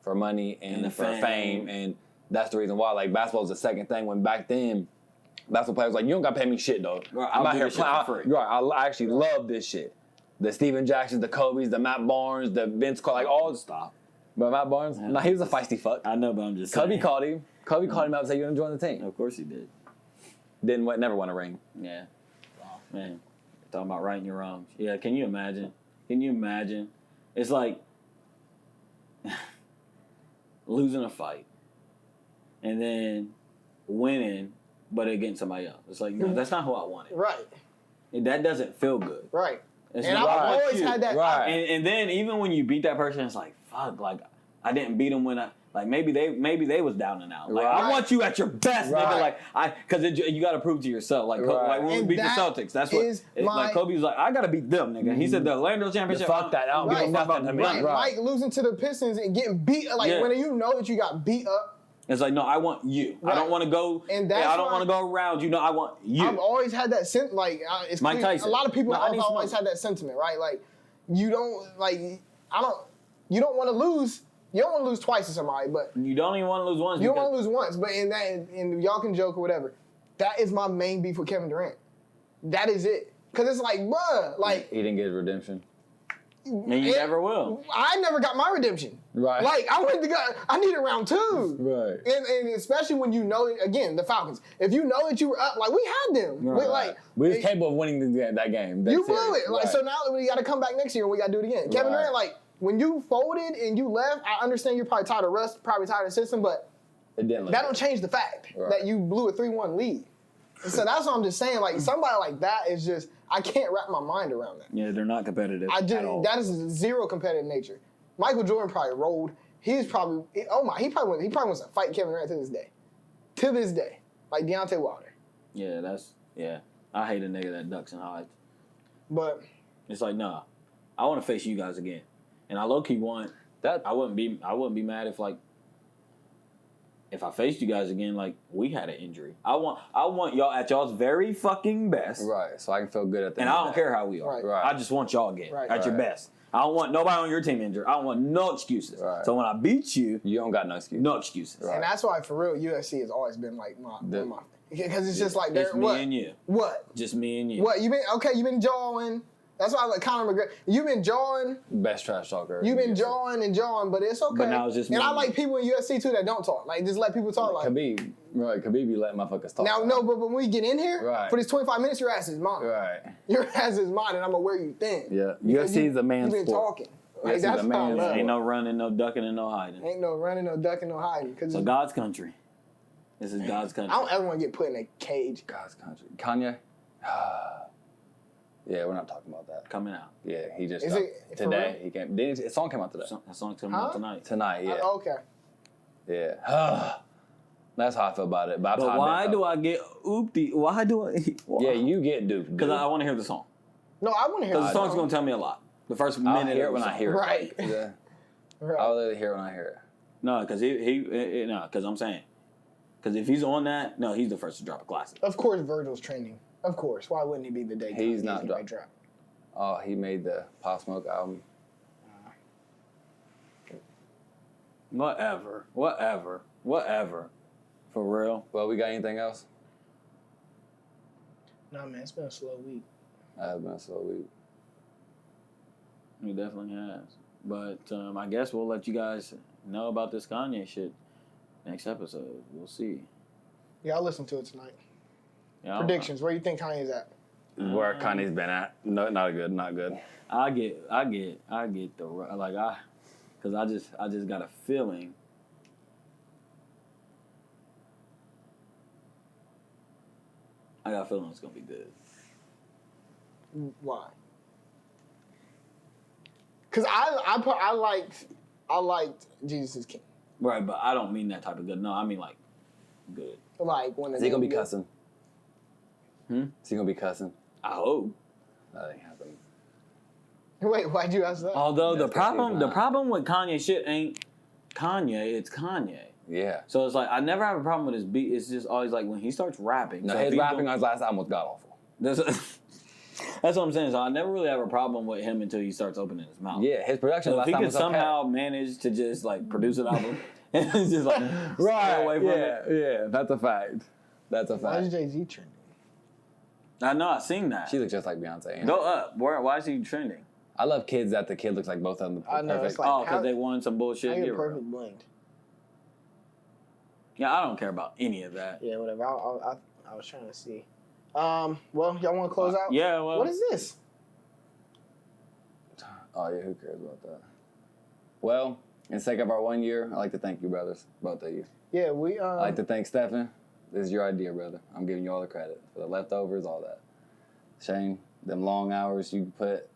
[SPEAKER 1] for money and for fame. And that's the reason why. Like, basketball is the second thing when back then, basketball players like, you don't got to pay me shit, though.
[SPEAKER 2] Right,
[SPEAKER 1] I'm out here playing. I actually love this shit. The Stephen Jacksons, the Kobe's, the Matt Barnes, the Vince Carter, like all the stuff. But Matt Barnes, he was a feisty fuck.
[SPEAKER 2] I know, but I'm just
[SPEAKER 1] saying.
[SPEAKER 2] Kobe
[SPEAKER 1] called him. Kobe called him up and said, you want to join the team?
[SPEAKER 2] Of course he did.
[SPEAKER 1] Never won a ring.
[SPEAKER 2] Yeah. Oh, man. Talking about righting your wrongs. Yeah, can you imagine? It's like losing a fight and then winning, but against somebody else. It's like, no, that's not who I wanted.
[SPEAKER 3] Right.
[SPEAKER 2] That doesn't feel good.
[SPEAKER 3] Right.
[SPEAKER 2] And
[SPEAKER 3] I've always had that.
[SPEAKER 2] Right. And then even when you beat that person, it's like, fuck, like, I didn't beat him when Like maybe they was down and out. Like
[SPEAKER 1] Right.
[SPEAKER 2] I want you at your best,
[SPEAKER 1] Right.
[SPEAKER 2] nigga. Like because you got to prove to yourself. Like like when we beat the Celtics, that's what like Kobe was like. I got to beat them, nigga. He said the Orlando championship.
[SPEAKER 1] Fuck that. I don't give a fuck about me.
[SPEAKER 3] Right. Mike losing to the Pistons and getting beat. Like when you know that you got beat up.
[SPEAKER 2] It's like, no, I want you. Right. I don't want to go. And I don't want to go around you. No, I want you.
[SPEAKER 3] I've always had that sentiment. Like it's
[SPEAKER 2] Mike Tyson.
[SPEAKER 3] A lot of people have always had that sentiment, right? Like you don't you don't want to lose. You don't want to lose twice to somebody, but
[SPEAKER 2] you don't even want to lose once.
[SPEAKER 3] You don't want to lose once, but and y'all can joke or whatever. That is my main beef with Kevin Durant. That is it. Because it's like, bruh, like
[SPEAKER 1] he didn't get his redemption.
[SPEAKER 2] And you never will.
[SPEAKER 3] I never got my redemption.
[SPEAKER 1] Right.
[SPEAKER 3] Like I needed round 2.
[SPEAKER 1] Right.
[SPEAKER 3] And especially when you know again the Falcons. If you know that you were up, like we had them.
[SPEAKER 1] Right. We was capable of winning that game.
[SPEAKER 3] You blew it. Like so now we got to come back next year and we got to do it again. Kevin Durant, like when you folded and you left, I understand you're probably tired of rust, probably tired of the system, but
[SPEAKER 1] it didn't.
[SPEAKER 3] That don't change the fact that you blew a 3-1 lead. And so that's what I'm just saying. Like somebody like that is just I can't wrap my mind around that.
[SPEAKER 2] Yeah, they're not competitive.
[SPEAKER 3] at all. That is zero competitive nature. Michael Jordan probably rolled. He probably wants to fight Kevin Durant to this day. To this day. Like Deontay Wilder.
[SPEAKER 2] Yeah, I hate a nigga that ducks and hides.
[SPEAKER 3] But
[SPEAKER 2] it's like, nah, I want to face you guys again. And I low-key want that. I wouldn't be mad if I faced you guys again, like we had an injury. I want y'all at y'all's very fucking best.
[SPEAKER 1] Right. So I can feel good at that.
[SPEAKER 2] And I don't care how we are.
[SPEAKER 3] Right.
[SPEAKER 2] I just want y'all again at your best. I don't want nobody on your team injured. I don't want no excuses.
[SPEAKER 1] Right.
[SPEAKER 2] So when I beat you,
[SPEAKER 1] you don't got no excuses.
[SPEAKER 2] No excuses.
[SPEAKER 3] Right. And that's why, for real, USC has always been like my because it's just like
[SPEAKER 2] it's me and you.
[SPEAKER 3] What?
[SPEAKER 2] Just me and you.
[SPEAKER 3] What you've been jawing. That's why I like Conor McGregor. You've been jawing.
[SPEAKER 1] Best trash talker.
[SPEAKER 3] You've been jawing and jawing, but it's okay.
[SPEAKER 2] But now it's just me.
[SPEAKER 3] And I like people in USC too that don't talk. Like just let people talk. Like
[SPEAKER 1] Khabib. Right. Khabib be letting motherfuckers talk.
[SPEAKER 3] Now, no, but when we get in here for this 25 minutes, your ass is mine.
[SPEAKER 1] Right.
[SPEAKER 3] Your ass is mine, and I'm gonna wear you thin.
[SPEAKER 1] Yeah. USC is a man's sport.
[SPEAKER 3] You've been talking. Like, that's what I love.
[SPEAKER 2] Ain't no running, no ducking, and no hiding.
[SPEAKER 3] Ain't no running, no ducking, no hiding.
[SPEAKER 2] So God's country. This is God's country.
[SPEAKER 3] I don't ever want to get put in a cage.
[SPEAKER 1] God's country. Kanye? Yeah, we're not talking about that.
[SPEAKER 2] Coming out.
[SPEAKER 1] Yeah, he just
[SPEAKER 3] today.
[SPEAKER 1] He came. His song came out today.
[SPEAKER 2] That song came out tonight.
[SPEAKER 1] Tonight, yeah.
[SPEAKER 3] Okay.
[SPEAKER 1] Yeah. That's how I feel about it.
[SPEAKER 2] But why do I get oopty? Why do I?
[SPEAKER 1] Yeah, you get duped.
[SPEAKER 2] Because I want to hear the song.
[SPEAKER 3] No, I want to hear it.
[SPEAKER 2] Because the song's going to tell me a lot. The first minute.
[SPEAKER 1] I'll hear it when I hear it.
[SPEAKER 3] Right.
[SPEAKER 1] Yeah.
[SPEAKER 3] Right.
[SPEAKER 1] I'll literally hear it when I hear it.
[SPEAKER 2] No, because because I'm saying. Because if he's on that, no, he's the first to drop a classic.
[SPEAKER 3] Of course, Virgil's trending. Of course. Why wouldn't he be the day?
[SPEAKER 1] He's not dropped. Oh, he made the Pop Smoke album.
[SPEAKER 2] Whatever. For real.
[SPEAKER 1] Well, we got anything else?
[SPEAKER 3] Nah, man, it's been a slow week.
[SPEAKER 1] It has been a slow week.
[SPEAKER 2] It definitely has. But I guess we'll let you guys know about this Kanye shit next episode. We'll see.
[SPEAKER 3] Yeah, I'll listen to it tonight.
[SPEAKER 2] Yeah,
[SPEAKER 3] predictions. Where do you think Kanye's at?
[SPEAKER 1] Where Kanye's been at? No, not good.
[SPEAKER 2] I get the like because I just got a feeling. I got a feeling it's gonna be good.
[SPEAKER 3] Why? Because I liked Jesus is King.
[SPEAKER 2] Right, but I don't mean that type of good. No, I mean like good.
[SPEAKER 3] Like when
[SPEAKER 1] is he gonna be cussing?
[SPEAKER 2] Is
[SPEAKER 1] he gonna be cussing?
[SPEAKER 2] I hope.
[SPEAKER 1] That ain't happening.
[SPEAKER 3] Wait, why'd you ask that?
[SPEAKER 2] Although the problem with Kanye shit ain't Kanye, it's Kanye.
[SPEAKER 1] Yeah.
[SPEAKER 2] So it's like I never have a problem with his beat. It's just always like when he starts rapping.
[SPEAKER 1] No, his rapping on his last album was god awful.
[SPEAKER 2] That's what I'm saying. So I never really have a problem with him until he starts opening his mouth.
[SPEAKER 1] Yeah, his production.
[SPEAKER 2] So if he could somehow manage to just like produce an album, and it's just like stay away from it.
[SPEAKER 1] Yeah, that's a fact.
[SPEAKER 3] Why is Jay-Z trending?
[SPEAKER 2] I know, I seen that.
[SPEAKER 1] She looks just like Beyonce.
[SPEAKER 2] Go up. Why is he trending?
[SPEAKER 1] I love kids that the kid looks like both of them.
[SPEAKER 3] I know. It's like,
[SPEAKER 2] because they won some bullshit.
[SPEAKER 3] I get perfect blend.
[SPEAKER 2] Yeah, I don't care about any of that.
[SPEAKER 3] Yeah, whatever. I was trying to see. Well, y'all want to close out?
[SPEAKER 2] Yeah, well.
[SPEAKER 3] What is this?
[SPEAKER 1] Oh, yeah, who cares about that? Well, in sake of our 1 year, I'd like to thank you, brothers, both of you.
[SPEAKER 3] Yeah,
[SPEAKER 1] I'd like to thank Stephan. This is your idea, brother. I'm giving you all the credit for the leftovers, all that. Shane, them long hours you put,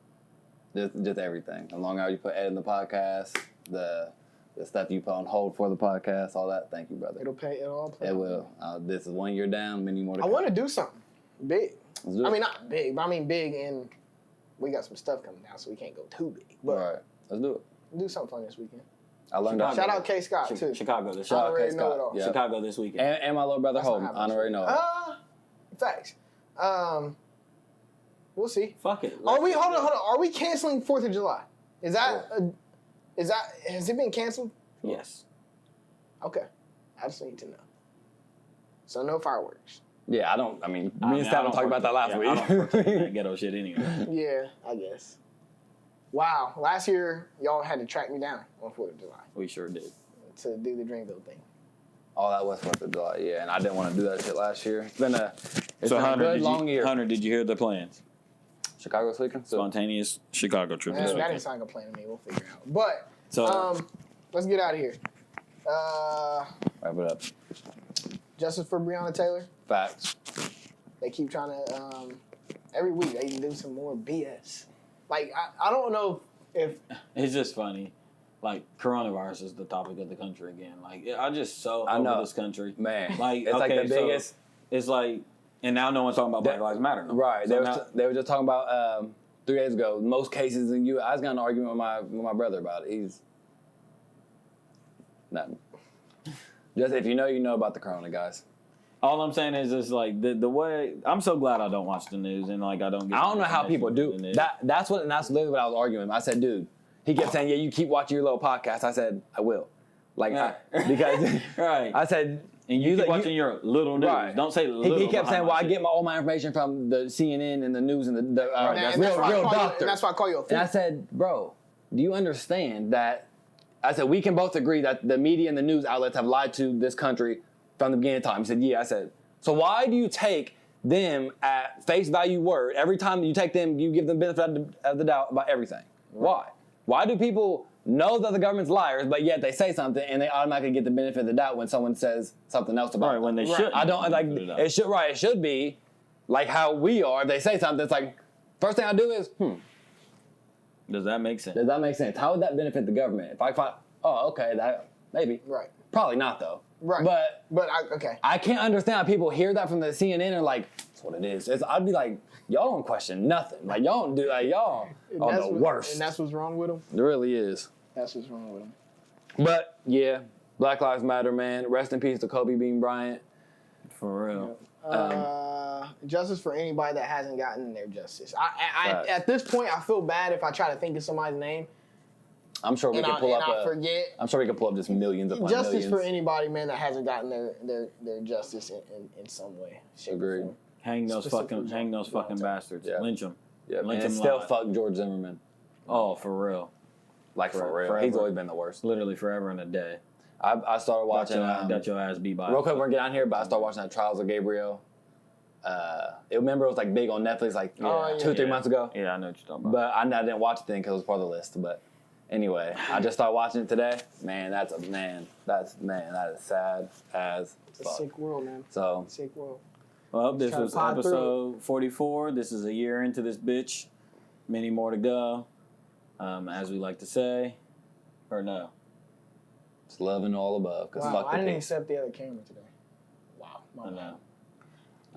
[SPEAKER 1] just everything. The long hours you put editing the podcast, the the stuff you put on hold for the podcast, all that. Thank you, brother.
[SPEAKER 3] It'll all play.
[SPEAKER 1] It will. This is 1 year down, many more to
[SPEAKER 3] I
[SPEAKER 1] come.
[SPEAKER 3] want to do something big.
[SPEAKER 1] Let's do it.
[SPEAKER 3] I mean, not big, but I mean big, and we got some stuff coming down, so we can't go too big. But
[SPEAKER 1] all right, let's do it.
[SPEAKER 3] Do something fun this weekend.
[SPEAKER 1] I learned
[SPEAKER 3] Shout out K. Scott, too.
[SPEAKER 2] Chicago this
[SPEAKER 1] Shout out
[SPEAKER 2] weekend.
[SPEAKER 1] K. Scott.
[SPEAKER 3] Yep.
[SPEAKER 2] Chicago this weekend.
[SPEAKER 1] And my little brother
[SPEAKER 3] That's not
[SPEAKER 1] Holden.
[SPEAKER 3] happening.
[SPEAKER 1] Honorary Noah.
[SPEAKER 3] Facts. We'll see.
[SPEAKER 2] Fuck it.
[SPEAKER 3] Hold on. Are we canceling 4th of July? Has it been canceled?
[SPEAKER 2] Yes.
[SPEAKER 3] Okay. I just need to know. So no fireworks.
[SPEAKER 1] Yeah, me and Stephan talked about that last week.
[SPEAKER 2] I don't partake in that ghetto shit anyway.
[SPEAKER 3] Yeah, I guess. Wow. Last year, y'all had to track me down on 4th of July
[SPEAKER 2] We sure did.
[SPEAKER 3] to do the Dreamville thing.
[SPEAKER 1] Oh, that was 4th of July, yeah, and I didn't want to do that shit last year. It's been a
[SPEAKER 2] Hunter,
[SPEAKER 1] good, long year.
[SPEAKER 2] Hunter, did you hear the plans?
[SPEAKER 1] Chicago this weekend?
[SPEAKER 2] Spontaneous Chicago trip this
[SPEAKER 3] That
[SPEAKER 2] weekend.
[SPEAKER 3] didn't sound like a plan to me. We'll figure it out. But,
[SPEAKER 2] So,
[SPEAKER 3] let's get out of here.
[SPEAKER 1] Wrap it up.
[SPEAKER 3] Justice for Breonna Taylor.
[SPEAKER 1] Facts.
[SPEAKER 3] They keep trying to, every week they do some more BS. Like, I don't know if
[SPEAKER 2] it's just funny. Like, coronavirus is the topic of the country again. Like, I'm just so
[SPEAKER 1] I
[SPEAKER 2] over
[SPEAKER 1] know.
[SPEAKER 2] this country.
[SPEAKER 1] Man,
[SPEAKER 2] Like,
[SPEAKER 1] it's like the biggest.
[SPEAKER 2] So it's like, and now no one's talking about Black Lives Matter. No.
[SPEAKER 1] Right.
[SPEAKER 2] So
[SPEAKER 1] They were just talking about 3 days ago. Most cases in I was got in an argument with my brother about it. He's nothing. Just if you know about the corona, guys.
[SPEAKER 2] all I'm saying is, it's like the way. I'm so glad I don't watch the news and like I don't. Get
[SPEAKER 1] I don't know how people do that's literally what I was arguing with. I said, dude. He kept saying, yeah, you keep watching your little podcast. I said, I will. Like, because
[SPEAKER 2] right.
[SPEAKER 1] I said,
[SPEAKER 2] and you keep watching your little news.
[SPEAKER 1] Right.
[SPEAKER 2] Don't say little.
[SPEAKER 1] He kept saying, well, I get all my information from the CNN and the news and the real doctor.
[SPEAKER 3] And that's why I call you a fool.
[SPEAKER 1] And I said, bro, do you understand that? I said, we can both agree that the media and the news outlets have lied to this country from the beginning of time. He said, yeah. I said, so why do you take them at face value word? Every time you take them, you give them benefit of the doubt about everything. Why? Why do people know that the government's liars, but yet they say something and they automatically get the benefit of the doubt when someone says something else about it?
[SPEAKER 2] When they should.
[SPEAKER 1] I don't like it. It should be like how we are. If they say something, it's like first thing I do is,
[SPEAKER 2] Does that make sense?
[SPEAKER 1] Does that make sense? How would that benefit the government? If I find, okay, that maybe.
[SPEAKER 3] Right.
[SPEAKER 1] Probably not though.
[SPEAKER 3] Right.
[SPEAKER 1] But
[SPEAKER 3] okay.
[SPEAKER 1] I can't understand how people hear that from the CNN and like, that's what it is. I'd be like, y'all don't question nothing. Like y'all don't do y'all are the worst.
[SPEAKER 3] And that's what's wrong with them?
[SPEAKER 1] It really is.
[SPEAKER 3] That's what's wrong with them.
[SPEAKER 1] But yeah, Black Lives Matter, man. Rest in peace to Kobe Bean Bryant.
[SPEAKER 2] For real.
[SPEAKER 3] Justice for anybody that hasn't gotten their justice. I at this point, I feel bad if I try to think of somebody's name.
[SPEAKER 1] I'm sure we can pull up.
[SPEAKER 3] I forget.
[SPEAKER 1] I'm sure we can pull up just millions upon
[SPEAKER 3] justice
[SPEAKER 1] millions.
[SPEAKER 3] for anybody, man, that hasn't gotten their justice in some way.
[SPEAKER 1] Agreed.
[SPEAKER 2] Hang those fucking bastards.
[SPEAKER 1] Yeah.
[SPEAKER 2] Lynch them.
[SPEAKER 1] Yeah,
[SPEAKER 2] Lynch
[SPEAKER 1] and
[SPEAKER 2] them
[SPEAKER 1] still
[SPEAKER 2] live.
[SPEAKER 1] fuck George Zimmerman.
[SPEAKER 2] Oh, for real.
[SPEAKER 1] Like for real.
[SPEAKER 2] Forever.
[SPEAKER 1] He's always been the worst.
[SPEAKER 2] Literally forever and a day.
[SPEAKER 1] I started watching.
[SPEAKER 2] That your ass be by.
[SPEAKER 1] Real quick, we're getting on here, but I started watching that Trials of Gabriel. Remember it was like big on Netflix like 2-3 months ago.
[SPEAKER 2] Yeah, I know what you're talking about.
[SPEAKER 1] But I didn't watch it then because it was part of the list. But anyway, I just started watching it today. Man, that is sad as
[SPEAKER 3] It's a
[SPEAKER 1] fuck.
[SPEAKER 3] sick world, man.
[SPEAKER 1] So
[SPEAKER 3] Sick world.
[SPEAKER 2] Well, this
[SPEAKER 3] Try to
[SPEAKER 2] was
[SPEAKER 3] pod through
[SPEAKER 2] episode 44. This is a year into this bitch. Many more to go. As we like to say. Or no.
[SPEAKER 1] it's love and all above. Cause
[SPEAKER 3] Wow,
[SPEAKER 1] fuck
[SPEAKER 3] I
[SPEAKER 1] the
[SPEAKER 3] didn't
[SPEAKER 1] peace.
[SPEAKER 3] accept the other camera today. Wow.
[SPEAKER 2] I know.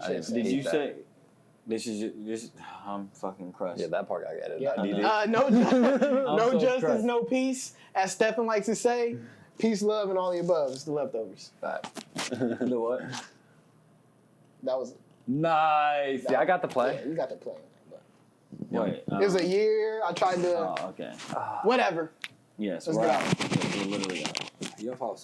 [SPEAKER 1] I didn't
[SPEAKER 2] Did
[SPEAKER 1] hate
[SPEAKER 2] you
[SPEAKER 1] that.
[SPEAKER 2] say this? I'm fucking crushed.
[SPEAKER 1] Yeah, that part got edited.
[SPEAKER 3] Yeah.
[SPEAKER 1] out.
[SPEAKER 3] No
[SPEAKER 2] so
[SPEAKER 3] justice,
[SPEAKER 2] crushed.
[SPEAKER 3] no peace. As Stephan likes to say, peace, love, and all the above. It's the leftovers.
[SPEAKER 2] The what?
[SPEAKER 3] That was
[SPEAKER 1] Nice. Yeah, I got the play.
[SPEAKER 3] Yeah, you got the play.
[SPEAKER 2] Wait.
[SPEAKER 3] It was a year. I tried to.
[SPEAKER 2] Oh, okay.
[SPEAKER 3] Whatever.
[SPEAKER 2] Yes.
[SPEAKER 3] Let's
[SPEAKER 2] we're
[SPEAKER 3] get
[SPEAKER 2] out. We're literally out.
[SPEAKER 1] Your fault, sis.